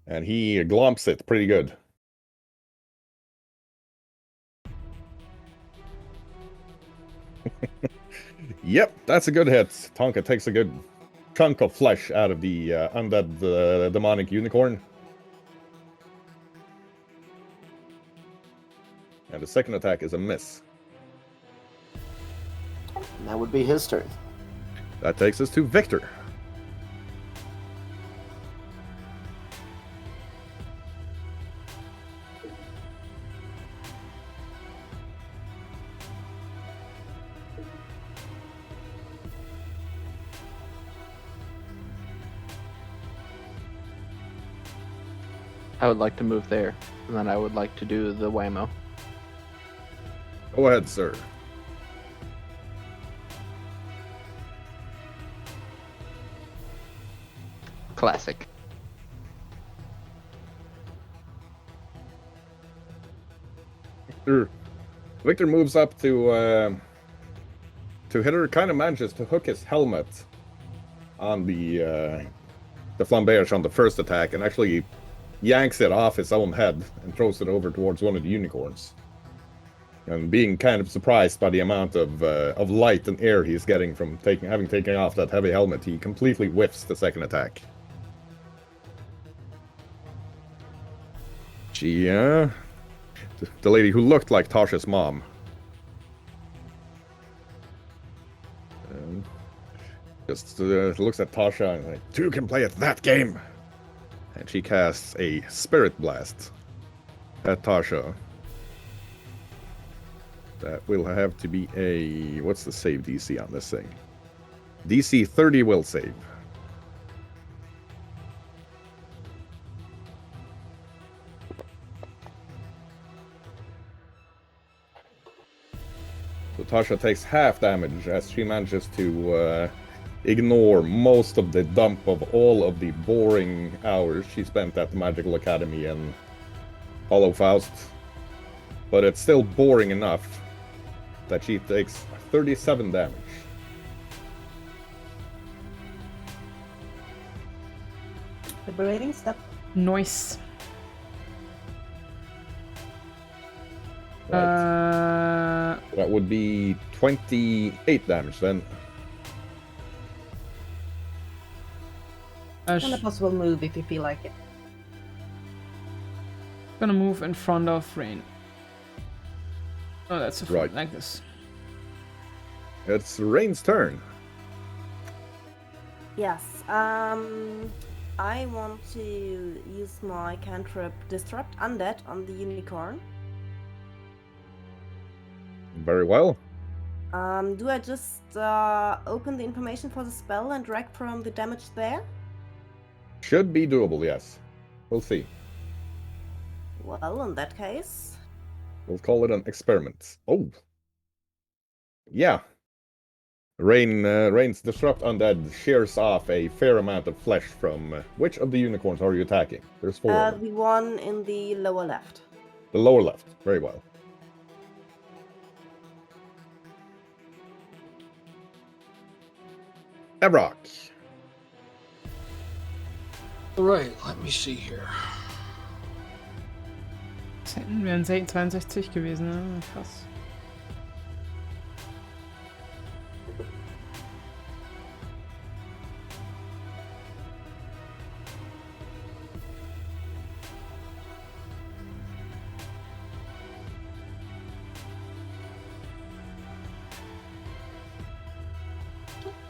And he glomps it pretty good. Yep, that's a good hit. Tonka takes a good chunk of flesh out of the undead demonic unicorn. And the second attack is a miss. And that would be his turn. That takes us to Victor. I would like to move there, and then I would like to do the whammo. Go ahead, sir. Classic. Victor moves up to hit her. Kind of manages to hook his helmet on the flambeage on the first attack, and actually yanks it off his own head and throws it over towards one of the unicorns. And being kind of surprised by the amount of light and air he's getting from having taken off that heavy helmet, he completely whiffs the second attack. She, the lady who looked like Tasha's mom. Just looks at Tasha and like, "Two can play at that game." And she casts a Spirit Blast at Tasha. That will have to be a... What's the save DC on this thing? DC 30 will save. So Tasha takes half damage as she manages to ignore most of the dump of all of the boring hours she spent at the Magical Academy and Hollow Faust. But it's still boring enough that she takes 37 damage. Liberating step. Noise. Right. That would be 28 damage then. And a possible move if you feel like it. Gonna move in front of Rain. Oh, that's a front, Right. like this. It's Rain's turn. Yes. I want to use my cantrip Disrupt Undead on the unicorn. Very well. Do I just open the information for the spell and drag from the damage there? Should be doable, yes. We'll see. Well, in that case, We'll call it an experiment. Oh. Yeah. Rain's Disrupt Undead shears off a fair amount of flesh from... which of the unicorns are you attacking? There's 4 of them. the one in the lower left. The lower left. Very well. Evrock. Right, let me see here. Das wären 62 gewesen, ne? Krass.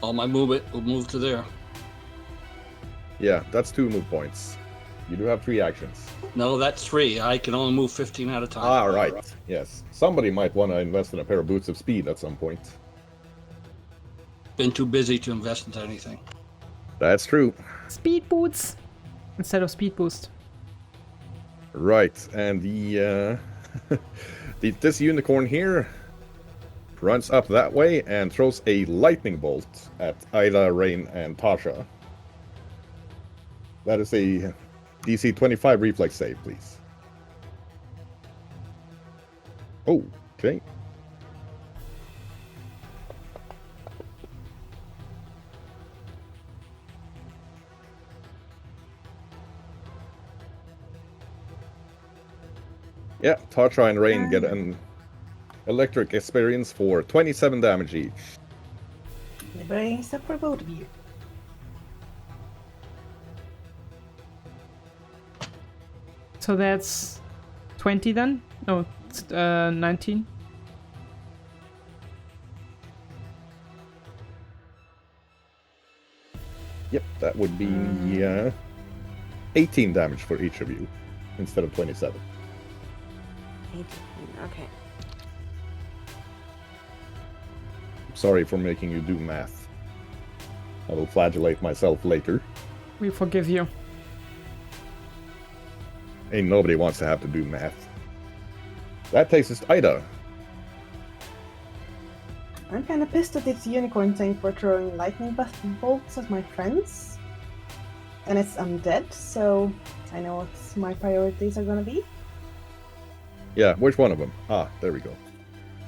All my movement will move to there. Yeah, that's 2 move points. You do have 3 actions. No, that's 3. I can only move 15 at a time. Ah, right. Yes. Somebody might want to invest in a pair of boots of speed at some point. Been too busy to invest into anything. That's true. Speed boots instead of speed boost. Right, and the this unicorn here runs up that way and throws a lightning bolt at Ida, Rain, and Tasha. That is a DC 25 reflex save, please. Oh, okay. Yeah, Tasha and Rain get an electric experience for 27 damage each. Liberating step for both of you. So that's 20 then? No, it's 19. Yep, that would be 18 damage for each of you instead of 27. 18. Okay. Sorry for making you do math. I will flagellate myself later. We forgive you. Ain't nobody wants to have to do math. That takes us to Ida. I'm kind of pissed at this unicorn thing for throwing lightning bolts at my friends. And it's undead, so I know what my priorities are gonna be. Yeah, which one of them? Ah, there we go.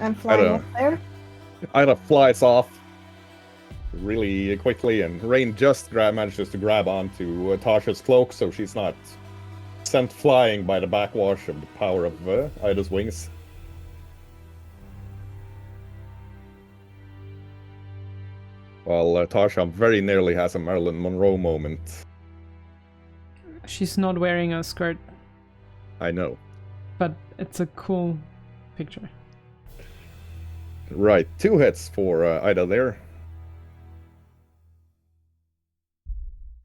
I'm flying up there. Ida flies off really quickly, and Rain just manages to grab onto Tasha's cloak, so she's not sent flying by the backwash of the power of Ida's wings. While Tasha very nearly has a Marilyn Monroe moment. She's not wearing a skirt, I know. but it's a cool picture. Right, 2 hits for Ida there.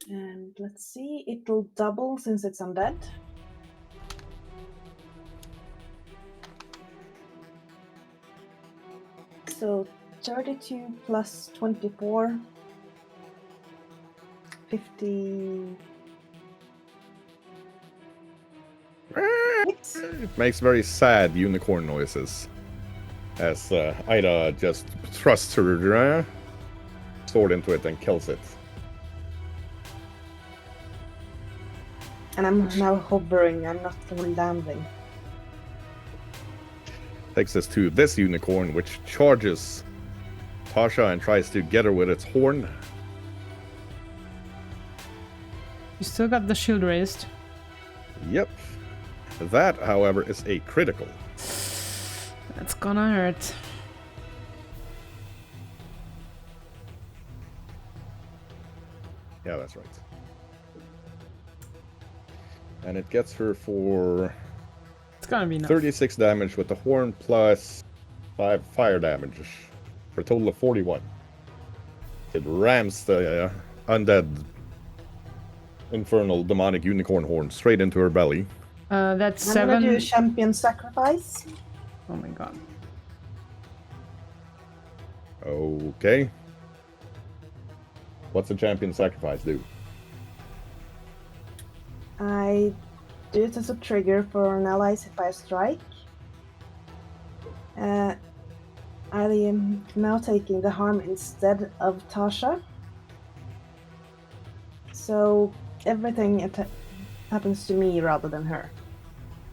And let's see, it'll double since it's undead. So 32 plus 24. 50. It makes very sad unicorn noises as Ida just thrusts her sword into it and kills it. And I'm now hovering, I'm not landing. Takes us to this unicorn, which charges Tasha and tries to get her with its horn. You still got the shield raised. Yep. That, however, is a critical. That's gonna hurt. Yeah, that's right. And it gets her for It's gonna be enough. 36 damage with the horn plus 5 fire damage for a total of 41. It rams the undead infernal demonic unicorn horn straight into her belly. That's I'm 7. gonna do a champion sacrifice. Oh my god. Okay. What's a champion sacrifice do? I do it as a trigger for an ally's if I strike. I am now taking the harm instead of Tasha. So everything happens to me rather than her.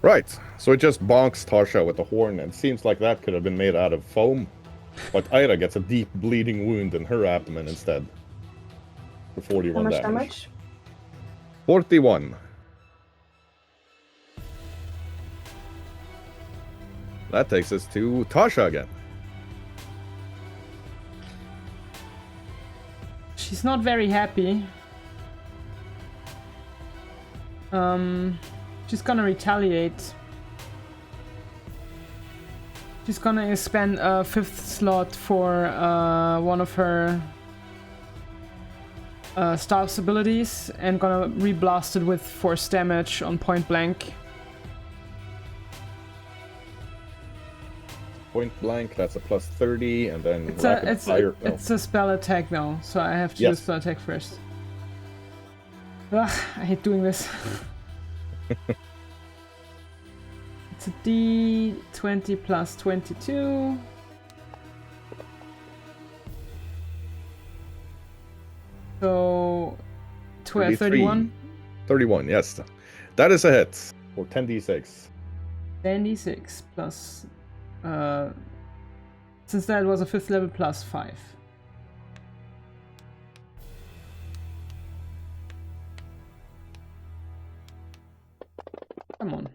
Right. So it just bonks Tasha with the horn, and it seems like that could have been made out of foam. But Ira gets a deep bleeding wound in her abdomen instead. For 41 How much damage. damage? 41. That takes us to Tasha again. She's not very happy. She's gonna retaliate. She's gonna expend a 5th slot for one of her staff's abilities and gonna re-blast it with force damage on point blank. Point blank, that's a plus 30, and then It's rapid fire. it's a spell attack now, so I have to do Yes. spell attack first. Ugh, I hate doing this. It's a D20 plus 22. So 31. 31, yes. That is a hit. For 10d6. 10d6 plus since that was a 5th level plus 5. Come on.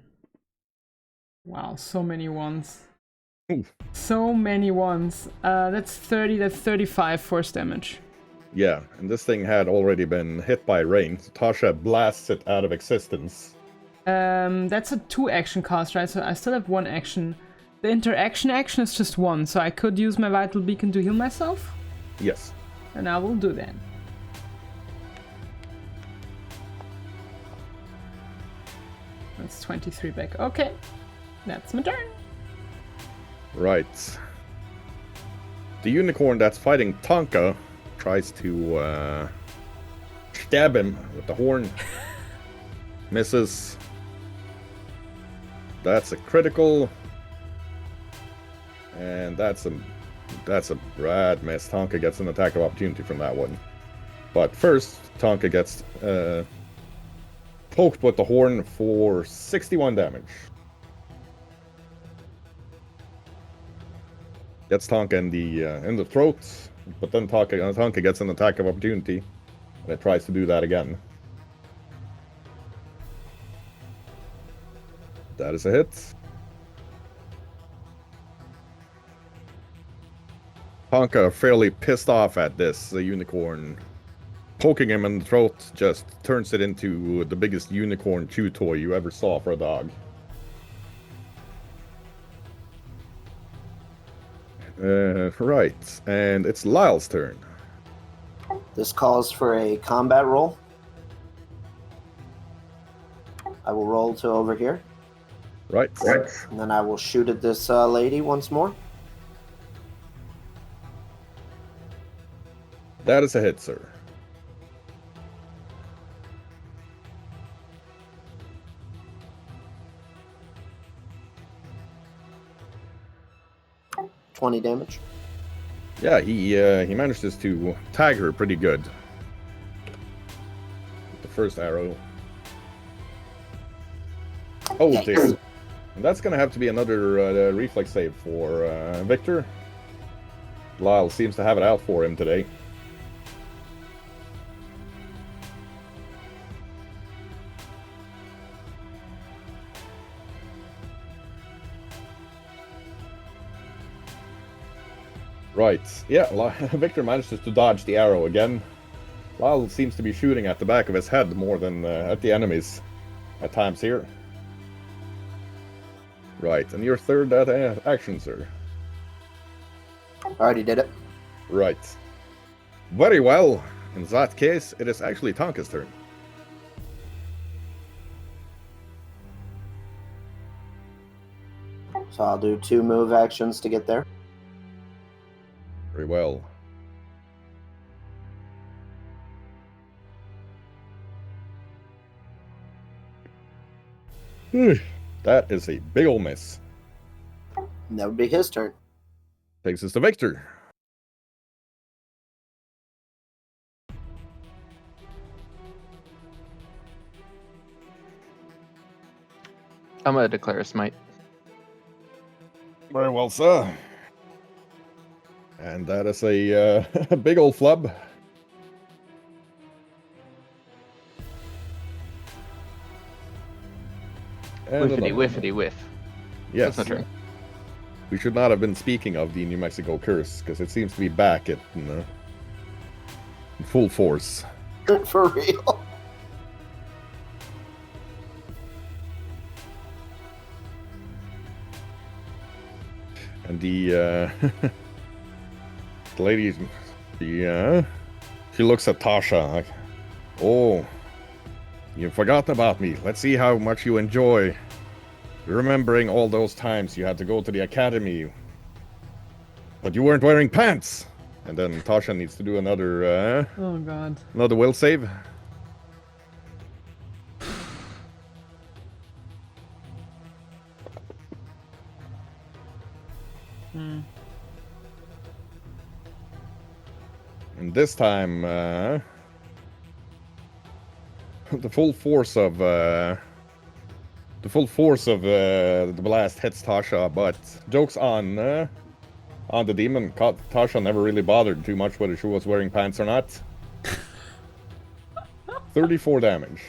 Wow, so many ones. Oof. So many ones. That's 30, that's 35 force damage. Yeah, and this thing had already been hit by rain. So Tasha blasts it out of existence. That's a 2 action cast, right? So I still have 1 action. The interaction action is just 1, so I could use my vital beacon to heal myself. Yes. And I will do that. That's 23 back. Okay. That's my turn. Right. The unicorn that's fighting Tonka tries to stab him with the horn. Misses. That's a critical. And that's a rad miss. Tonka gets an attack of opportunity from that one. But first, Tonka gets poked with the horn for 61 damage. Gets Tonka in the throat, but then Tonka gets an attack of opportunity, and it tries to do that again. That is a hit. Tonka, fairly pissed off at this, the unicorn poking him in the throat just turns it into the biggest unicorn chew toy you ever saw for a dog. Right, and it's Lyle's turn. This calls for a combat roll. I will roll to over here, Right. and then I will shoot at this lady once more. That is a hit, sir. $20 damage. Yeah, he manages to tag her pretty good. With the first arrow. Oh dear. And that's gonna have to be another reflex save for Victor. Lyle seems to have it out for him today. Right. Yeah, Victor manages to dodge the arrow again. Lyle seems to be shooting at the back of his head more than at the enemies at times here. Right, and your third action, sir. Already did it. Right. Very well. In that case, it is actually Tonka's turn. So I'll do 2 move actions to get there. Very well. That is a big ol' miss. And that would be his turn. Takes us to Victor. I'm gonna declare a smite. Very well, sir. And that is a big old flub. And Whiffity another one. whiffity whiff. Yes. That's my turn. We should not have been speaking of the New Mexico curse, because it seems to be back at in full force. For real. And the the lady, she looks at Tasha like, "Oh, you've forgotten about me. Let's see how much you enjoy remembering all those times you had to go to the academy, but you weren't wearing pants." And then Tasha needs to do another Oh god. another will save. Hmm. And this time, the full force of the blast hits Tasha. But jokes on the demon. Tasha never really bothered too much whether she was wearing pants or not. 34 damage.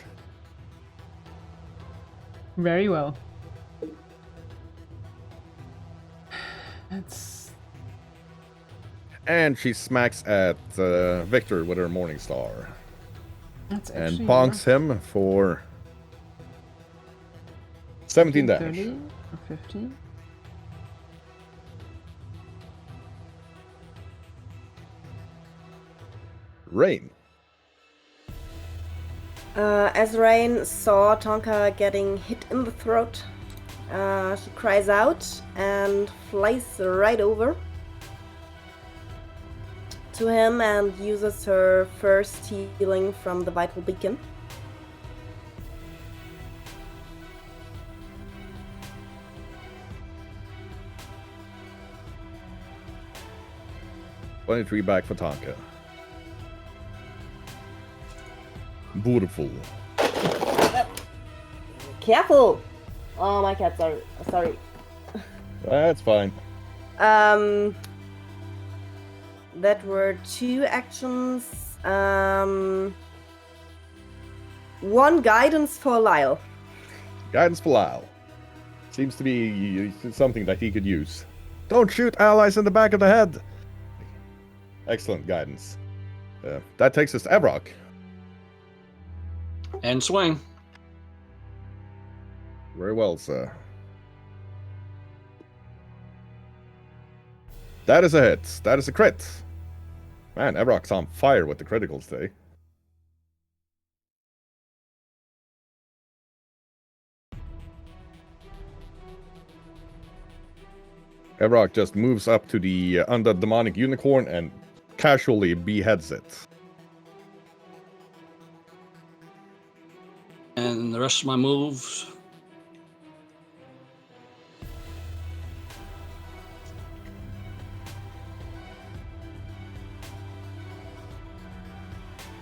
Very well. That's And she smacks at Victor with her Morning Star. that's And actually bonks him for 17 damage. 30 or 15. Rain. As Rain saw Tonka getting hit in the throat, she cries out and flies right over to him and uses her first healing from the Vital Beacon. $23 back for Tonka. Beautiful. Careful! Oh, my cats are sorry. That's fine. That were 2 actions. 1 guidance for Lyle. Guidance for Lyle. Seems to be something that he could use. Don't shoot allies in the back of the head. Excellent guidance. That takes us to Evrock. And swing. Very well, sir. That is a hit. That is a crit. Man, Evrock's on fire with the criticals today. Evrock just moves up to the undead demonic unicorn and casually beheads it. And the rest of my moves.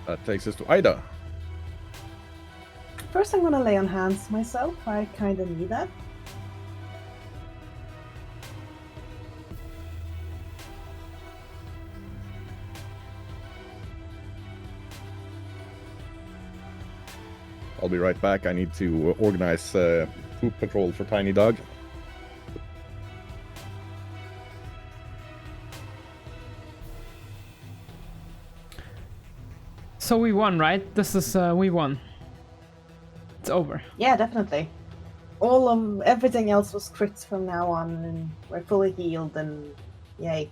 That takes us to Ida. First, I'm gonna lay on hands myself. I kinda need that. I'll be right back. I need to organize poop patrol for Tiny Dog. So we won, right? This is we won. It's over. Yeah, definitely. All of everything else was crits from now on, and we're fully healed, and yay.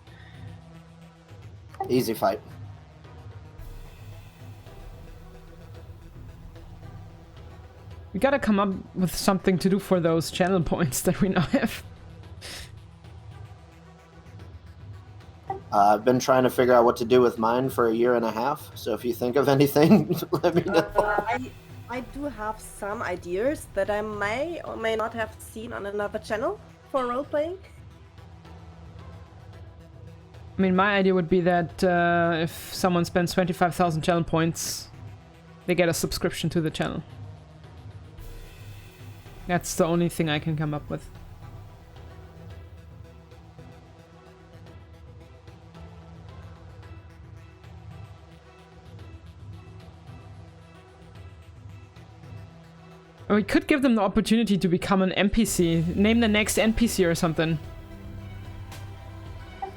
Easy fight. We gotta come up with something to do for those channel points that we now have. I've been trying to figure out what to do with mine for a year and a half, so if you think of anything, let me know. I do have some ideas that I may or may not have seen on another channel for role-playing. I mean, my idea would be that if someone spends 25,000 channel points, they get a subscription to the channel. That's the only thing I can come up with. Or we could give them the opportunity to become an NPC. Name the next NPC or something.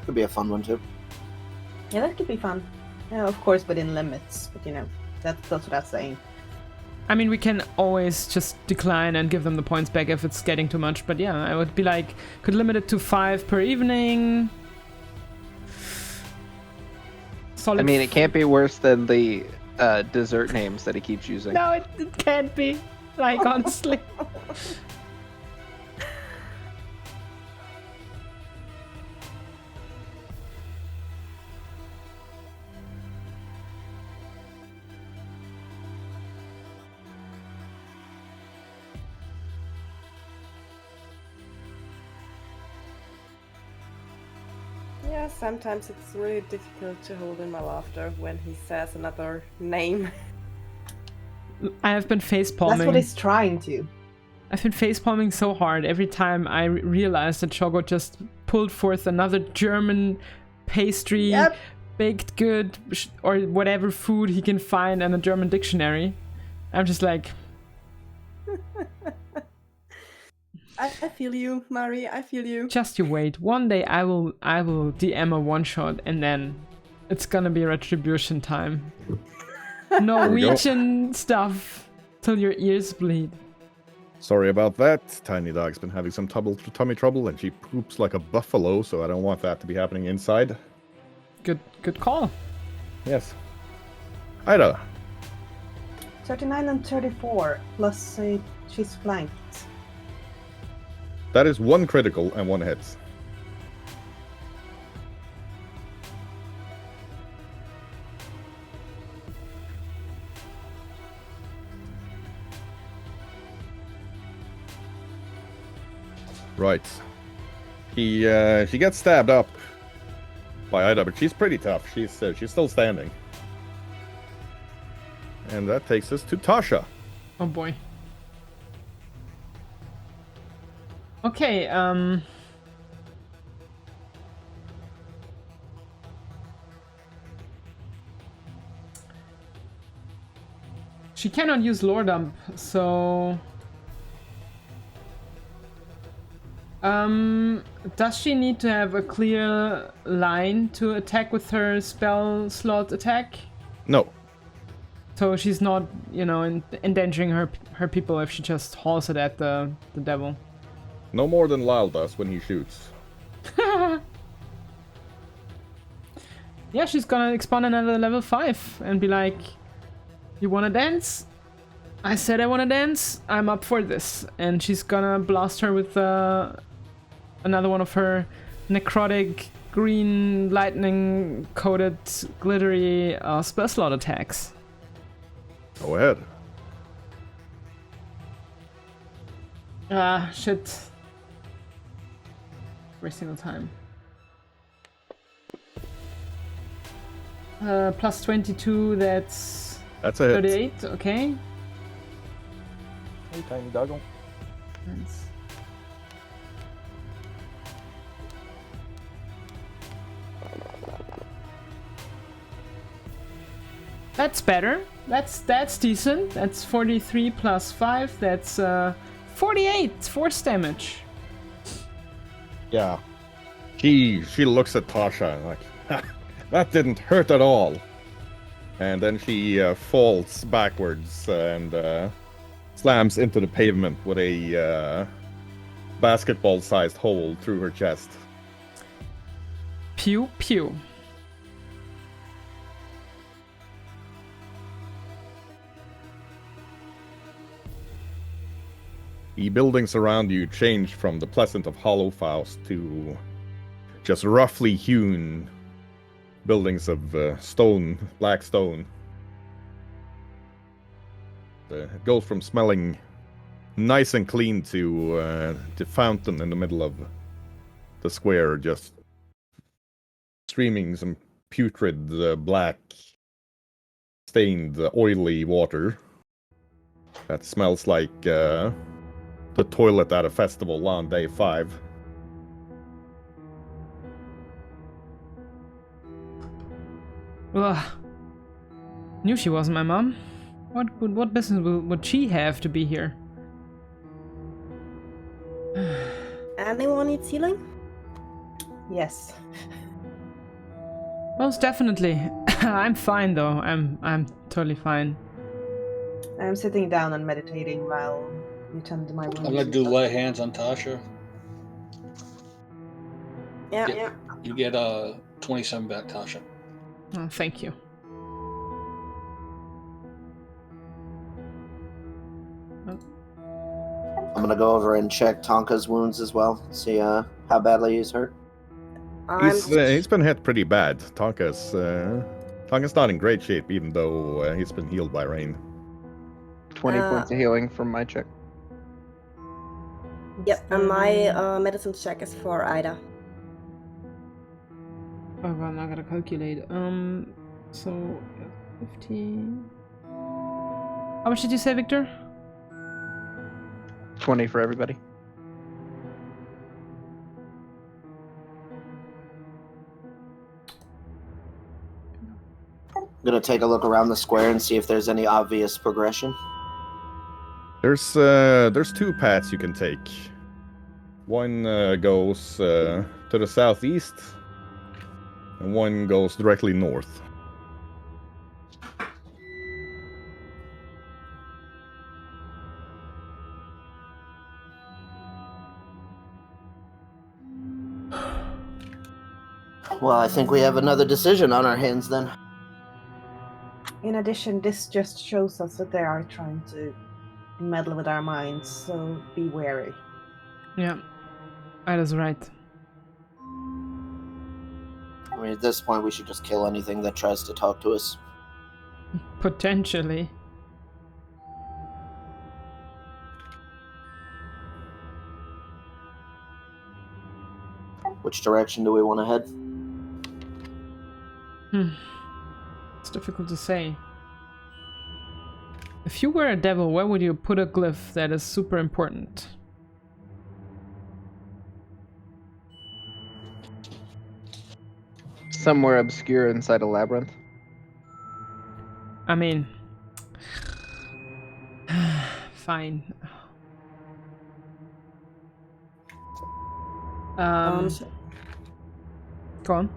Could be a fun one too. Yeah, that could be fun. Yeah, of course, within limits, but you know, that's what I'm saying. I mean, we can always just decline and give them the points back if it's getting too much, but yeah, I would be like, could limit it to 5 per evening. Solid. I mean, it can't be worse than the dessert names that he keeps using. No, it can't be. Like, honestly. Yeah, sometimes it's really difficult to hold in my laughter when he says another name. I have been facepalming. That's what he's trying to. I've been facepalming so hard every time I realized that Shogo just pulled forth another German pastry, baked good, or whatever food he can find in a German dictionary. I'm just like... I feel you, Mari, I feel you. Just you wait. One day I will DM a one-shot and then it's gonna be retribution time. Norwegian stuff till your ears bleed. Sorry about that. Tiny Dog's been having some tummy trouble and she poops like a buffalo, so I don't want that to be happening inside. Good call. Yes. Ida. 39 and 34, plus she's flanked. That is 1 critical and 1 hit. Right. She gets stabbed up by Ida, but she's pretty tough. She's still standing. And that takes us to Tasha. Oh boy. Okay, she cannot use lore dump, so does she need to have a clear line to attack with her spell slot attack? No. So she's not, you know, endangering her people if she just hauls it at the devil. No more than Lyle does when he shoots. Yeah, she's gonna spawn another level 5 and be like, you wanna dance? I said I wanna dance, I'm up for this. And she's gonna blast her with another one of her necrotic, green, lightning-coated, glittery spell slot attacks. Go ahead. Ah, shit. Every single time. Plus 22, that's a hit. 38, okay. Hey, Tiny Doggo. That's better. That's decent. That's 43 plus 5. That's 48 force damage. Yeah. She looks at Tasha and like, that didn't hurt at all. And then she falls backwards and slams into the pavement with a basketball-sized hole through her chest. Pew pew. The buildings around you change from the pleasant of Hollowfaust to just roughly hewn buildings of stone, black stone. It goes from smelling nice and clean to the fountain in the middle of the square, just streaming some putrid, black, stained, oily water that smells like the toilet at a festival on day 5. Ugh. Knew she wasn't my mom. What business would she have to be here? Anyone needs healing? Yes. Most definitely. I'm fine though. I'm totally fine. I'm sitting down and meditating while you tend to my wounds. I'm gonna do lay hands on Tasha. Yeah. Yeah. You get 27 back, Tasha. Oh, thank you. I'm gonna go over and check Tonka's wounds as well. See how badly he's hurt. He's been hit pretty bad. Tonka's not in great shape, even though he's been healed by rain. 20 points of healing from my check. Yep, and my medicine check is for Ida. Oh god, now I gotta calculate. So 15. How much did you say, Victor? 20 for everybody. I'm gonna take a look around the square and see if there's any obvious progression. There's 2 paths you can take. One goes to the southeast, and one goes directly north. Well, I think we have another decision on our hands then. In addition, this just shows us that they are trying to meddle with our minds, so be wary. Yeah, that is right. I mean, at this point, we should just kill anything that tries to talk to us. Potentially. Which direction do we want to head? It's difficult to say. If you were a devil, where would you put a glyph that is super important? Somewhere obscure inside a labyrinth. I mean... fine. Go on.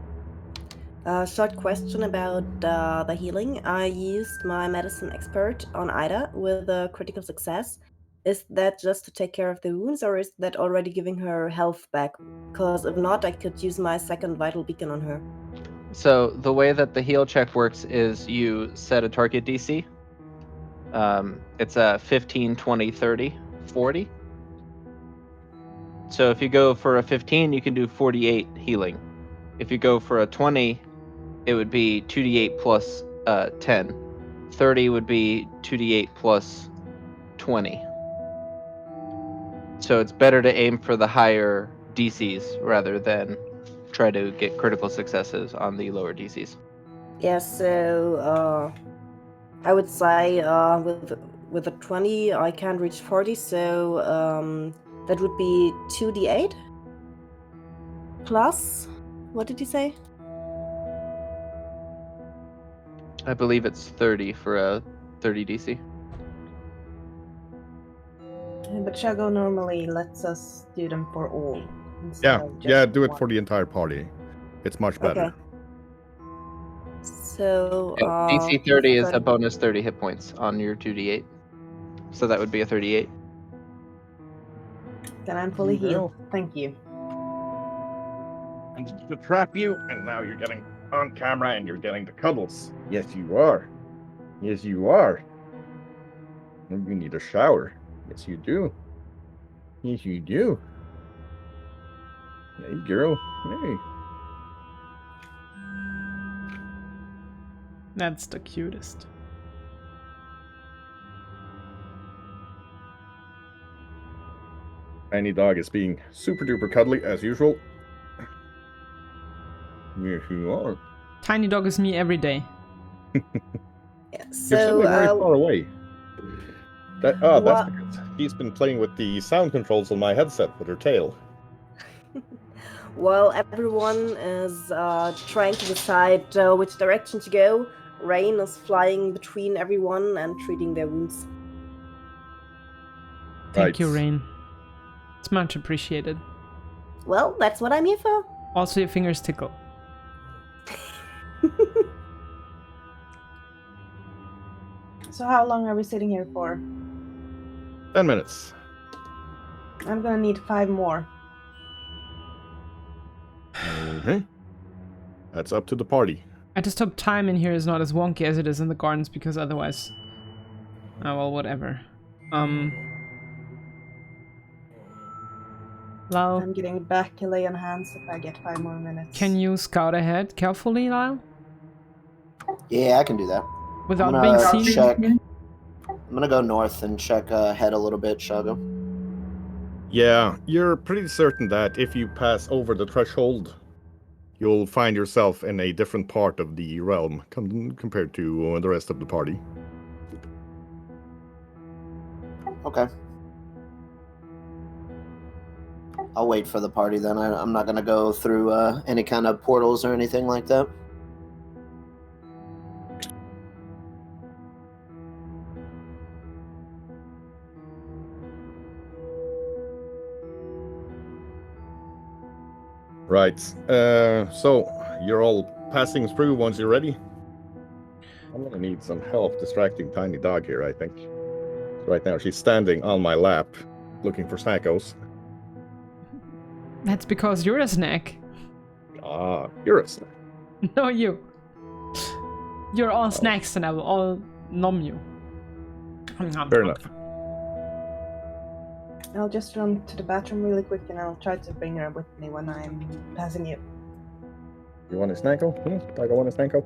Short question about the healing. I used my medicine expert on Ida with a critical success. Is that just to take care of the wounds, or is that already giving her health back? Because if not, I could use my second vital beacon on her. So the way that the heal check works is you set a target DC. It's a 15, 20, 30, 40. So if you go for a 15, you can do 48 healing. If you go for a 20, it would be 2d8 plus 10. 30 would be 2d8 plus 20. So it's better to aim for the higher DCs rather than try to get critical successes on the lower DCs. Yeah, so I would say with a 20, I can't reach 40, so that would be 2d8 plus, what did you say? I believe it's 30 for a 30 DC. But Shago normally lets us do them for all. Yeah, do it for the entire party. It's much better. Okay. So DC 30 is a bonus 30 hit points on your 2d8. So that would be a 38. Then I'm fully You healed. girl. Thank you. And to trap you, and now you're getting on camera and you're getting the cuddles. Yes, you are. Yes, you are. And you need a shower. Yes, you do. Yes, you do. Hey, girl. Hey. That's the cutest. Tiny dog is being super duper cuddly as usual. Yes, you are. Tiny dog is me every day. yeah, You're sitting very so far away. That's what? because she's been playing with the sound controls on my headset with her tail. While everyone is trying to decide which direction to go, Rain is flying between everyone and treating their wounds. Thank you, Right. Rain. It's much appreciated. Well, that's what I'm here for. Also, your fingers tickle. So how long are we sitting here for? 10 minutes. I'm gonna need 5 more. Okay. That's up to the party. I just hope time in here is not as wonky as it is in the gardens, because otherwise... Oh, well, whatever. Lyle, I'm getting back a lay on hands if I get 5 more minutes. can you scout ahead carefully, Lyle? Yeah, I can do that. Without I'm being gonna seen? check. I'm gonna go north and check ahead a little bit, Shago. Yeah, you're pretty certain that if you pass over the threshold, you'll find yourself in a different part of the realm compared to the rest of the party. Okay. I'll wait for the party then. I'm not gonna go through any kind of portals or anything like that. Right. So you're all passing through once you're ready. I'm gonna need some help distracting Tiny Dog here, I think. Right now she's standing on my lap, looking for snackos. That's because you're a snack. Ah, you're a snack. No, you. You're all snacks and I will all nom you. Fair enough. I'll just run to the bathroom really quick and I'll try to bring her with me when I'm passing you. You want a snacko? Like I want a snacko?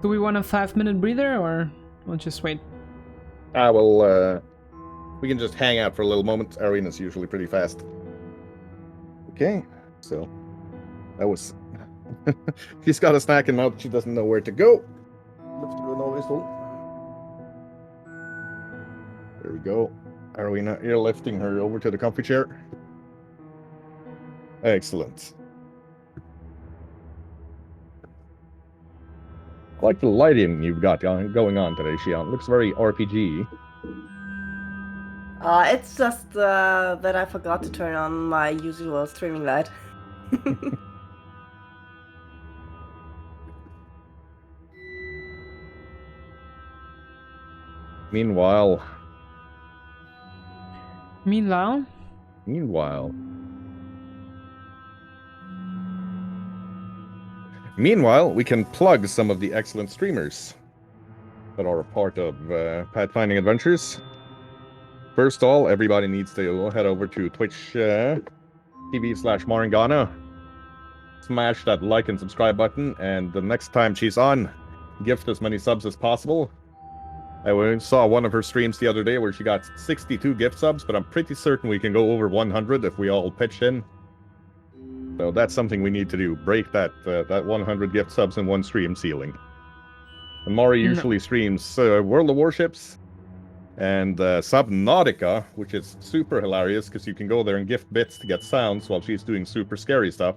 Do we want a 5-minute breather or we'll just wait? We can just hang out for a little moment. Arena's usually pretty fast. Okay, so that was... She's got a snack and now she doesn't know where to go. There we go. Arena, you're lifting her over to the comfy chair. Excellent. I like the lighting you've got going on today, Shion. Looks very RPG. It's just that I forgot to turn on my usual streaming light. Meanwhile, we can plug some of the excellent streamers that are a part of Pathfinding Adventures. First of all, everybody needs to head over to Twitch TV/Marangana. Smash that like and subscribe button, and the next time she's on, gift as many subs as possible. I saw one of her streams the other day where she got 62 gift subs, but I'm pretty certain we can go over 100 if we all pitch in. So that's something we need to do. Break that 100 gift subs in one stream ceiling. And Mari usually streams World of Warships and Subnautica, which is super hilarious because you can go there and gift bits to get sounds while she's doing super scary stuff.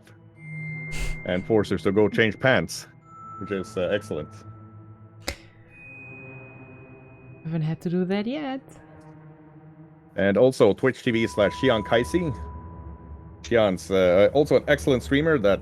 And force her to go change pants, which is excellent. Haven't had to do that yet. And also Twitch TV/Xian Kaisi. Xian's also an excellent streamer that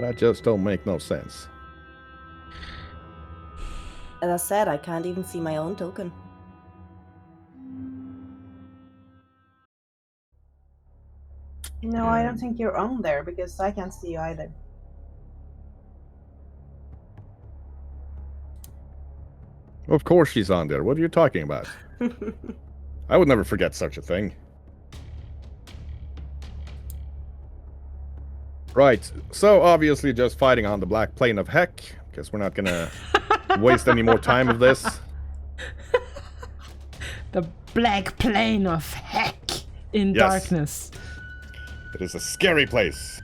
That just don't make no sense. As I said, I can't even see my own token. No, I don't think you're on there because I can't see you either. Of course she's on there. What are you talking about? I would never forget such a thing. Right, so obviously just fighting on the black plane of heck. Guess we're not gonna waste any more time of this. The black plane of heck in Yes. darkness. It is a scary place.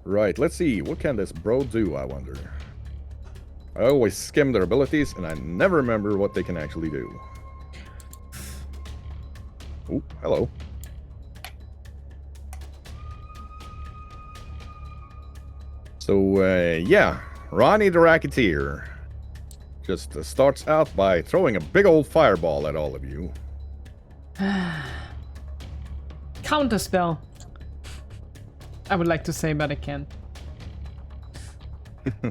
Right, let's see. What can this bro do, I wonder? I always skim their abilities, and I never remember what they can actually do. Oh, hello. So, yeah. Ronnie the Racketeer just starts out by throwing a big old fireball at all of you. Counterspell. I would like to say, but I can't.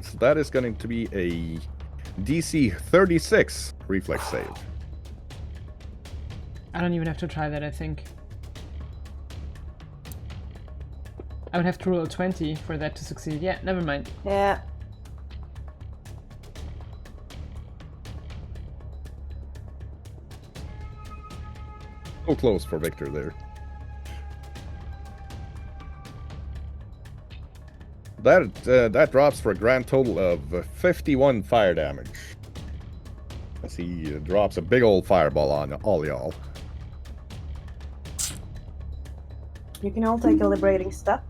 So that is going to be a DC 36 reflex save. I don't even have to try that, I think. I would have to roll a 20 for that to succeed. Yeah, never mind. Yeah. So close for Victor there. That drops for a grand total of 51 fire damage. As he drops a big old fireball on all y'all. You can all take a liberating step.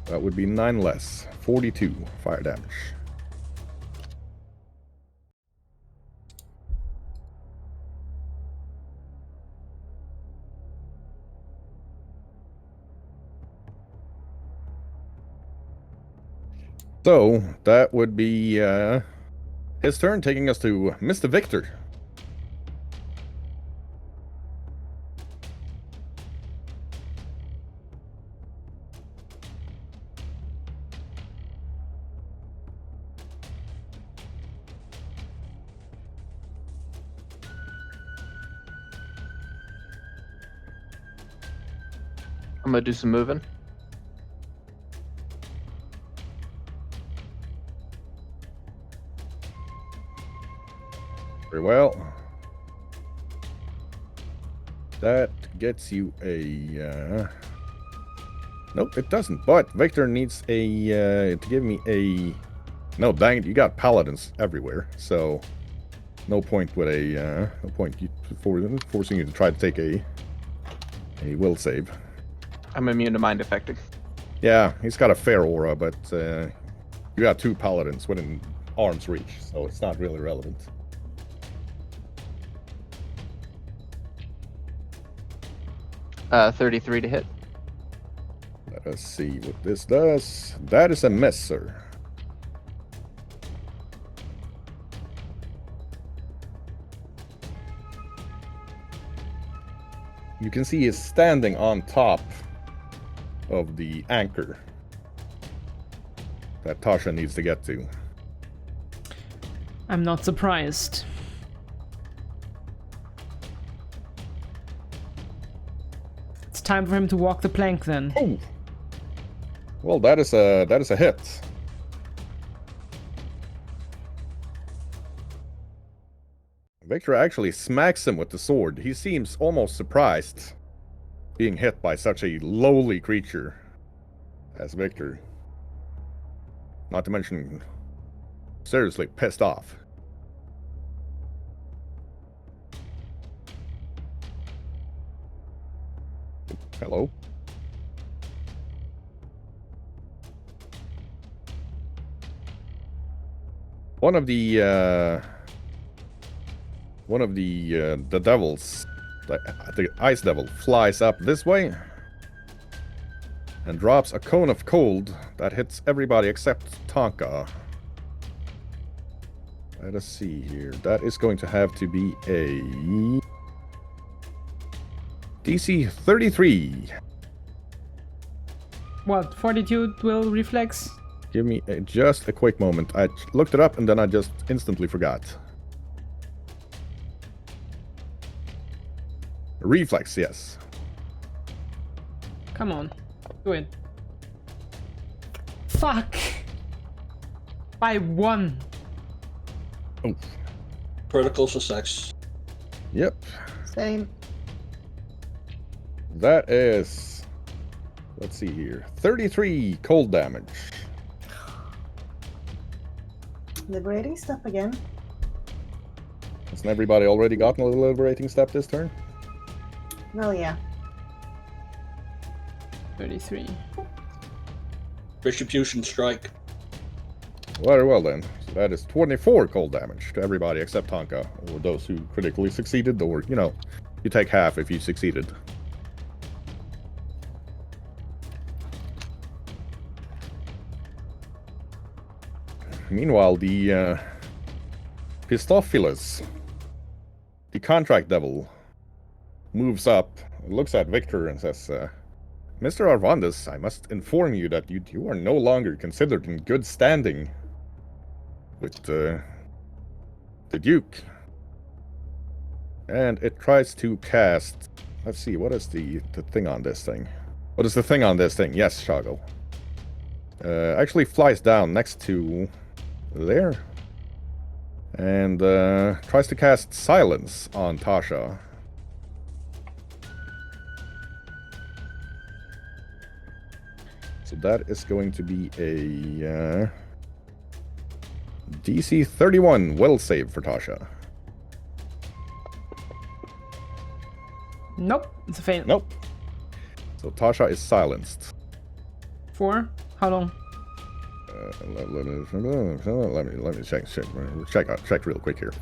That would be 9 less. 42 fire damage. So, that would be his turn, taking us to Mr. Victor. I'm gonna do some moving. Very well. That gets you a... Nope, it doesn't. But Victor needs a... to give me a... No, dang it, you got paladins everywhere. So, no point with a... no point forcing you to try to take a will save. I'm immune to mind affecting. Yeah, he's got a fair aura, but you got 2 paladins within arm's reach, so it's not really relevant. Uh, 33 to hit. Let us see what this does. That is a miss, sir. You can see he's standing on top of the anchor that Tasha needs to get to. I'm not surprised. It's time for him to walk the plank then. Oh. Well, that is a hit. Victor actually smacks him with the sword. He seems almost surprised being hit by such a lowly creature as Victor. Not to mention seriously pissed off. Hello. One of the devils, the ice devil, flies up this way and drops a cone of cold that hits everybody except Tonka. Let us see here. That is going to have to be a DC 33. What, fortitude will reflex? Give me just a quick moment. I looked it up and then I just instantly forgot. Reflex, yes. Come on, do it. Fuck! By 1. Oh, Critical success. yep. Same. That is, let's see here, 33 cold damage. Liberating step again. Hasn't everybody already gotten a liberating step this turn? Well, yeah. 33. Retribution strike. Very well then. So that is 24 cold damage to everybody except Tonka, or those who critically succeeded, or, you know, you take half if you succeeded. Meanwhile, the Pistophilus, the contract devil, moves up, looks at Victor and says, Mr. Arvandus, I must inform you that you are no longer considered in good standing with the Duke. And it tries to cast... Let's see, what is the thing on this thing? What is the thing on this thing? Yes, Shago. Actually flies down next to there. And tries to cast Silence on Tasha. So that is going to be a DC 31 will save for Tasha. Nope, it's a fail. Nope. So Tasha is silenced. 4? How long? Let me check real quick here.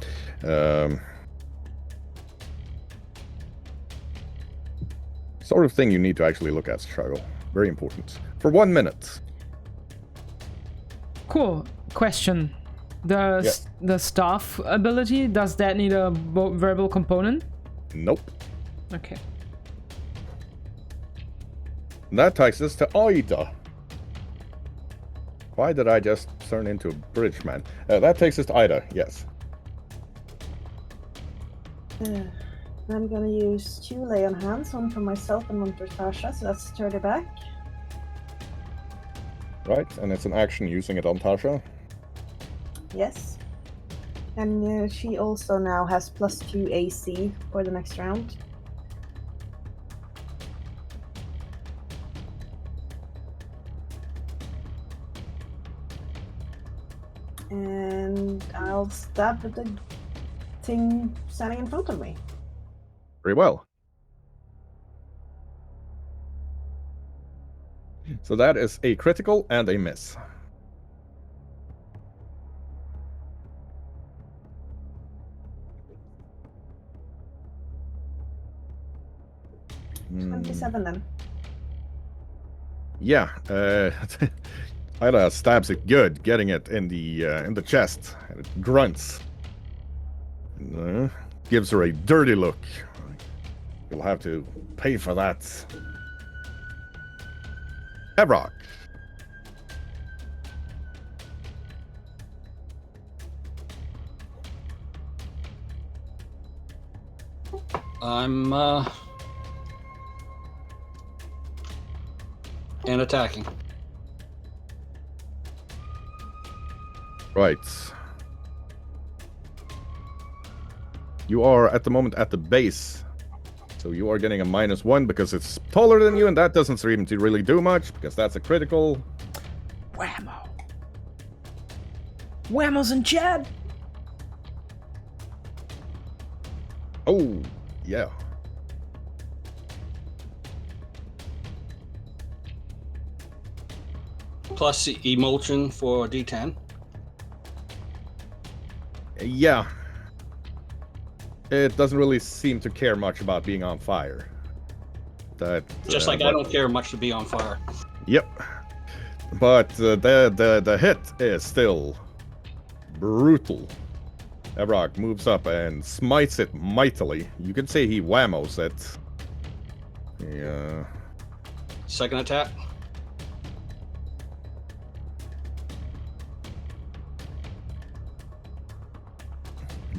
Sort of thing you need to actually look at, Shago. Very important. For 1 minute. Cool. Question. The staff ability, does that need a verbal component? Nope. Okay. That takes us to Aida. Why did I just turn into a bridge man? That takes us to Ida, yes. I'm gonna use 2 lay on hands, one for myself and one for Tasha, so that's 30 back. Right, and it's an action using it on Tasha. Yes. And she also now has +2 AC for the next round. And I'll stab at the thing standing in front of me. Very well. So that is a critical and a miss. Hmm. 27 then. Yeah, Ida stabs it good, getting it in the chest, and it grunts. Gives her a dirty look. You'll have to pay for that. Evrock. I'm and attacking. Right. You are at the moment at the base. So you are getting a -1 because it's taller than you, and that doesn't seem to really do much, because that's a critical. Whammo. Whammos and Chad! Oh, yeah. Plus the emulsion for D10. Yeah. It doesn't really seem to care much about being on fire. That Just like I don't care much to be on fire. Yep. But the hit is still brutal. Evrock moves up and smites it mightily. You could say he whammos it. Yeah. Second attack.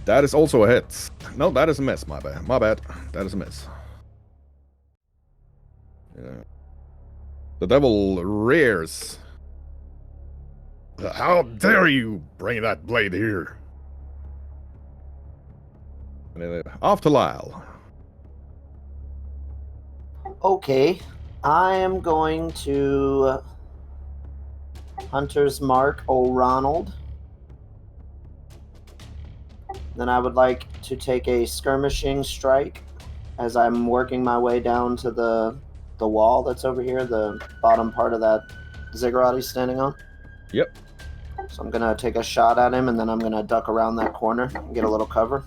That is also a hit. No, that is a miss. My bad. My bad. That is a miss. Yeah. The devil rears. How dare you bring that blade here? Anyway, off to Lyle. Okay, I am going to Hunter's Mark O'Ronald. Then I would like to take a skirmishing strike as I'm working my way down to the wall that's over here, the bottom part of that ziggurat he's standing on. Yep. So I'm going to take a shot at him, and then I'm going to duck around that corner and get a little cover.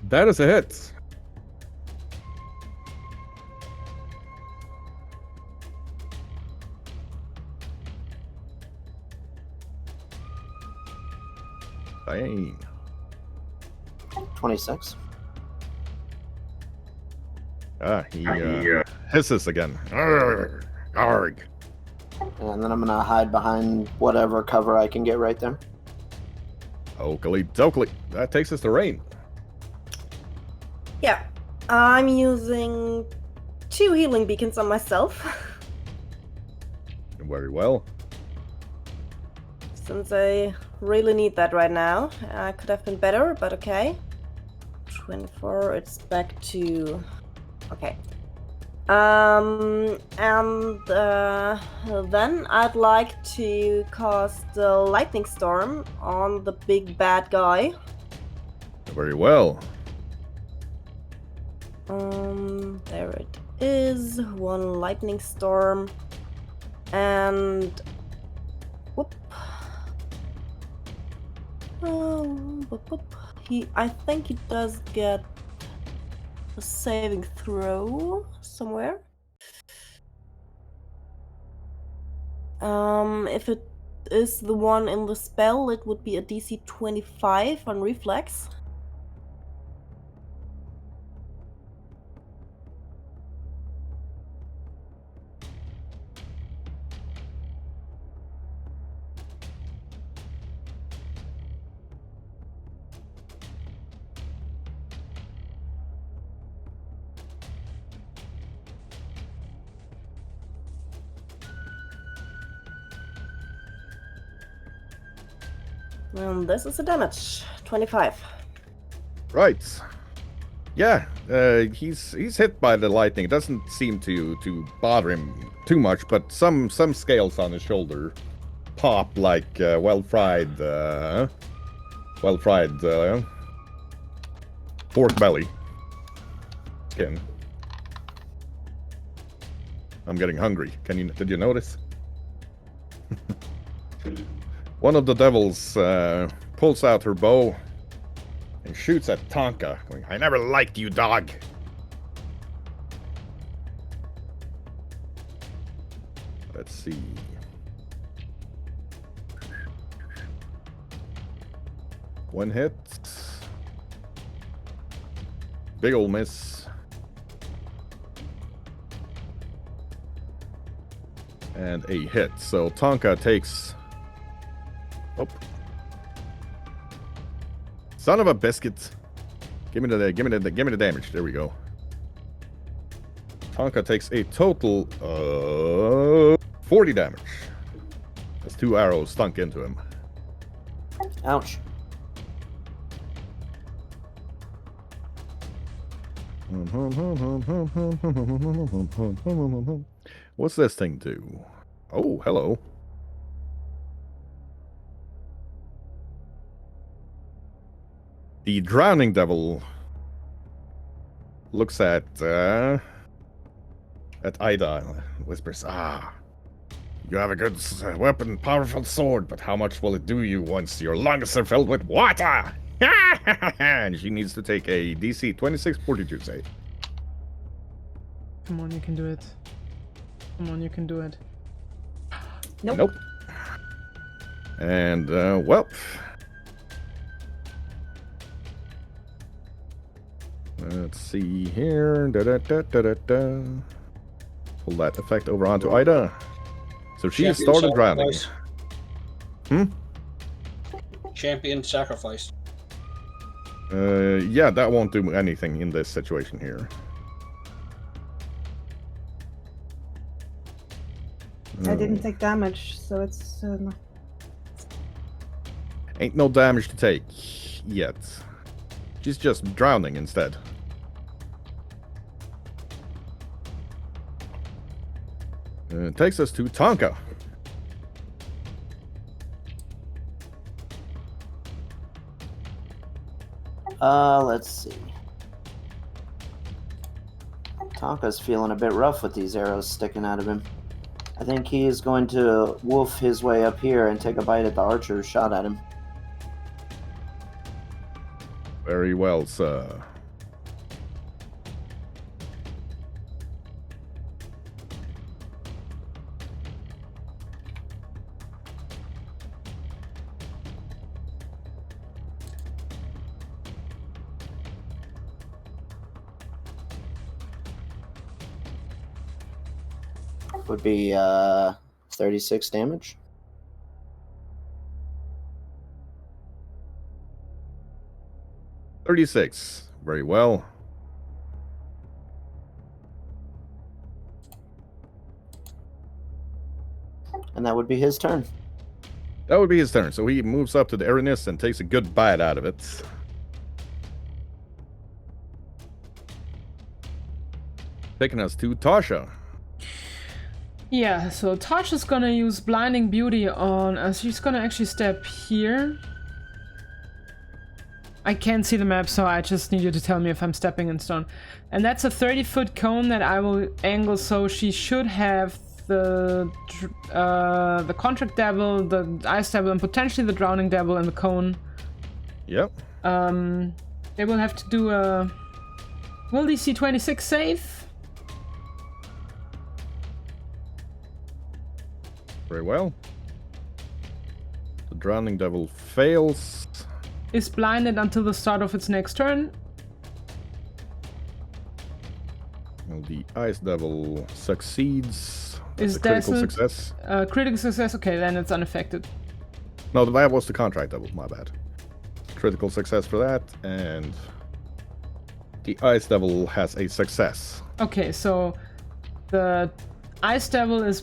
That is a hit. Bang. 26. He hisses again. Arrgh. Arrgh. And then I'm going to hide behind whatever cover I can get right there. Oakley dokley. That takes us to Rain. Yeah, I'm using 2 healing beacons on myself. Very well. Since I really need that right now. I could have been better, but okay. 24, it's back to... Okay. And then I'd like to cast the lightning storm on the big bad guy. Very well. There it is. 1 lightning storm. And... Whoop. Whoop, whoop. I think he does get a saving throw somewhere. If it is the one in the spell, it would be a DC 25 on reflex. And this is the damage, 25. Right. Yeah, he's hit by the lightning. It doesn't seem to bother him too much, but some scales on his shoulder pop like well-fried pork belly skin. I'm getting hungry. Did you notice? One of the devils pulls out her bow and shoots at Tonka, going, "I never liked you, dog." Let's see. One hit. Big ol' miss. And a hit. So Tonka takes... Oh. Son of a biscuit. Give me the damage. There we go. Tonka takes a total of 40 damage. That's 2 arrows stunk into him. Ouch. What's this thing do? Oh, hello. The drowning devil looks at Ida and whispers, "Ah, you have a good weapon, powerful sword, but how much will it do you once your lungs are filled with water?" And she needs to take a DC 26 fortitude save. Come on, you can do it. Come on, you can do it. Nope. And, well... Let's see here. Pull that effect over onto Ida. So she has Champion started drowning. sacrifice. Champion sacrifice. Yeah, that won't do anything in this situation here. I didn't take damage, so it's not. Ain't no damage to take yet. She's just drowning instead. It takes us to Tonka. Let's see. Tonka's feeling a bit rough with these arrows sticking out of him. I think he is going to wolf his way up here and take a bite at the archer who shot at him. Very well, sir. Would be 36 damage. $36. Very well. And that would be his turn. That would be his turn. So he moves up to the Erinys and takes a good bite out of it. Taking us to Tasha. Yeah, so Tasha's gonna use Blinding Beauty on... she's gonna actually step here. I can't see the map, so I just need you to tell me if I'm stepping in stone. And that's a 30-foot cone that I will angle, so she should have the Contract Devil, the Ice Devil, and potentially the Drowning Devil in the cone. Yep. They will have to do a... Will DC 26 save? Very well. The Drowning Devil fails. Is blinded until the start of its next turn. Well, the Ice Devil succeeds. That's Is a critical dazzled? success. Critical success, okay, then it's unaffected. No, that was the Contract Devil, my bad. Critical success for that, and the Ice Devil has a success. Okay, so the Ice Devil is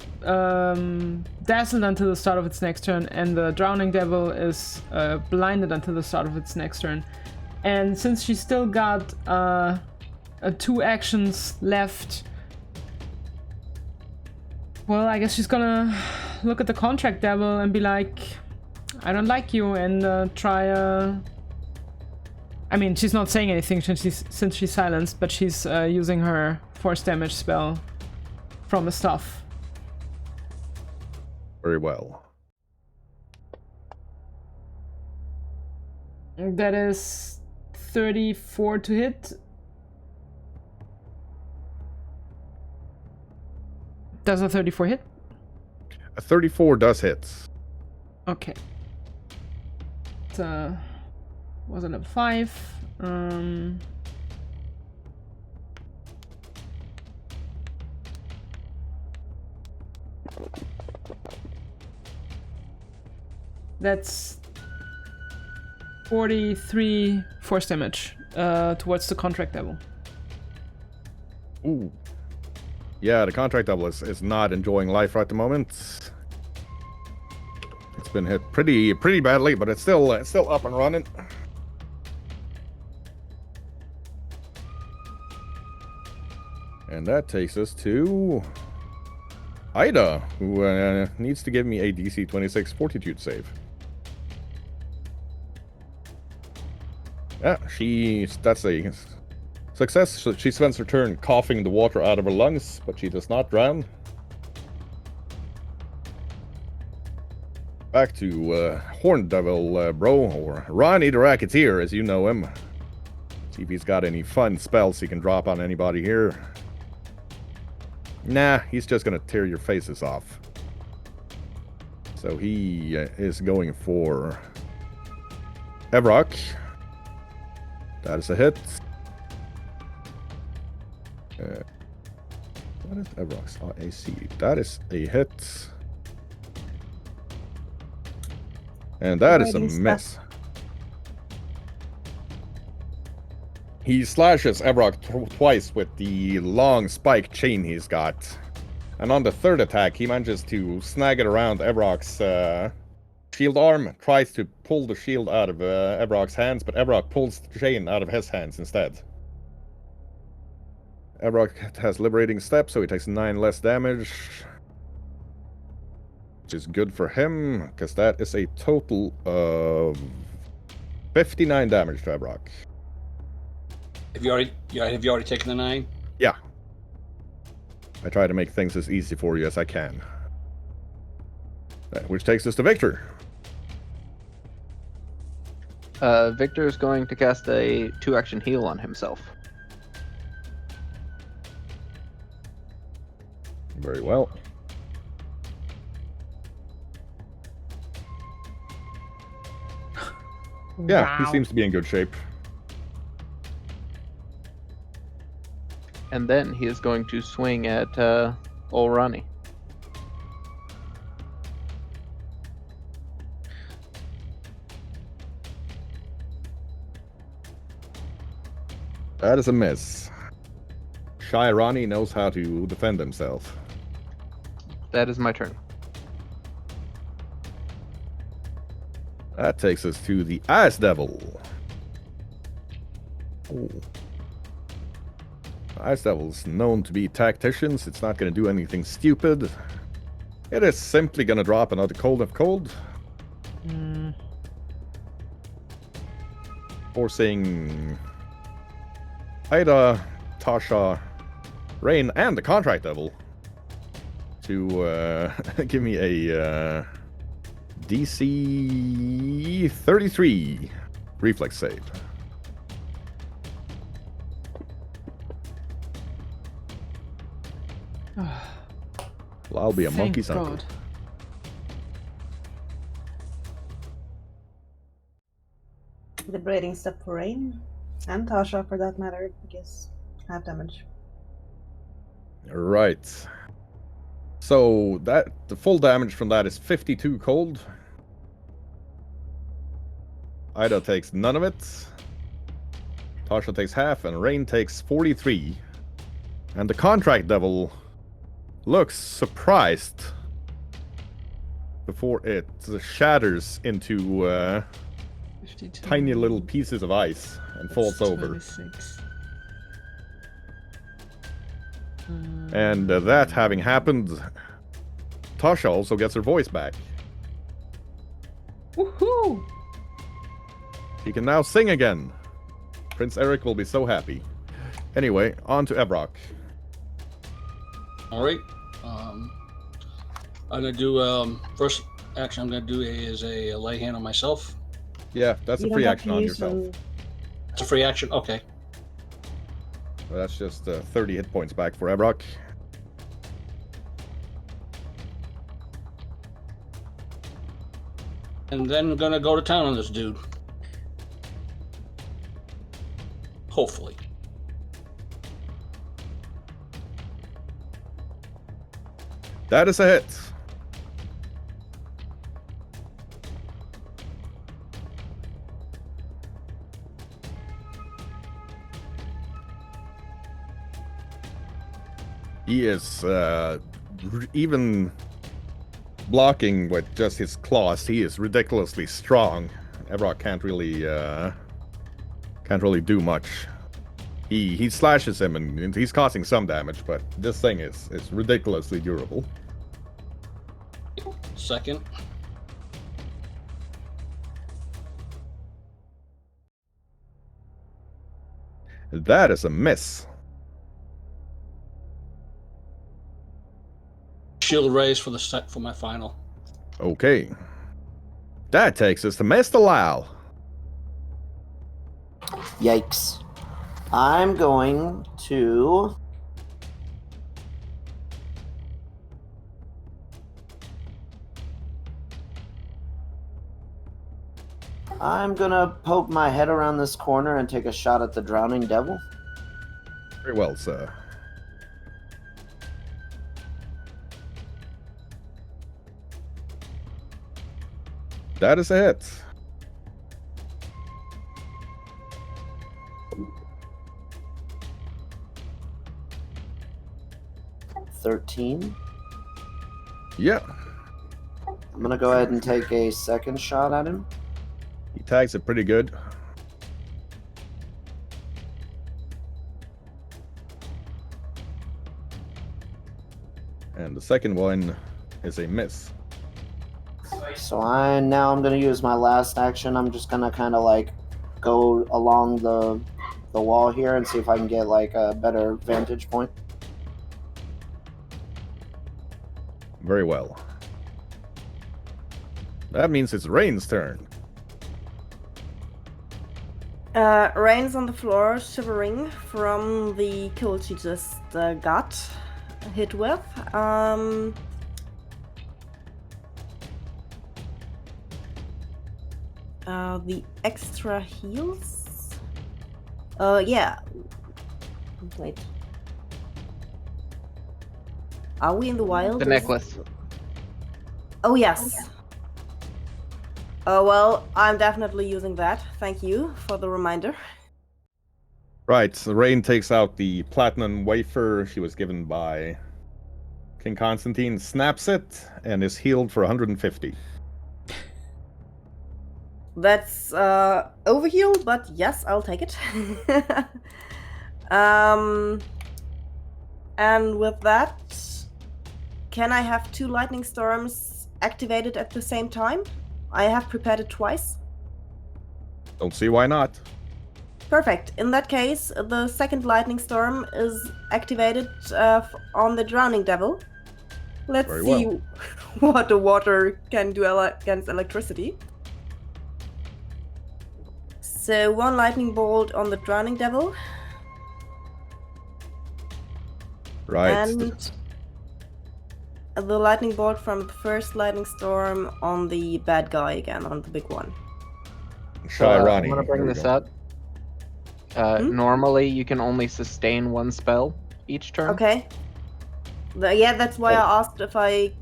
dazzled until the start of its next turn, and the Drowning Devil is blinded until the start of its next turn. And since she's still got 2 actions left, well, I guess she's gonna look at the Contract Devil and be like, I don't like you, and try I mean, she's not saying anything since she's silenced, but she's using her force damage spell from the stuff. Very well. That is 34 to hit. Does a 34 hit? A 34 does hit. Okay. It wasn't a 5. That's 43 force damage towards the Contract Devil. Ooh. Yeah, the Contract Devil is not enjoying life right at the moment. It's been hit pretty badly, but it's still up and running. And that takes us to Ida, who needs to give me a DC 26 Fortitude save. Yeah, that's a success. So she spends her turn coughing the water out of her lungs, but she does not drown. Back to Horned Devil, bro, or Ronnie the Racketeer, as you know him. See if he's got any fun spells he can drop on anybody here. Nah, he's just gonna tear your faces off. So he is going for Evrock. That is a hit. What is Evrok's AC? That is a hit. And that is a Avoiding miss. He slashes Evrok twice with the long spike chain he's got. And on the third attack, he manages to snag it around Evrok's shield arm, tries to pull the shield out of Evrok's hands, but Evrok pulls the chain out of his hands instead. Evrok has liberating step, so he takes 9 less damage. Which is good for him, because that is a total of 59 damage to Evrok. Have you already taken the 9? Yeah. I try to make things as easy for you as I can. Which takes us to Victor. Victor is going to cast a 2-action heal on himself. Very well. Yeah, he Wow. seems to be in good shape. And then he is going to swing at Olrani. That is a miss. Shy Ronnie knows how to defend himself. That is my turn. That takes us to the Ice Devil. Ooh. Ice Devil's known to be tacticians. It's not going to do anything stupid. It is simply going to drop another Cold of Cold. Forcing Ida, Tasha, Rain, and the Contract Devil to give me a DC 33 reflex save. Well, I'll be a Thank monkey's uncle. God. Liberating step for Rain. And Tasha for that matter, because half damage. Right. So the full damage from that is 52 cold. Ida takes none of it. Tasha takes half, and Rain takes 43. And the Contract Devil looks surprised before it shatters into 52, tiny little pieces of ice and falls over. 26. And that having happened, Tasha also gets her voice back. Woohoo! He can now sing again. Prince Eric will be so happy. Anyway, on to Evrok. All right. I'm gonna do first action. I'm gonna do is a lay hand on myself. Yeah, that's You a don't free have action to on use yourself. them. It's a free action. Okay. So that's just 30 hit points back for Evrok. And then I'm gonna go to town on this dude. Hopefully. That is a hit. He is even blocking with just his claws. He is ridiculously strong. Evrok can't really do much. He slashes him and he's causing some damage, but this thing is ridiculously durable. Second. That is a miss. Shield raise for the set for my final. Okay. That takes us to Mr. Lau. Yikes. I'm going to... I'm gonna poke my head around this corner and take a shot at the drowning devil. Very well, sir. That is a hit. $13. Yeah. I'm gonna go ahead and take a second shot at him. He tags it pretty good. And the second one is a miss. So I'm gonna use my last action. I'm just gonna kind of like go along the wall here and see if I can get like a better vantage point. Very well. That means it's Rain's turn. Rain's on the floor, shivering from the cold she just got hit with. The extra heals? Yeah. Wait. Are we in the wild? The necklace. Oh, yes. Oh, well, I'm definitely using that. Thank you for the reminder. Right, so Rain takes out the platinum wafer she was given by King Constantine, snaps it, and is healed for 150. That's overheal, but yes, I'll take it. And with that, can I have 2 lightning storms activated at the same time? I have prepared it twice. Don't see why not. Perfect. In that case, the second lightning storm is activated on the drowning devil. Let's Very see well. what the water can do against electricity. So 1 lightning bolt on the drowning devil. Right. And the lightning bolt from the first lightning storm on the bad guy again, on the big one. Shy Ronnie. I'm gonna bring here we this go. up. Normally, you can only sustain 1 spell each turn. Okay. Yeah, that's why Oh. I asked if I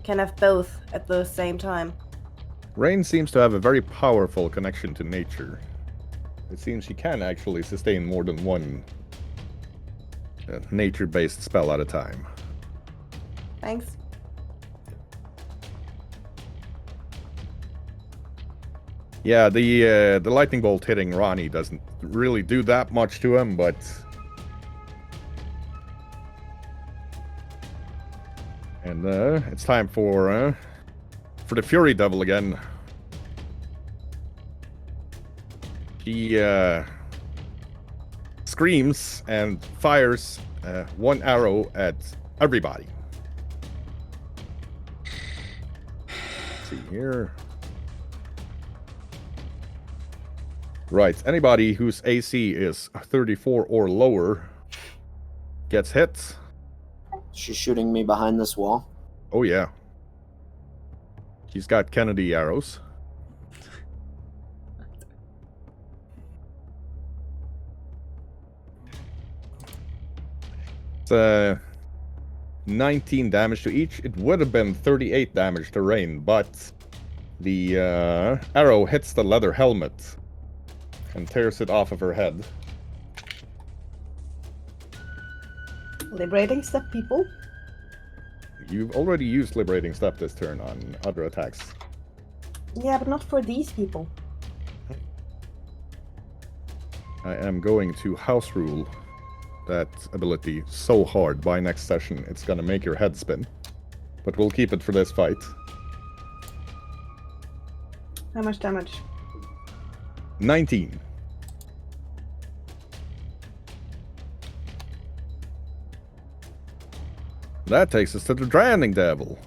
can have both at the same time. Rain seems to have a very powerful connection to nature. It seems she can actually sustain more than 1 nature-based spell at a time. Thanks. Yeah, the lightning bolt hitting Ronnie doesn't really do that much to him, but and it's time for the Fury Devil again. He screams and fires 1 arrow at everybody. Let's see here. Right, anybody whose AC is 34 or lower gets hit. She's shooting me behind this wall. Oh yeah. She's got Kennedy arrows. It's 19 damage to each. It would have been 38 damage to Rain, but the arrow hits the leather helmet and tears it off of her head. Liberating step, people. You've already used Liberating Step this turn on other attacks. Yeah, but not for these people. I am going to house rule that ability so hard by next session it's gonna make your head spin. But we'll keep it for this fight. How much damage? 19. That takes us to the Drowning Devil.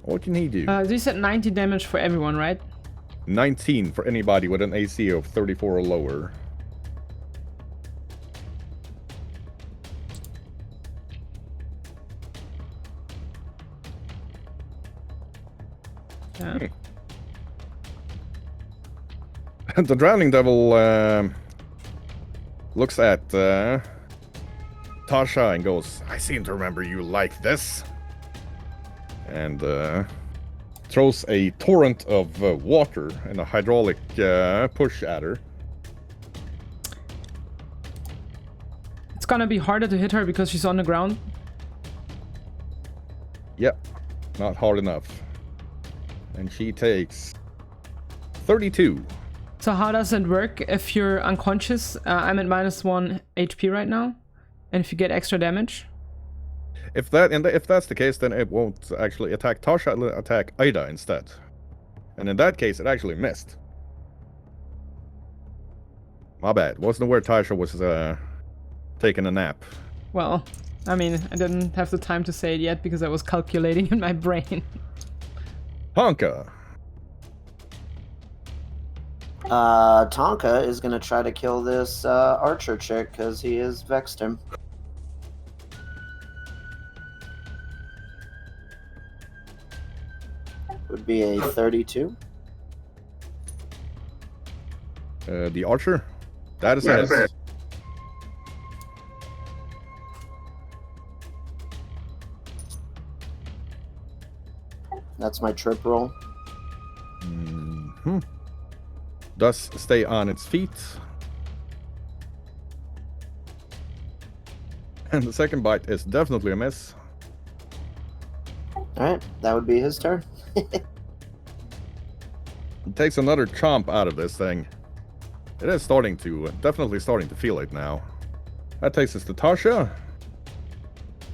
What can he do? You said 90 damage for everyone, right? 19 for anybody with an AC of 34 or lower. Yeah. The Drowning Devil looks at Tasha and goes, I seem to remember you like this. And throws a torrent of water and a hydraulic push at her. It's gonna be harder to hit her because she's on the ground. Yep, not hard enough. And she takes 32. So how does it work if you're unconscious? I'm at -1 HP right now, and if you get extra damage. If that's the case, then it won't actually attack Tasha, it'll attack Ida instead. And in that case, it actually missed. My bad. Wasn't aware Tasha was taking a nap. Well, I mean, I didn't have the time to say it yet because I was calculating in my brain. Tonka. Tonka is gonna try to kill this archer chick because he has vexed him. Would be a 32. The archer? That is a hit. That's my trip roll. Mm-hmm. Does stay on its feet. And the second bite is definitely a miss. Alright, that would be his turn. It takes another chomp out of this thing. It is definitely starting to feel it now. That takes us to Tasha,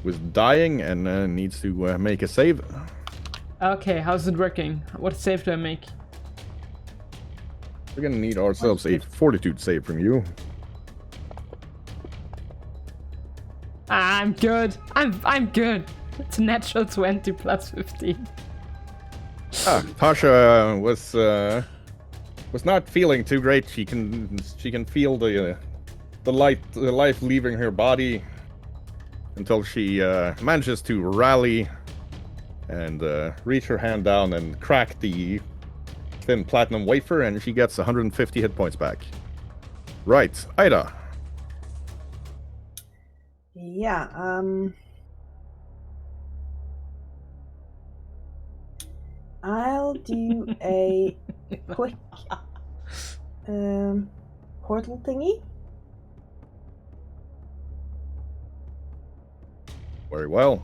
who is dying and needs to make a save. Okay, how's it working? What save do I make? We're gonna need ourselves a fortitude save from you. I'm good. I'm good. It's a natural 20 plus 15. Tasha was not feeling too great. She can feel the life leaving her body until she manages to rally and reach her hand down and crack the thin platinum wafer, and she gets 150 hit points back. Right, Ida. Yeah, I'll do a quick portal thingy. Very well.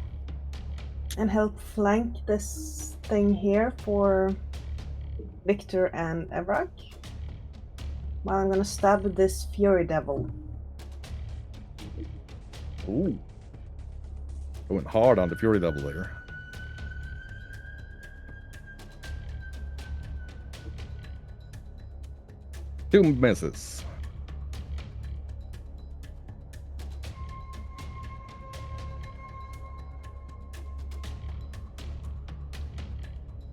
And help flank this thing here for Victor and Evrak. Well, I'm gonna stab this Fury Devil. Ooh. Going hard on the Fury Devil there. Two misses.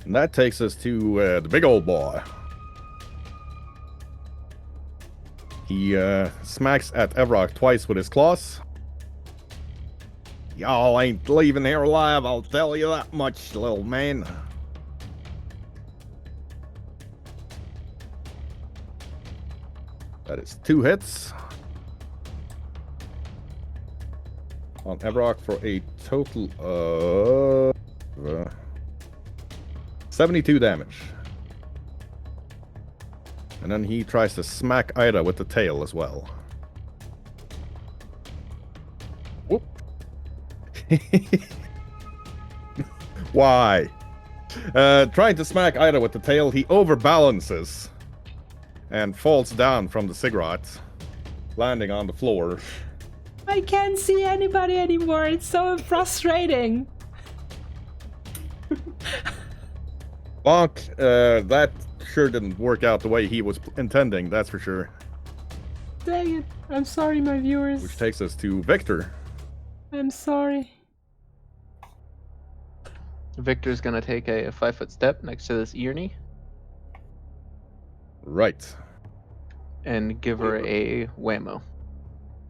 And that takes us to the big old boy. He smacks at Evrock twice with his claws. Y'all ain't leaving here alive, I'll tell you that much, little man. That is 2 hits on Evrock for a total of 72 damage. And then he tries to smack Ida with the tail as well. Whoop. Why? Trying to smack Ida with the tail, he overbalances and falls down from the cigarette, landing on the floor. I can't see anybody anymore. It's so frustrating. Bonk, that sure didn't work out the way he was intending, that's for sure. Dang it. I'm sorry, my viewers. Which takes us to Victor. I'm sorry. Victor's gonna take a 5-foot step next to this Earnie Right. and give her a whammo.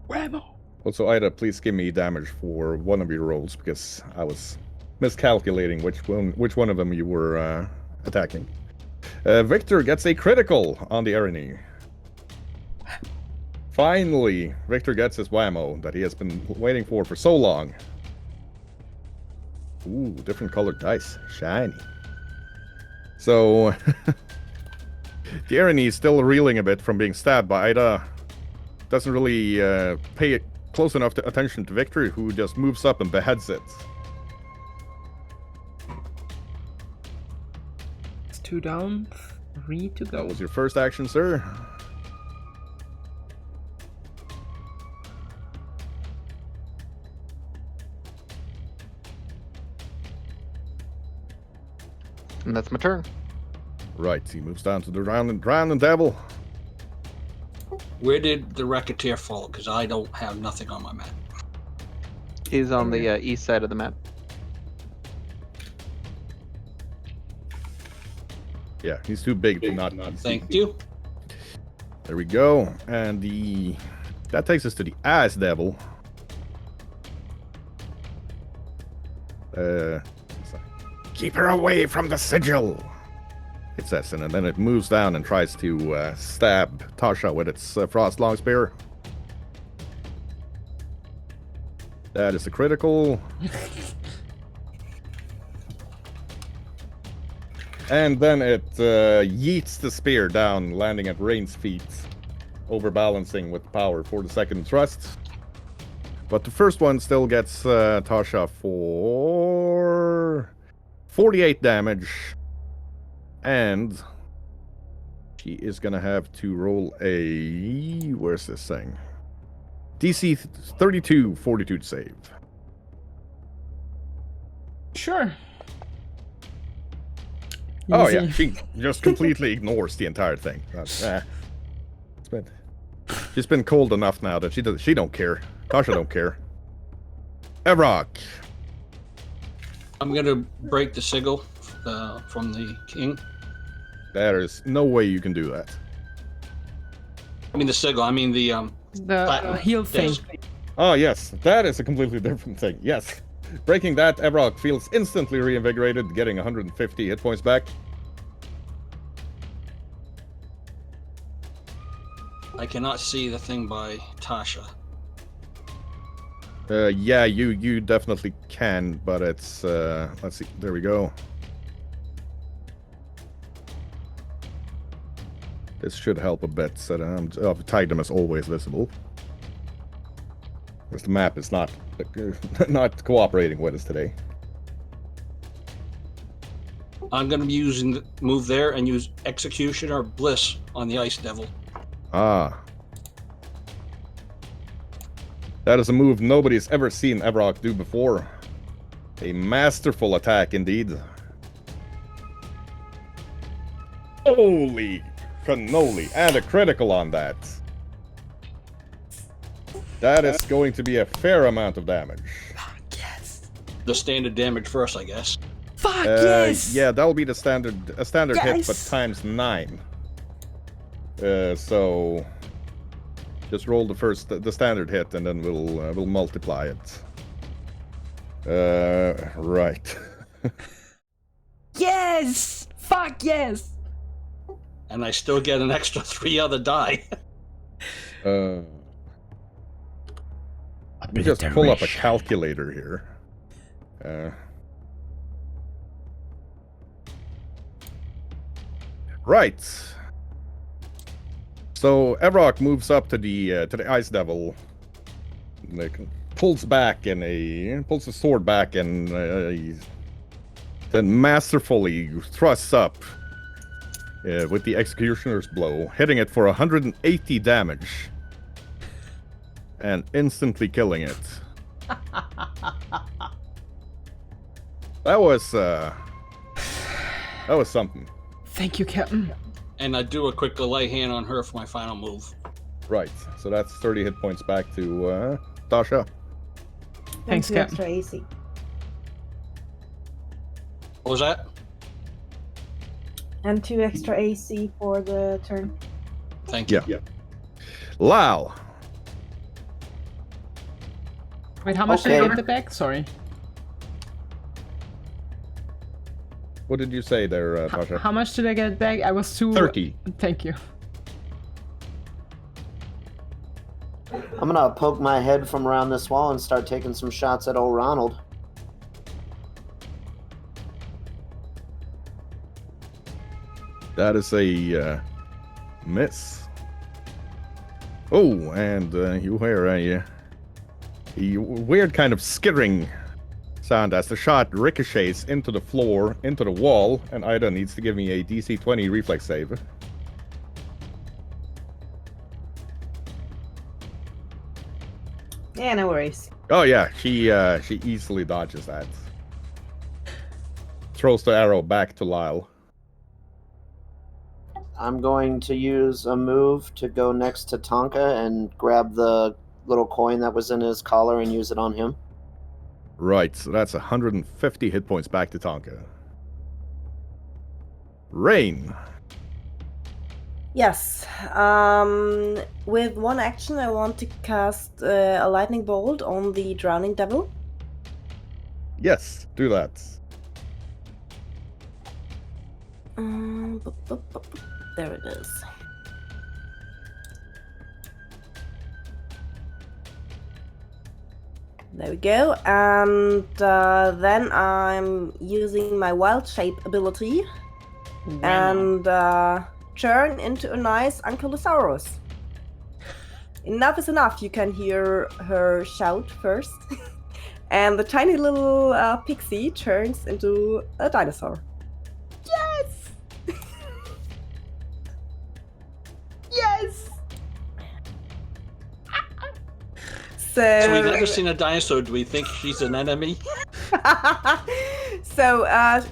Whammo. Also, Ida, please give me damage for one of your rolls, because I was miscalculating which one of them you were attacking. Victor gets a critical on the Earnie. Finally, Victor gets his whammo that he has been waiting for so long. Ooh, different colored dice. Shiny. So, Jeremy is still reeling a bit from being stabbed by Ida. Doesn't really pay close enough attention to Victor, who just moves up and beheads it. It's 2 down, 3 to go. That was your first action, sir. And that's my turn. Right, he moves down to the round devil. Where did the Racketeer fall? Because I don't have nothing on my map. He's on the east side of the map. Yeah, he's too big to not see. Thank you. There we go. And that takes us to the Ass Devil. Keep her away from the sigil, it says, and then it moves down and tries to stab Tasha with its frost long spear. That is a critical. And then it yeets the spear down, landing at Rain's feet, overbalancing with power for the second thrust. But the first one still gets Tasha for 48 damage. And she is gonna have to roll a... Where's this thing? DC 32 Fortitude save. Sure. Oh Easy. yeah, she just completely ignores the entire thing. She's been cold enough now that she don't care. Tasha don't care. Evrock. I'm gonna break the sigil from the king. There is no way you can do that. I mean the sigil. I mean the The heal thing. Yes. Oh yes, that is a completely different thing. Yes. Breaking that, Evrock feels instantly reinvigorated, getting 150 hit points back. I cannot see the thing by Tasha. Yeah, you definitely can, but it's let's see. There we go. This should help a bit. So I've tagged them as always visible. Because the map is not cooperating with us today. I'm gonna be using the move there and use Execution or Bliss on the Ice Devil. Ah. That is a move nobody's ever seen Evrock do before. A masterful attack indeed. Holy cannoli, and a critical on that. That is going to be a fair amount of damage. Yes. The standard damage first, I guess. Fuck yes. Yeah, that'll be the standard hit, but Yes. times 9. So just roll the standard hit, and then we'll multiply it. Right. Yes. Fuck yes. And I still get an extra 3 other die. Let me just pull up a calculator here. Right. So Evrock moves up to the Ice Devil, like, pulls the sword back, and then masterfully thrusts up with the Executioner's Blow, hitting it for 180 damage, and instantly killing it. That was something. Thank you, Captain. And I do a quick delay hand on her for my final move. Right, so that's 30 hit points back to Tasha. Thanks, And 2 Captain. extra AC. What was that? And 2 extra AC for the turn. Thank you. Yeah. Lal. Wait, how much did I Okay. get the back? Sorry. What did you say there, Tasha? How much did I get back? I was too... 30. Thank you. I'm gonna poke my head from around this wall and start taking some shots at old Ronald. That is a miss. Oh, and you hear a weird kind of skittering sound as the shot ricochets into the floor, into the wall, and Ida needs to give me a DC 20 reflex save. Yeah, no worries. Oh yeah, she easily dodges that. Throws the arrow back to Lyle. I'm going to use a move to go next to Tonka and grab the little coin that was in his collar and use it on him. Right, so that's 150 hit points back to Tonka. Rain. Yes. With one action, I want to cast a lightning bolt on the drowning devil. Yes, do that. There it is. There we go. And then I'm using my wild shape ability and turn into a nice Ankylosaurus. Enough is enough. You can hear her shout first. And the tiny little pixie turns into a dinosaur. Yes! Yes! So we've never seen a dinosaur. Do we think she's an enemy? So,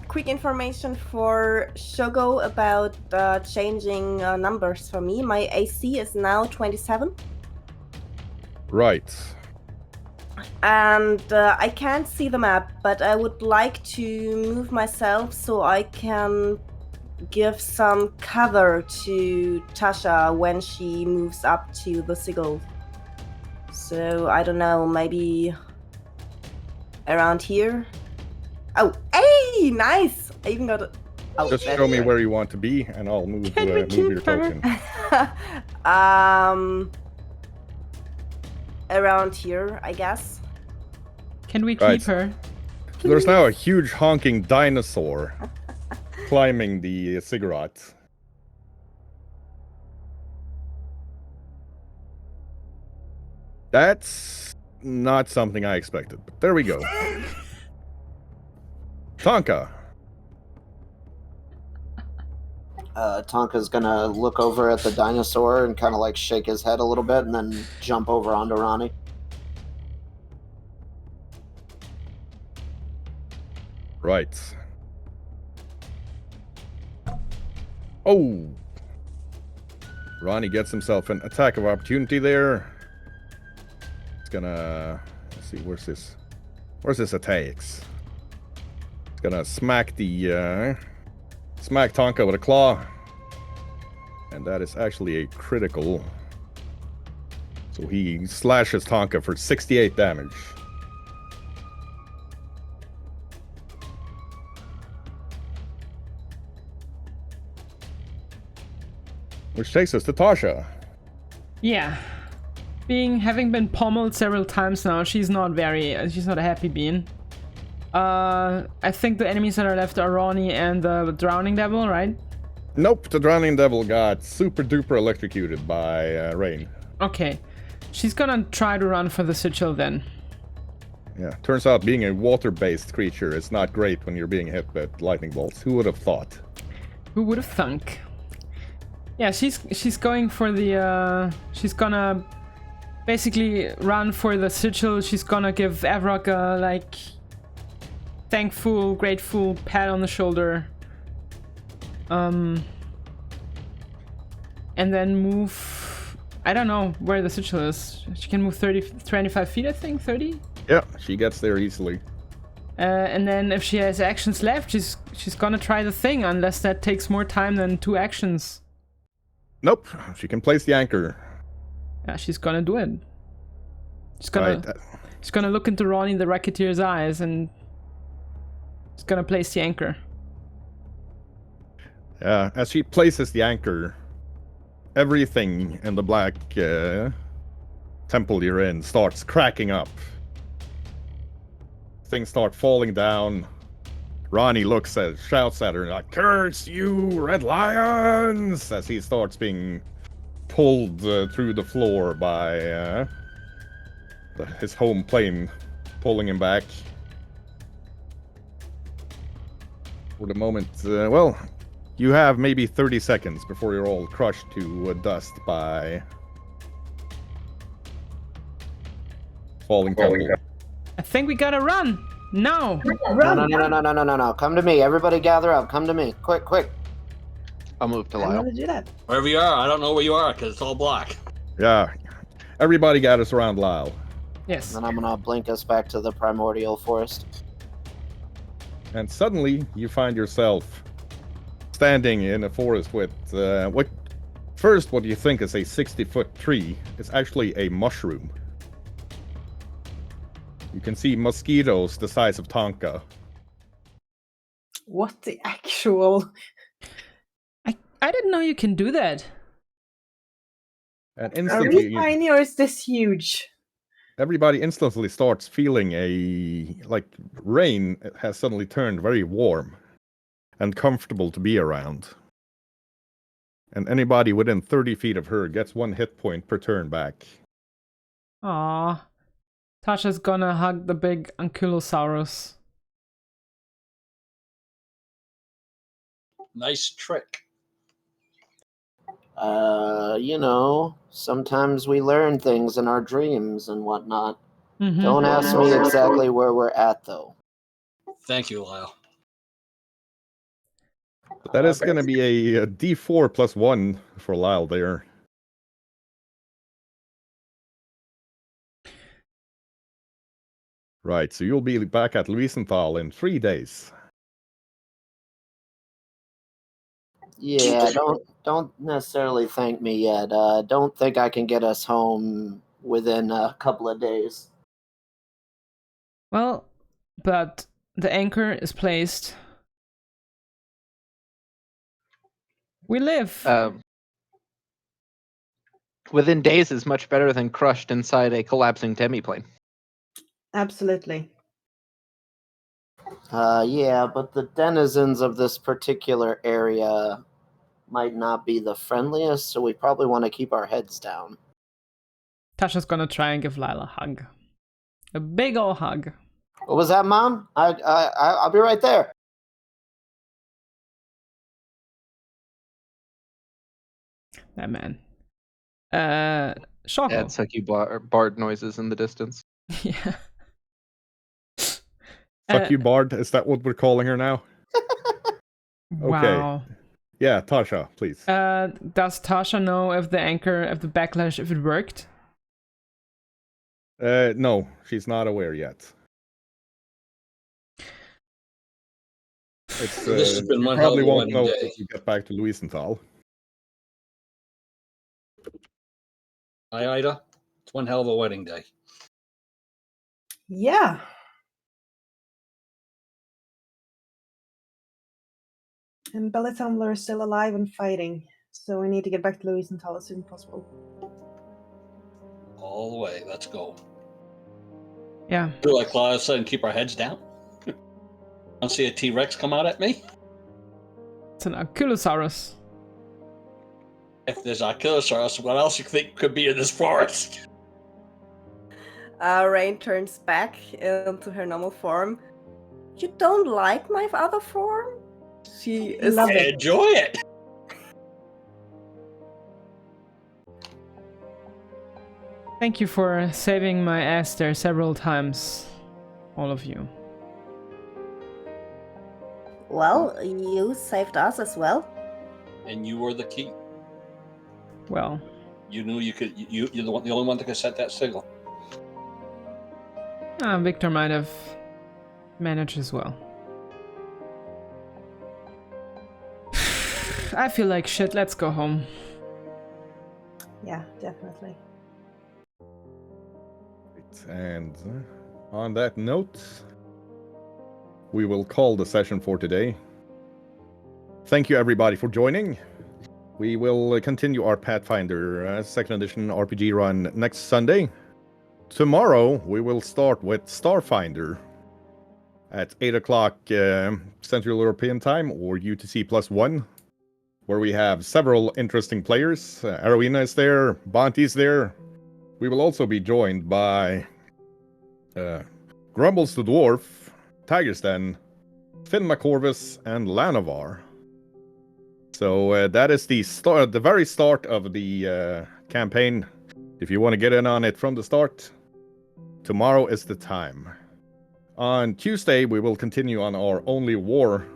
quick information for Shogo about changing numbers for me. My AC is now 27. Right. And I can't see the map, but I would like to move myself so I can give some cover to Tasha when she moves up to the sigil. So, I don't know, maybe around here? Oh, hey, nice! I even got a... Oh, Just there show we me go. where you want to be, and I'll move, Can we move your keep her? token. Around here, I guess. Can we keep Right. her? There's now a huge honking dinosaur climbing the ziggurat. That's not something I expected, but there we go. Tonka. Tonka's gonna look over at the dinosaur and kind of like shake his head a little bit and then jump over onto Ronnie. Right. Oh! Ronnie gets himself an attack of opportunity there. It's gonna... Let's see, where's this? Where's this attacks? It's gonna smack the... Smack Tonka with a claw. And that is actually a critical. So he slashes Tonka for 68 damage. Which takes us to Tasha. Yeah. Having been pummeled several times now, she's not a happy bean. I think the enemies that are left are Ronnie and the Drowning Devil, right? Nope, the Drowning Devil got super duper electrocuted by Rain. Okay. She's gonna try to run for the sigil then. Yeah, turns out being a water-based creature is not great when you're being hit by lightning bolts. Who would have thought? Who would have thunk? Yeah, she's going for the she's gonna basically run for the sigil. She's gonna give Avrok a like thankful, grateful pat on the shoulder. And then move. I don't know where the sigil is. She can move 25 feet, I think. 30. Yeah, she gets there easily. And then if she has actions left, she's gonna try the thing, unless that takes more time than 2 actions. Nope, she can place the anchor. Yeah, she's gonna do it. She's gonna Right. she's gonna look into Ronnie the Racketeer's eyes and she's gonna place the anchor. Yeah, as she places the anchor, everything in the black temple you're in starts cracking up. Things start falling down. Ronnie shouts at her, like, "Curse you, Red Lions!" as he starts being pulled through the floor by his home plane, pulling him back. For the moment, well, you have maybe 30 seconds before you're all crushed to dust by falling temple. I think we gotta run now. No. Come to me. Everybody gather up. Come to me. Quick. I'll move to I'm Lyle. gonna do that. Wherever you are, I don't know where you are because it's all black. Yeah, everybody gathers around Lyle. Yes. Then I'm gonna blink us back to the primordial forest. And suddenly, you find yourself standing in a forest with what you think is a 60-foot tree is actually a mushroom. You can see mosquitoes the size of Tonka. What the actual? I didn't know you can do that. And Are instantly, we tiny or is this huge? everybody instantly starts feeling rain has suddenly turned very warm and comfortable to be around. And anybody within 30 feet of her gets 1 hit point per turn back. Aww. Tasha's gonna hug the big Ankylosaurus. Nice trick. Sometimes we learn things in our dreams and whatnot. Mm-hmm. Don't ask me exactly where we're at, though. Thank you, Lyle. But that is going to be a D4 plus 1 for Lyle there. Right, so you'll be back at Louisenthal in 3 days. Yeah, don't necessarily thank me yet. Don't think I can get us home within a couple of days. Well, but the anchor is placed. We live. Within days is much better than crushed inside a collapsing demiplane. Absolutely. Yeah, but the denizens of this particular area might not be the friendliest, so we probably want to keep our heads down. Tasha's gonna try and give Lyle a hug. A big ol' hug. What was that, Mom? I'll be right there. That man. Shoko. Add sucky bard noises in the distance. Yeah. Fuck you, Bard. Is that what we're calling her now? Wow. Yeah, Tasha, please. Does Tasha know if the backlash, if it worked? No, she's not aware yet. It's, This has been you one hell probably of a won't know wedding day. if you get back to Louisenthal. Hi, Ida. It's one hell of a wedding day. Yeah. And Belly Tumbler is still alive and fighting, so we need to get back to Louisenthal as soon as possible. All the way. Let's go. Yeah. Do like Claudia said and keep our heads down. I see a T-Rex come out at me. It's an Ankylosaurus. If there's Ankylosaurus, what else you think could be in this forest? Rain turns back into her normal form. You don't like my other form? She is. Love it. Enjoy it. Thank you for saving my ass there several times. All of you. Well, you saved us as well. And you were the key. Well. You knew you could. You're the only one that could set that signal. Victor might have managed as well. I feel like shit. Let's go home. Yeah, definitely. And on that note, we will call the session for today. Thank you, everybody, for joining. We will continue our Pathfinder 2nd edition RPG run next Sunday. Tomorrow, we will start with Starfinder. at 8 o'clock Central European Time, or UTC +1, where we have several interesting players. Arowina is there, Bonti's there. We will also be joined by Grumbles the Dwarf, Tigersden, Finn McCorvus, and Lanovar. So that is the very start of the campaign. If you want to get in on it from the start, tomorrow is the time. On Tuesday, we will continue on our Only War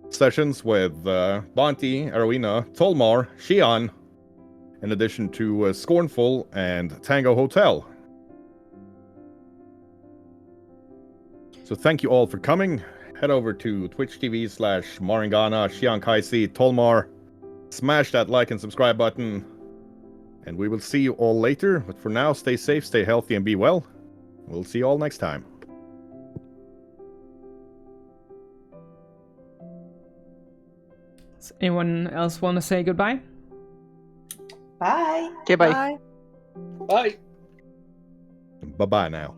sessions with Bonti, Arowina, Tolmar, Shion, in addition to Scornful and Tango Hotel. So thank you all for coming. Head over to Twitch TV/Marangana, Shion Kaisi, Tolmar. Smash that like and subscribe button. And we will see you all later. But for now, stay safe, stay healthy, and be well. We'll see you all next time. Does anyone else want to say goodbye? Bye. Okay, bye. Bye. Bye-bye now.